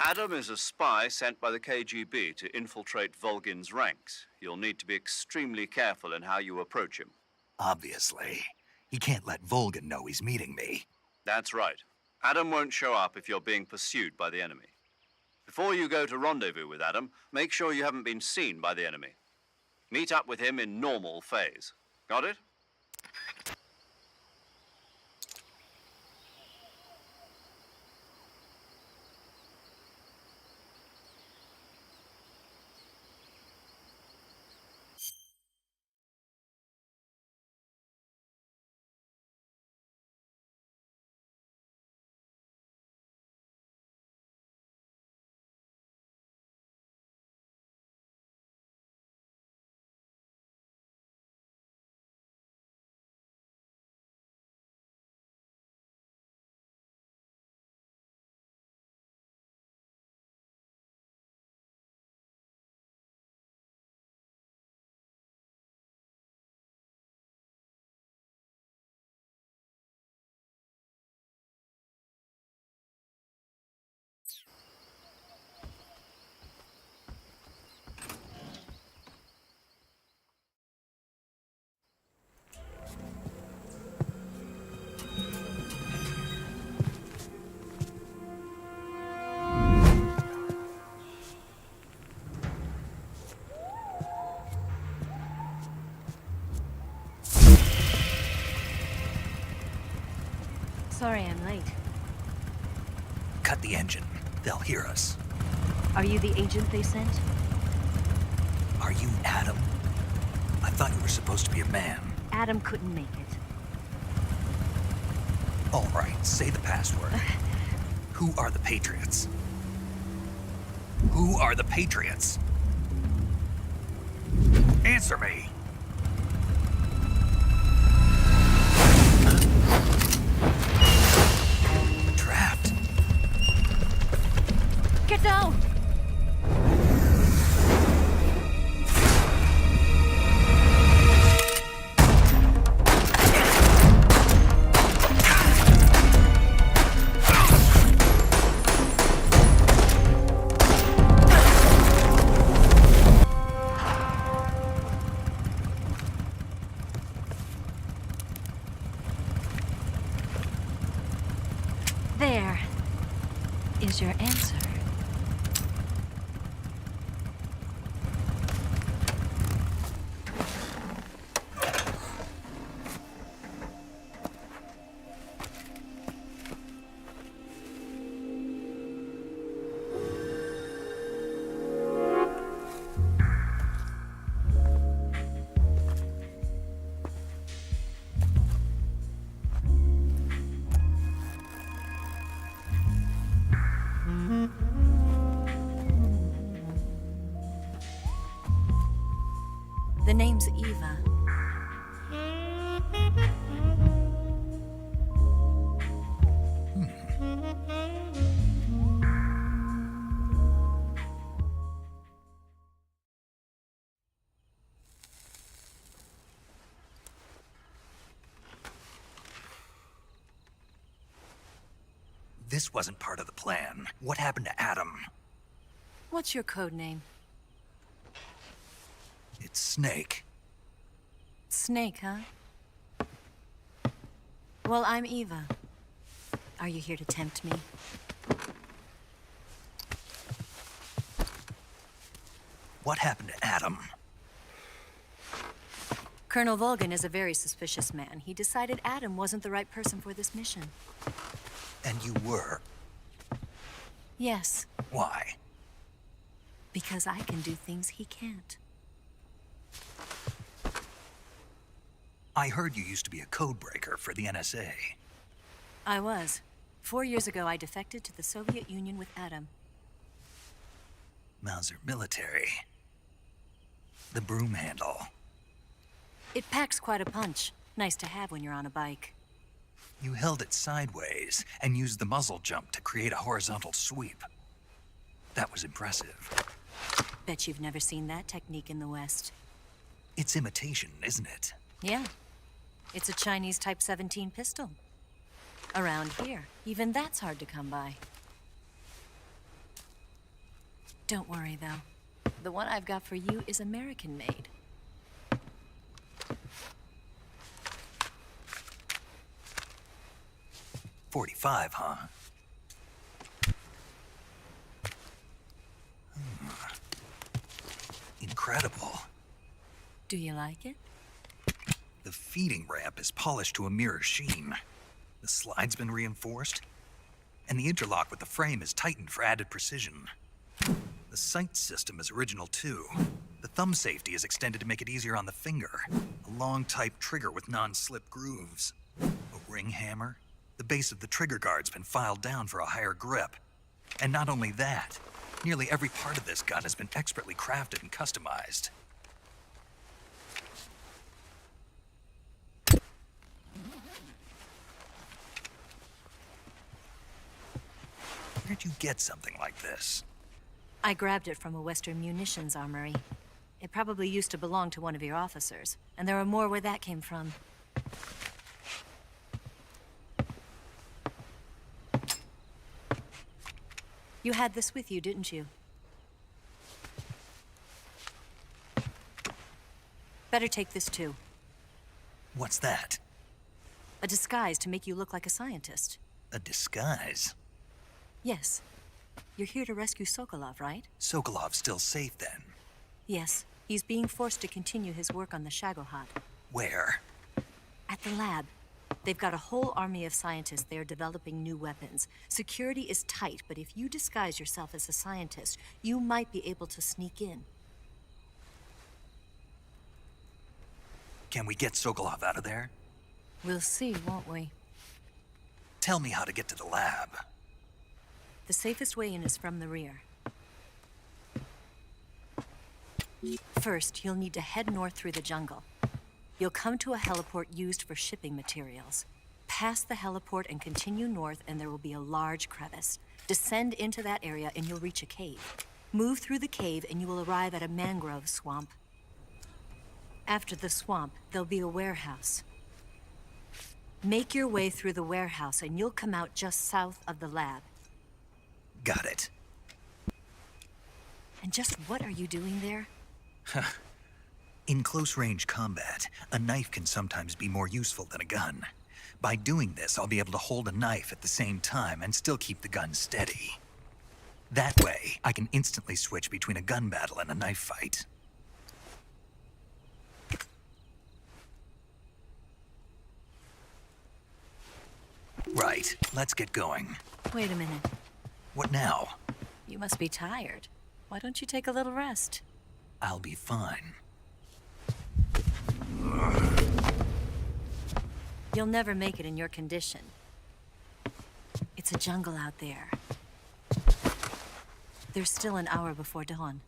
Adam is a spy sent by the KGB to infiltrate Volgin's ranks. You'll need to be extremely careful in how you approach him. Obviously. He can't let Volgin know he's meeting me. That's right. Adam won't show up if you're being pursued by the enemy. Before you go to rendezvous with Adam, make sure you haven't been seen by the enemy. Meet up with him in normal phase. Got it? Sorry I'm late. Cut the engine. They'll hear us. Are you the agent they sent? Are you Adam? I thought you were supposed to be a man. Adam couldn't make it. All right, say the password. Who are the Patriots? Who are the Patriots? Answer me. Trapped. Get down! There is your answer. The name's Eva. This wasn't part of the plan. What happened to Adam? What's your code name? It's Snake. Snake, huh? Well, I'm Eva. Are you here to tempt me? What happened to Adam? Colonel Volgin is a very suspicious man. He decided Adam wasn't the right person for this mission. And you were. Yes, Why? because I can do things he can't. I heard you used to be a codebreaker for the NSA. I was. 4 years ago, I defected to the Soviet Union with Adam. Mauser military. The broom handle. It packs quite a punch. Nice to have when you're on a bike. You held it sideways and used the muzzle jump to create a horizontal sweep. That was impressive. Bet you've never seen that technique in the West. It's imitation, isn't it? Yeah. It's a Chinese Type 17 pistol. Around here, even that's hard to come by. Don't worry, though. The one I've got for you is American-made. .45, huh? Incredible. Do you like it? The feeding ramp is polished to a mirror sheen. The slide's been reinforced, and the interlock with the frame is tightened for added precision. The sight system is original too. The thumb safety is extended to make it easier on the finger. A long type trigger with non-slip grooves. A ring hammer. The base of the trigger guard's been filed down for a higher grip. And not only that, nearly every part of this gun has been expertly crafted and customized. Where'd you get something like this? I grabbed it from a Western munitions armory. It probably used to belong to one of your officers, and there are more where that came from. You had this with you, didn't you? Better take this too. What's that? A disguise to make you look like a scientist. A disguise? Yes. You're here to rescue Sokolov, right? Sokolov's still safe then? Yes. He's being forced to continue his work on the Shagohod. Where? At the lab. They've got a whole army of scientists there developing new weapons. Security is tight, but if you disguise yourself as a scientist, you might be able to sneak in. Can we get Sokolov out of there? We'll see, won't we? Tell me how to get to the lab. The safest way in is from the rear. First, you'll need to head north through the jungle. You'll come to a heliport used for shipping materials. Pass the heliport and continue north, and there will be a large crevice. Descend into that area, and you'll reach a cave. Move through the cave, and you will arrive at a mangrove swamp. After the swamp, there'll be a warehouse. Make your way through the warehouse, and you'll come out just south of the lab. Got it. And just what are you doing there? In close-range combat, a knife can sometimes be more useful than a gun. By doing this, I'll be able to hold a knife at the same time and still keep the gun steady. That way, I can instantly switch between a gun battle and a knife fight. Right, let's get going. Wait a minute. What now? You must be tired. Why don't you take a little rest? I'll be fine. You'll never make it in your condition. It's a jungle out there. There's still an hour before dawn.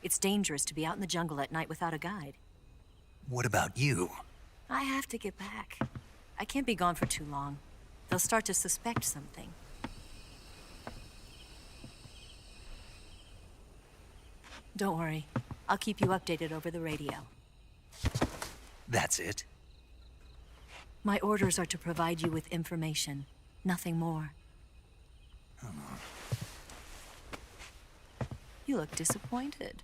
It's dangerous to be out in the jungle at night without a guide. What about you? I have to get back. I can't be gone for too long. They'll start to suspect something. Don't worry. I'll keep you updated over the radio. That's it? My orders are to provide you with information, nothing more. You look disappointed.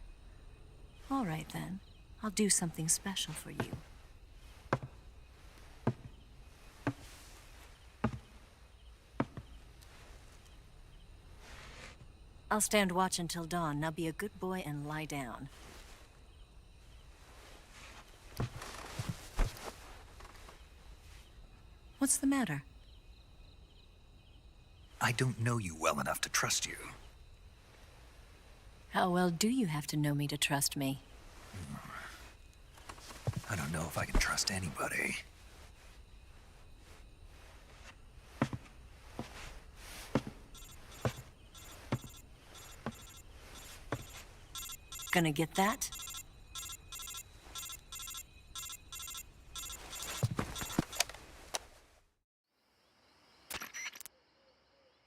All right, then. I'll do something special for you. I'll stand watch until dawn. Now be a good boy and lie down. What's the matter? I don't know you well enough to trust you. How well do you have to know me to trust me? I don't know if I can trust anybody. Gonna get that?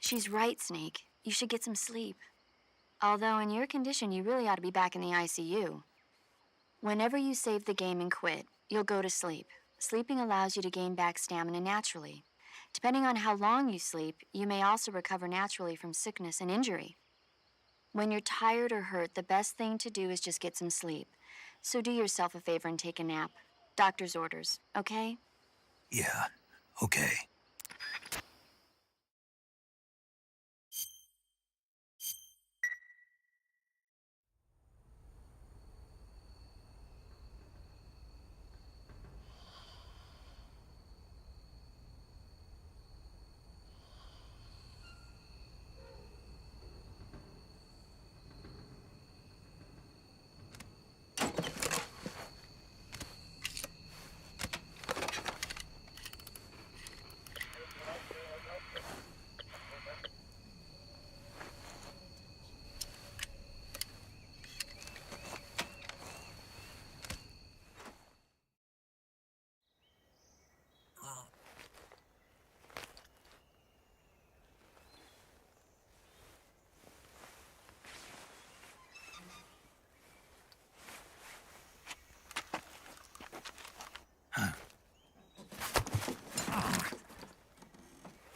She's right, Snake. You should get some sleep. Although in your condition, you really ought to be back in the ICU. Whenever you save the game and quit, you'll go to sleep. Sleeping allows you to gain back stamina naturally. Depending on how long you sleep, you may also recover naturally from sickness and injury. When you're tired or hurt, the best thing to do is just get some sleep. So do yourself a favor and take a nap. Doctor's orders, okay? Yeah, okay.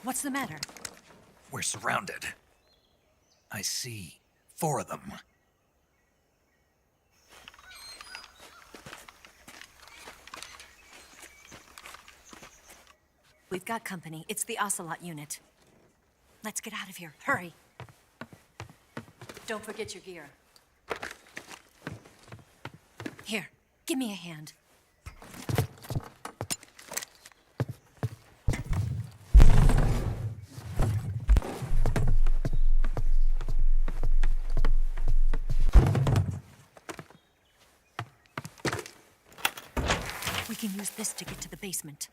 What's the matter? We're surrounded. I see 4 of them. We've got company. It's the Ocelot unit. Let's get out of here. Hurry. Don't forget your gear. Here, give me a hand. We can use this to get to the basement.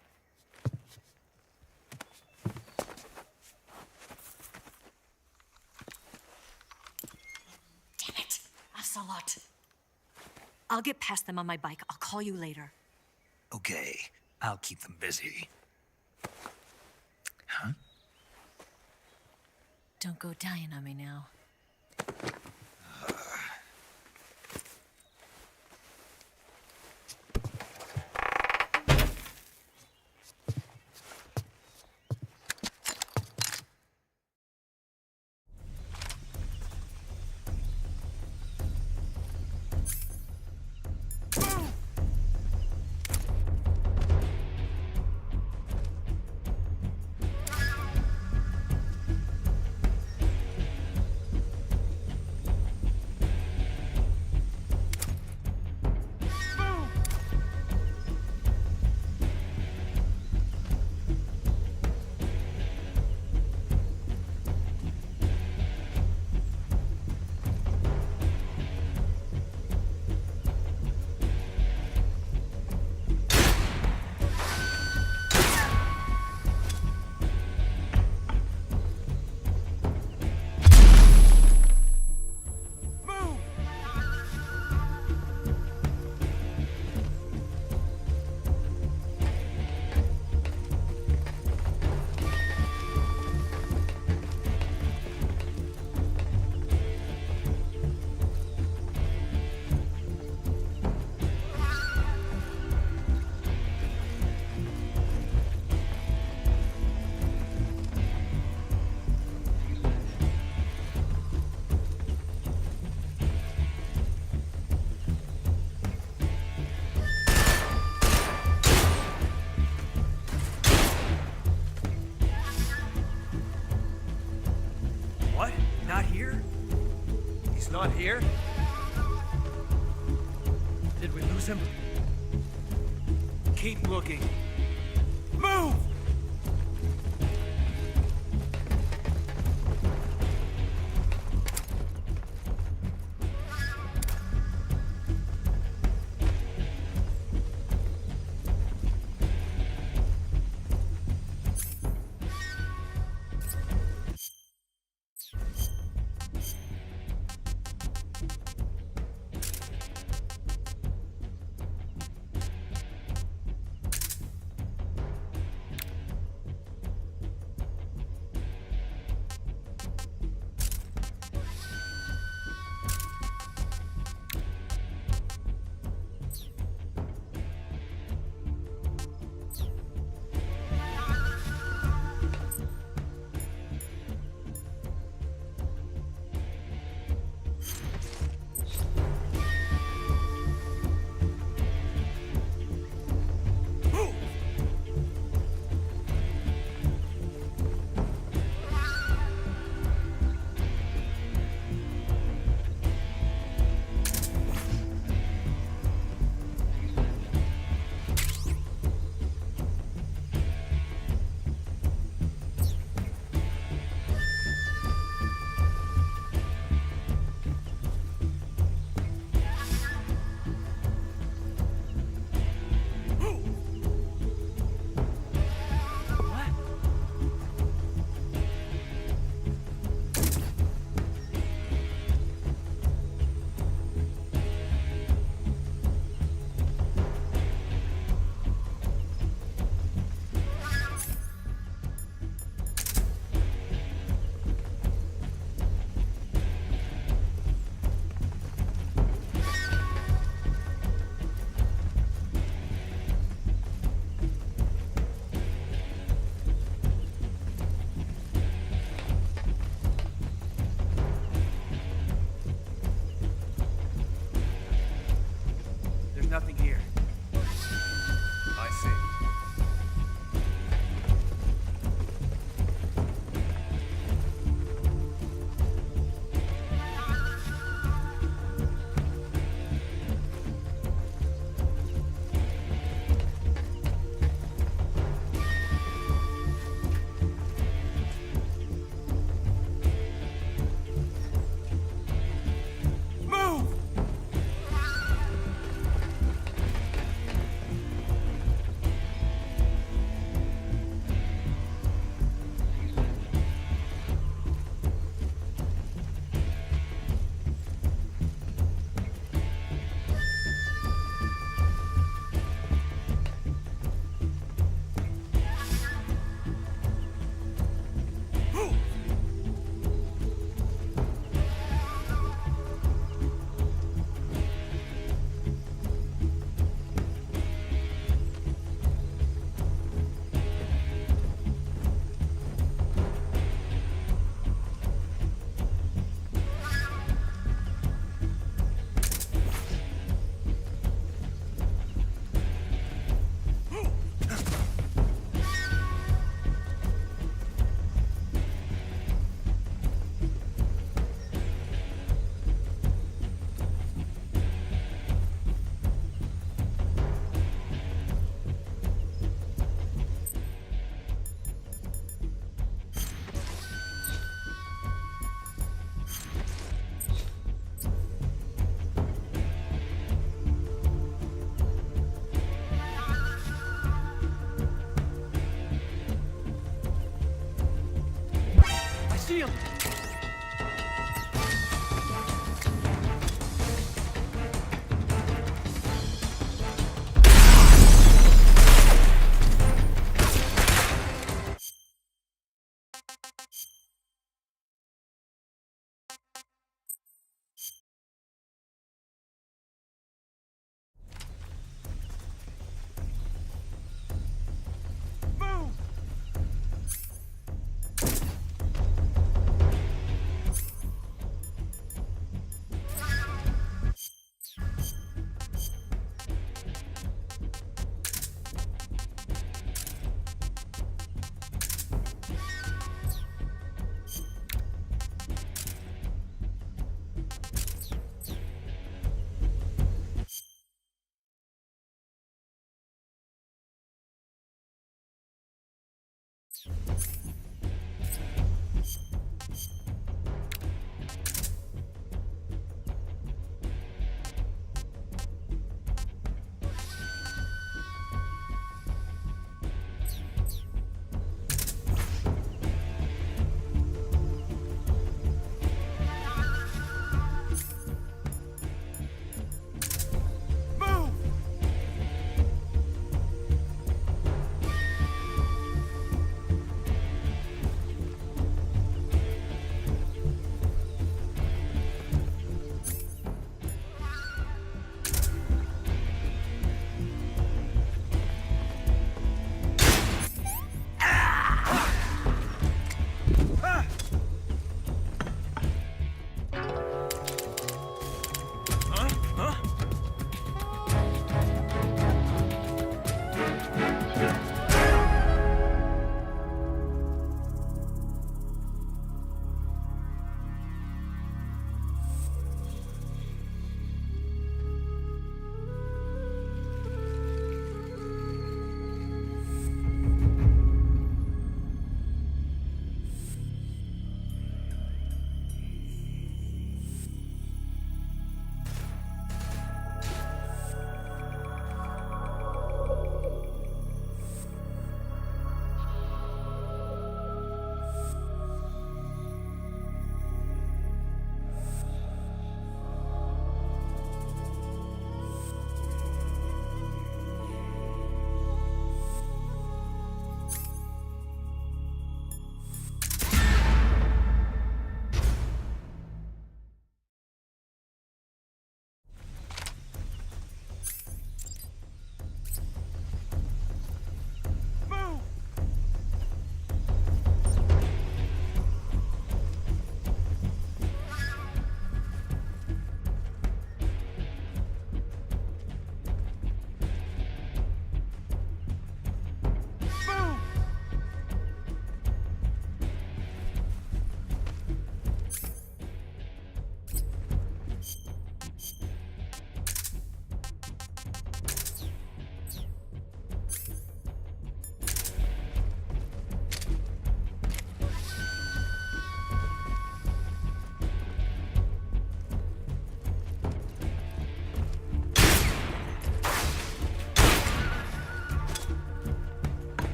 Damn it, Ocelot. I'll get past them on my bike. I'll call you later. Okay, I'll keep them busy. Huh? Don't go dying on me now. Not here? He's not here? Did we lose him? Keep looking. Move!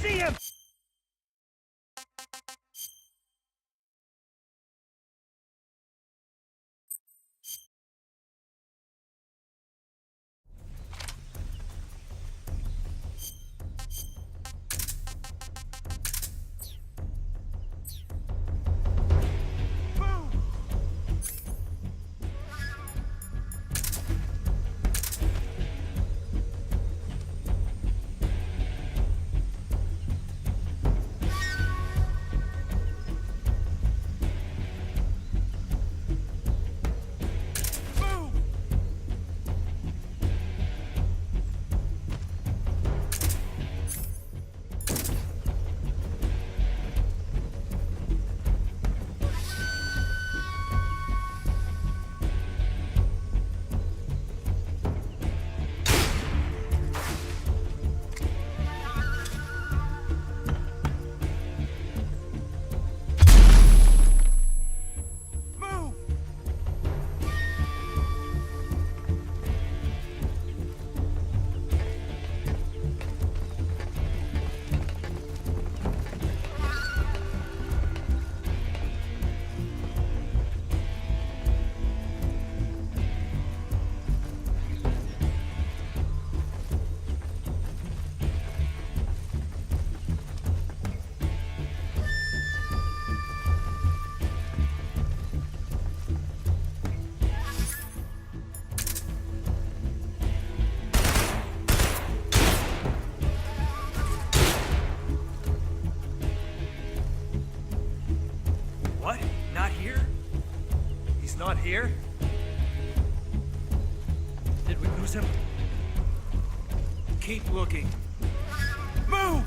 see him! What? Not here? He's not here? Did we lose him? Keep looking. Move!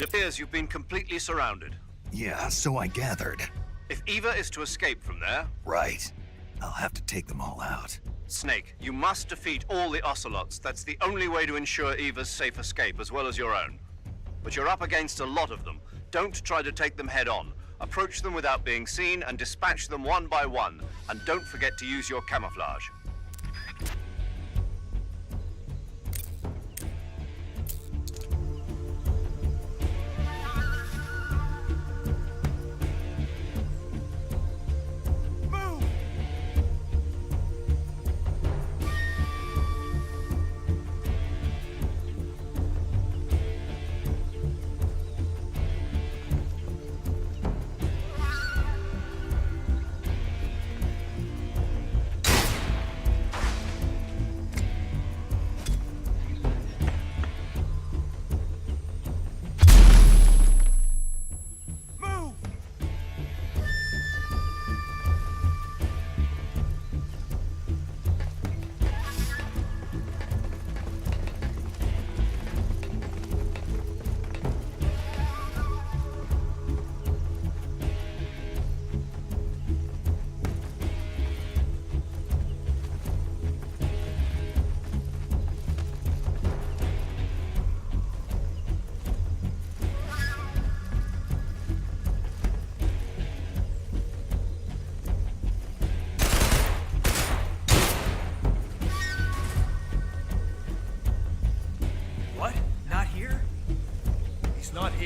It appears you've been completely surrounded. Yeah, so I gathered. If Eva is to escape from there... Right. I'll have to take them all out. Snake, you must defeat all the Ocelots. That's the only way to ensure Eva's safe escape, as well as your own. But you're up against a lot of them. Don't try to take them head on. Approach them without being seen and dispatch them one by one. And don't forget to use your camouflage.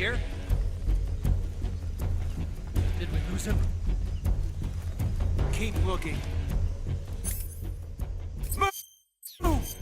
here? Did we lose him? Keep looking. Move!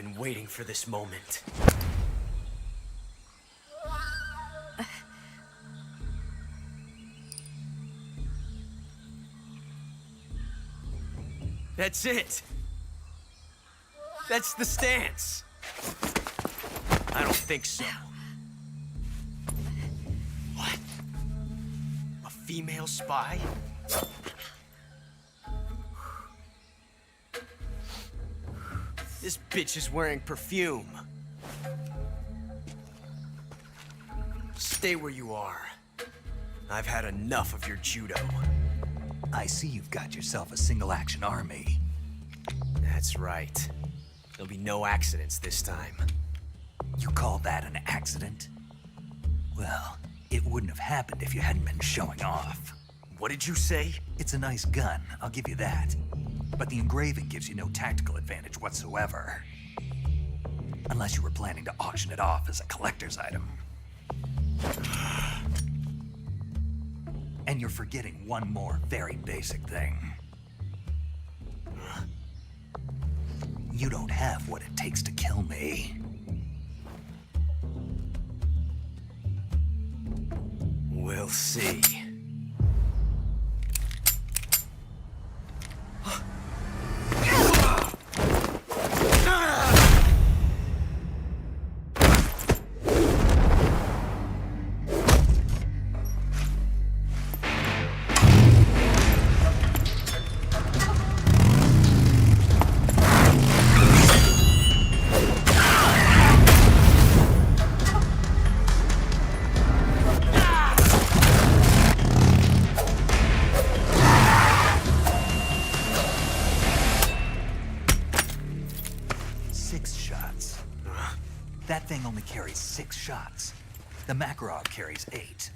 been waiting for this moment. That's it. That's the stance. I don't think so. What? A female spy? This bitch is wearing perfume. Stay where you are. I've had enough of your judo. I see you've got yourself a single-action army. That's right. There'll be no accidents this time. You call that an accident? Well, it wouldn't have happened if you hadn't been showing off. What did you say? It's a nice gun, I'll give you that. But the engraving gives you no tactical advantage whatsoever. Unless you were planning to auction it off as a collector's item. And you're forgetting one more very basic thing. You don't have what it takes to kill me. We'll see. That thing only carries 6 shots. The Makarov carries 8.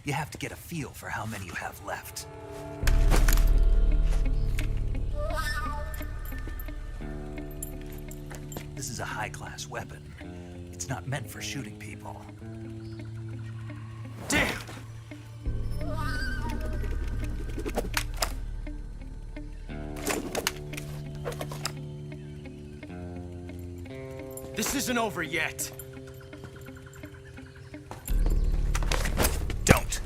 You have to get a feel for how many you have left. This is a high-class weapon. It's not meant for shooting people. Damn! This isn't over yet. Don't.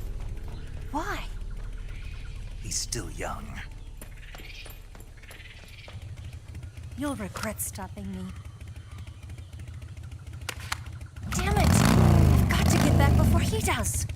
Why? He's still young. You'll regret stopping me. Damn it! I've got to get back before he does.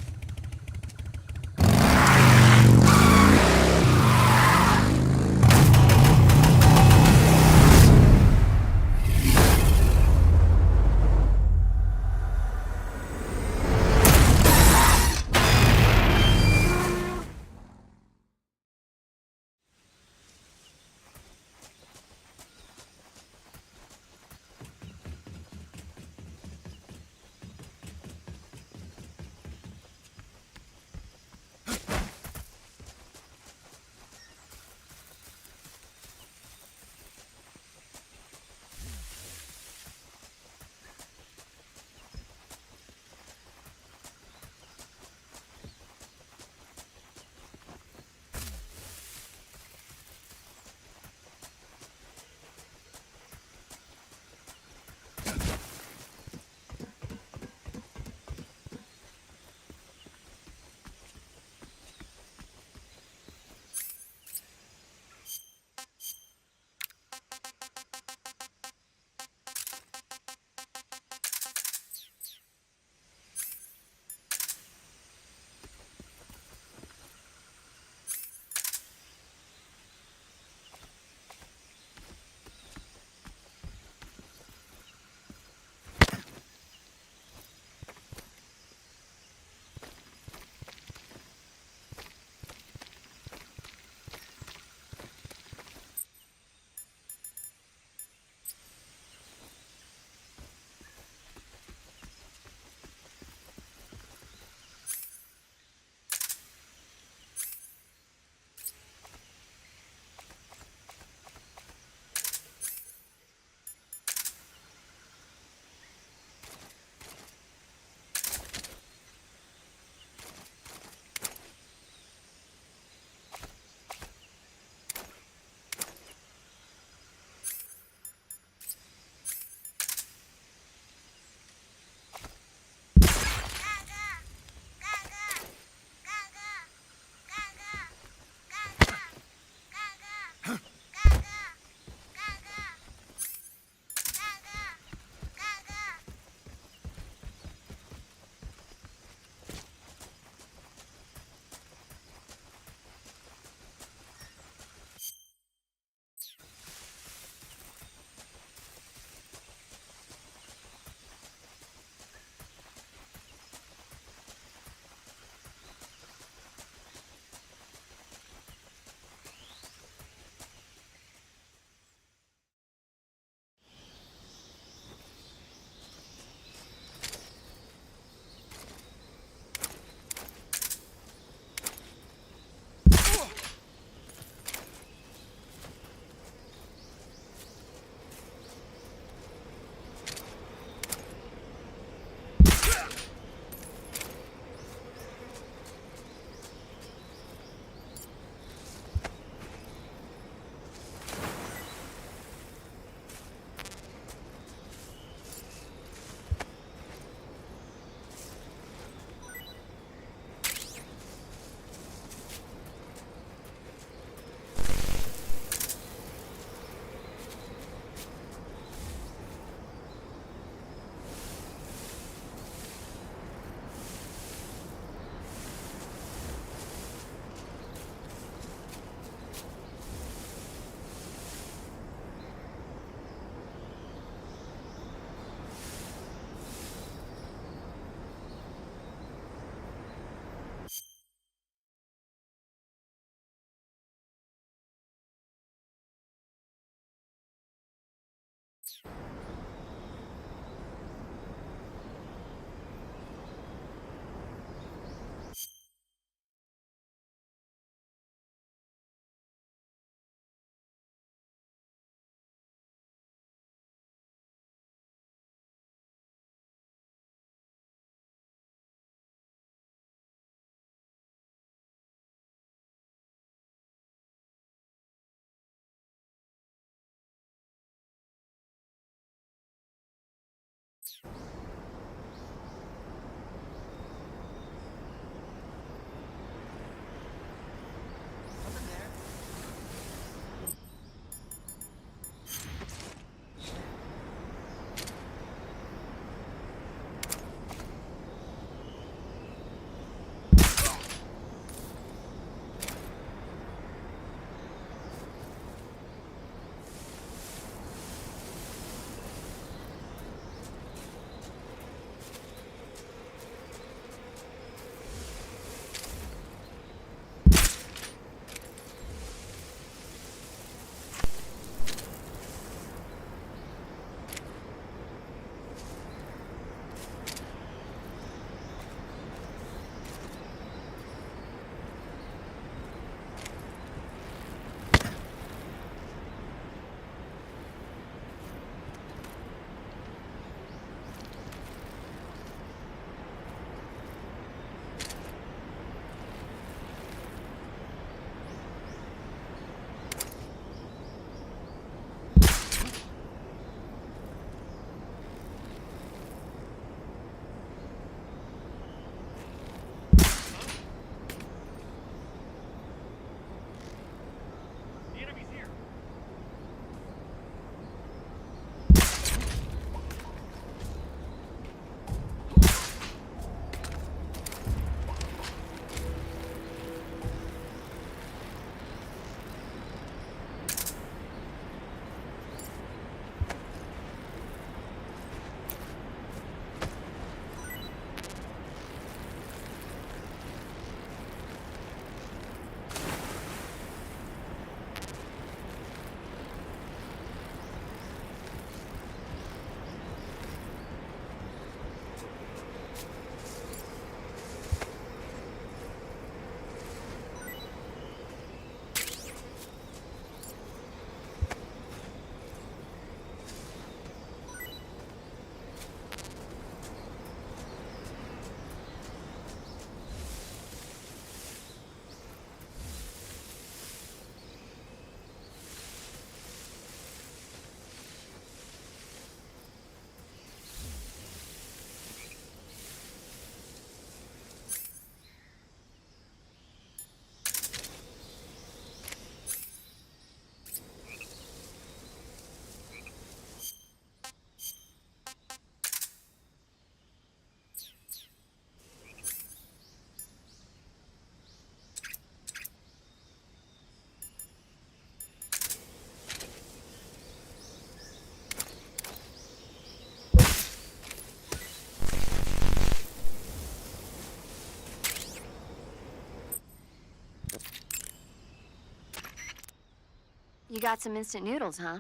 You got some instant noodles, huh?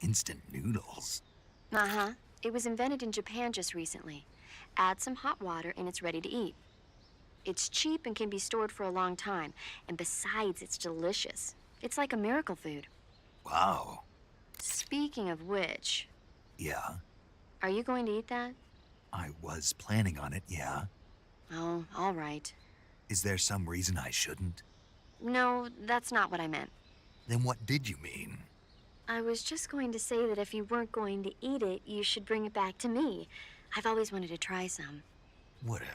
Instant noodles? Uh-huh. It was invented in Japan just recently. Add some hot water and it's ready to eat. It's cheap and can be stored for a long time. And besides, it's delicious. It's like a miracle food. Wow. Speaking of which... Yeah? Are you going to eat that? I was planning on it, yeah. Oh, all right. Is there some reason I shouldn't? No, that's not what I meant. Then what did you mean? I was just going to say that if you weren't going to eat it, you should bring it back to me. I've always wanted to try some. Whatever.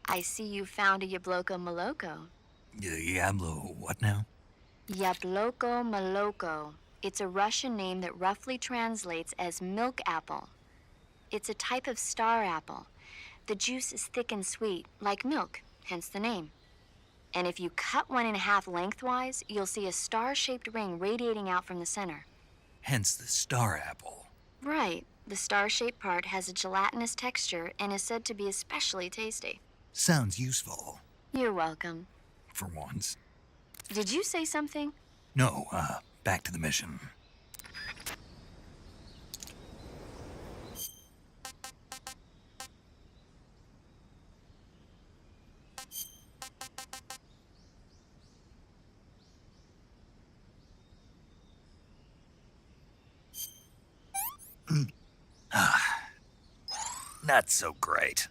I see you found a Yabloko Maloko. Yablo, what now? Yabloko Maloko. It's a Russian name that roughly translates as milk apple. It's a type of star apple. The juice is thick and sweet, like milk, hence the name. And if you cut one in half lengthwise, you'll see a star-shaped ring radiating out from the center. Hence the star apple. Right. The star-shaped part has a gelatinous texture and is said to be especially tasty. Sounds useful. You're welcome. For once. Did you say something? No, back to the mission. Not so great.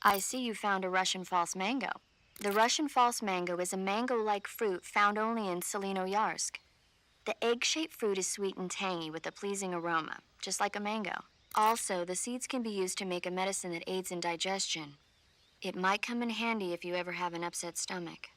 I see you found a Russian false mango. The Russian false mango is a mango-like fruit found only in Selino-Yarsk. The egg-shaped fruit is sweet and tangy with a pleasing aroma, just like a mango. Also, the seeds can be used to make a medicine that aids in digestion. It might come in handy if you ever have an upset stomach.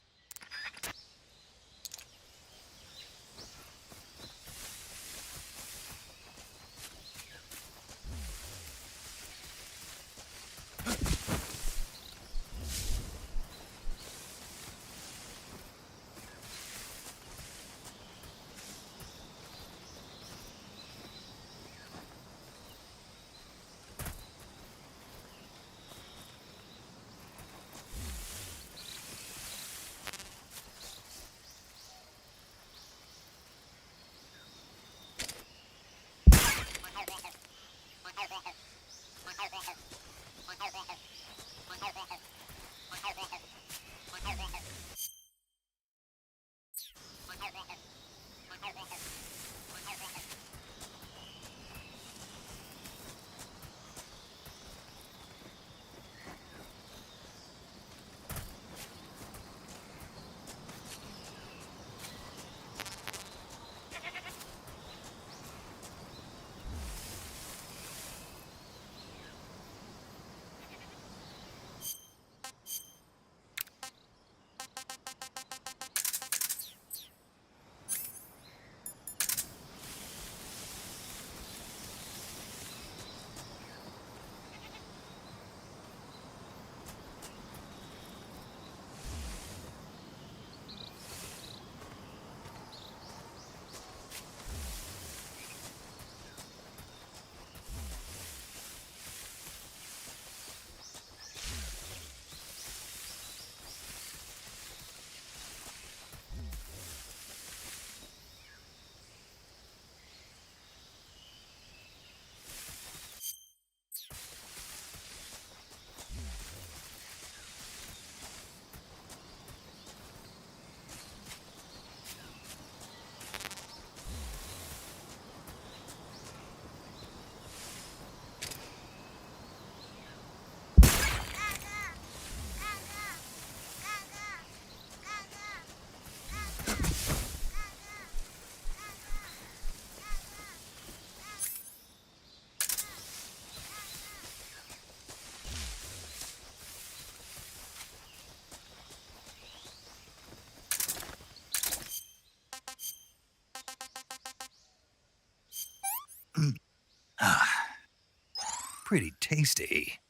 Pretty tasty.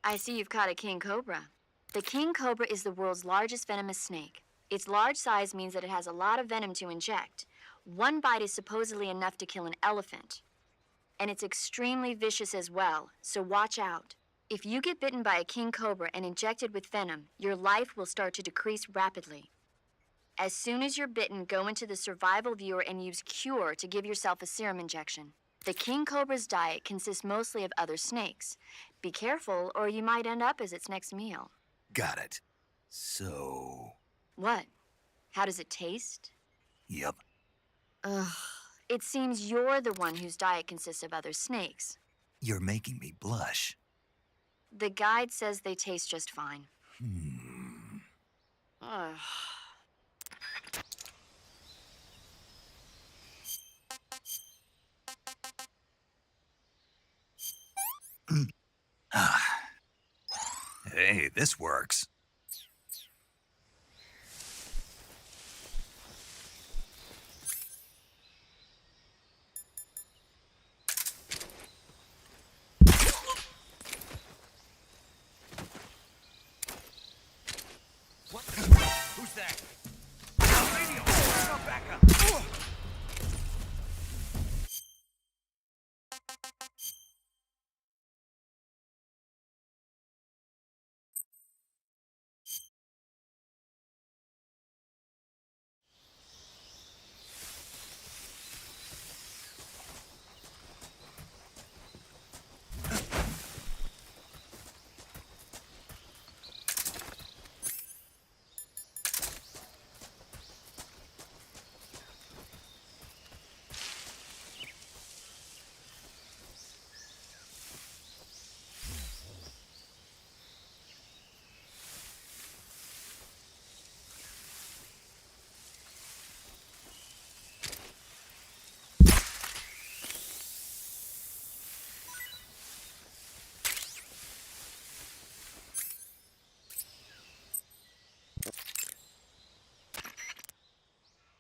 I see you've caught a king cobra. The king cobra is the world's largest venomous snake. Its large size means that it has a lot of venom to inject. One bite is supposedly enough to kill an elephant. And it's extremely vicious as well, so watch out. If you get bitten by a king cobra and injected with venom, your life will start to decrease rapidly. As soon as you're bitten, go into the survival viewer and use Cure to give yourself a serum injection. The king cobra's diet consists mostly of other snakes. Be careful, or you might end up as its next meal. Got it. So... What? How does it taste? Yep. Ugh. It seems you're the one whose diet consists of other snakes. You're making me blush. The guide says they taste just fine. Ugh. Hey, this works. What? Who's that? Radio! Back up!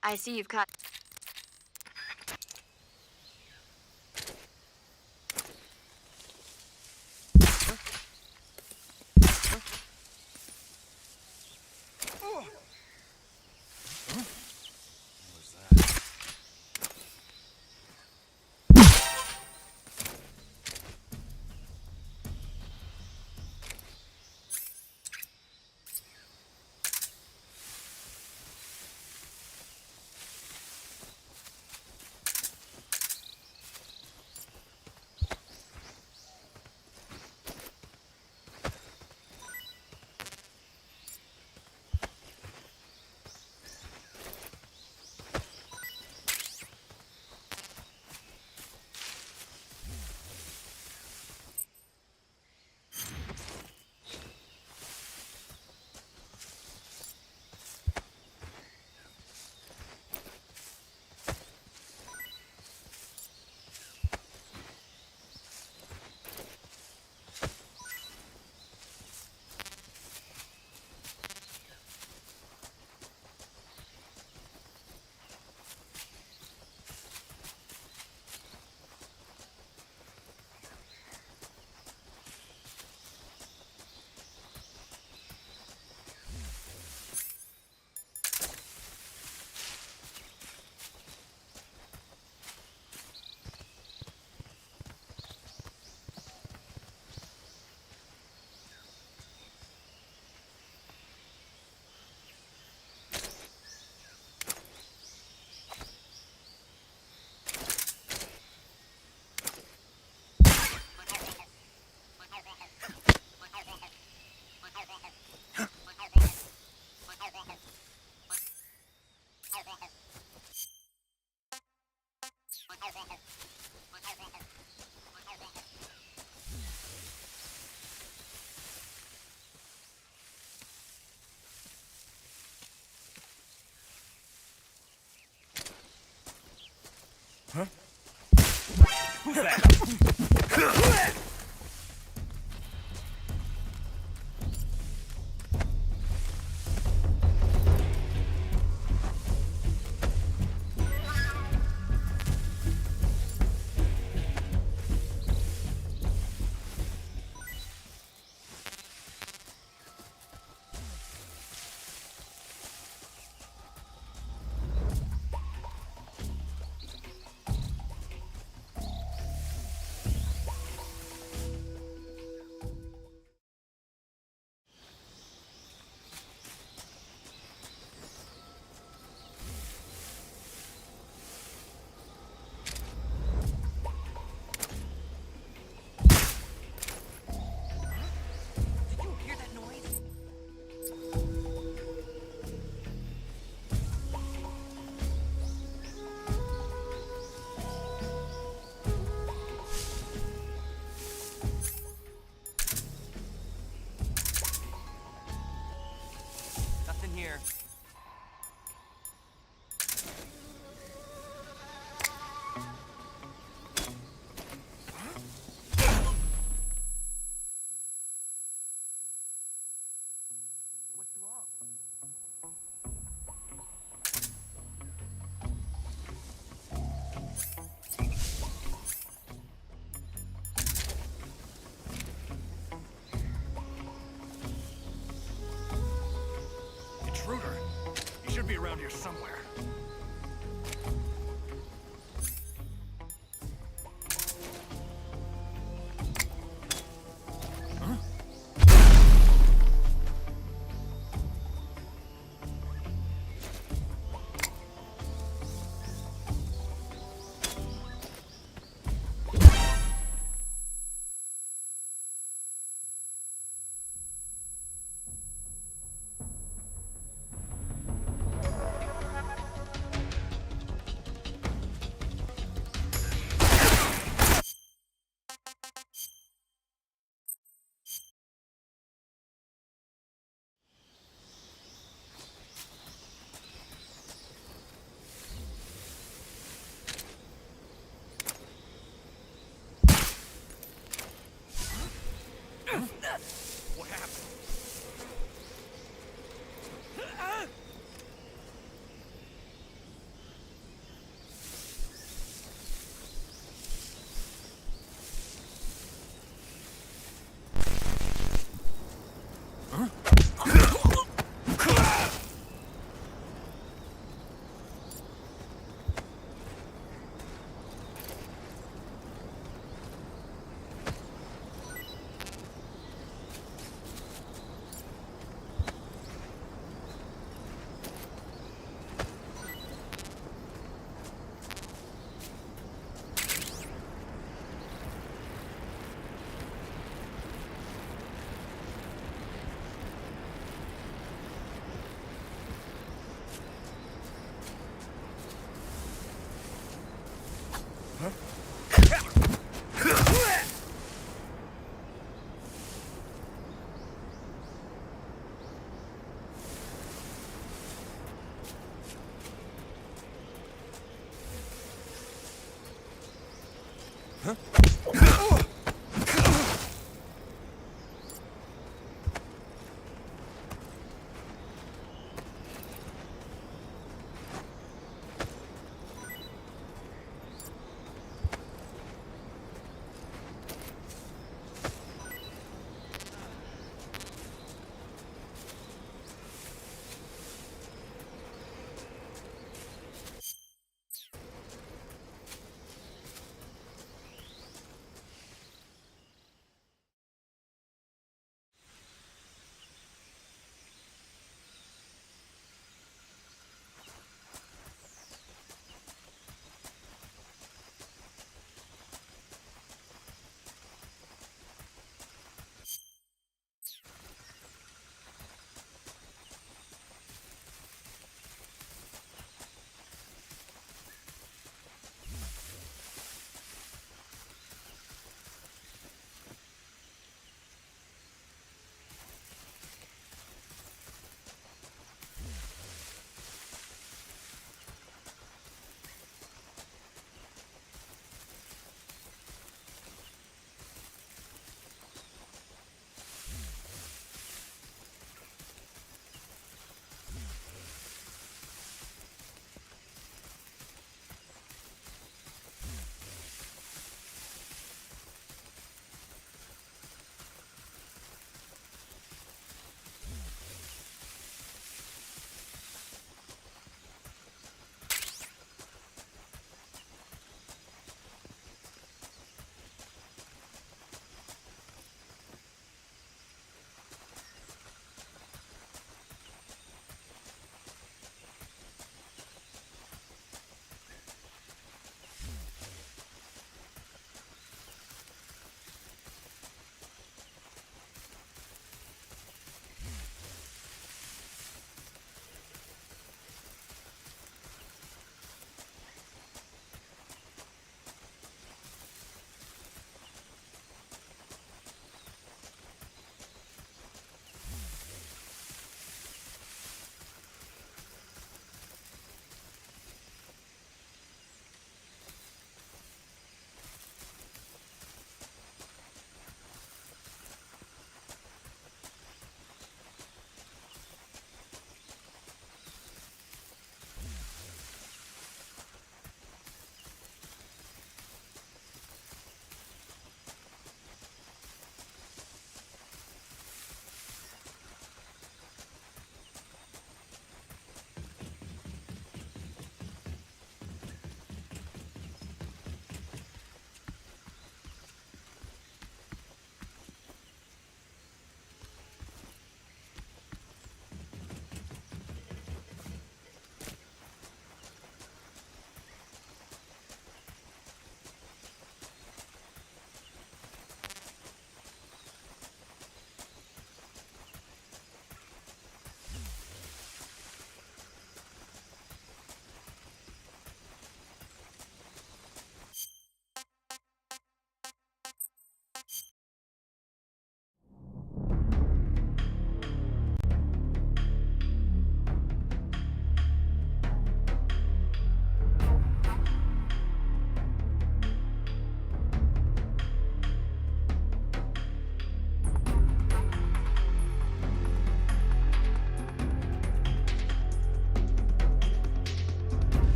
I see you've caught... Huh? Who's that? around here somewhere.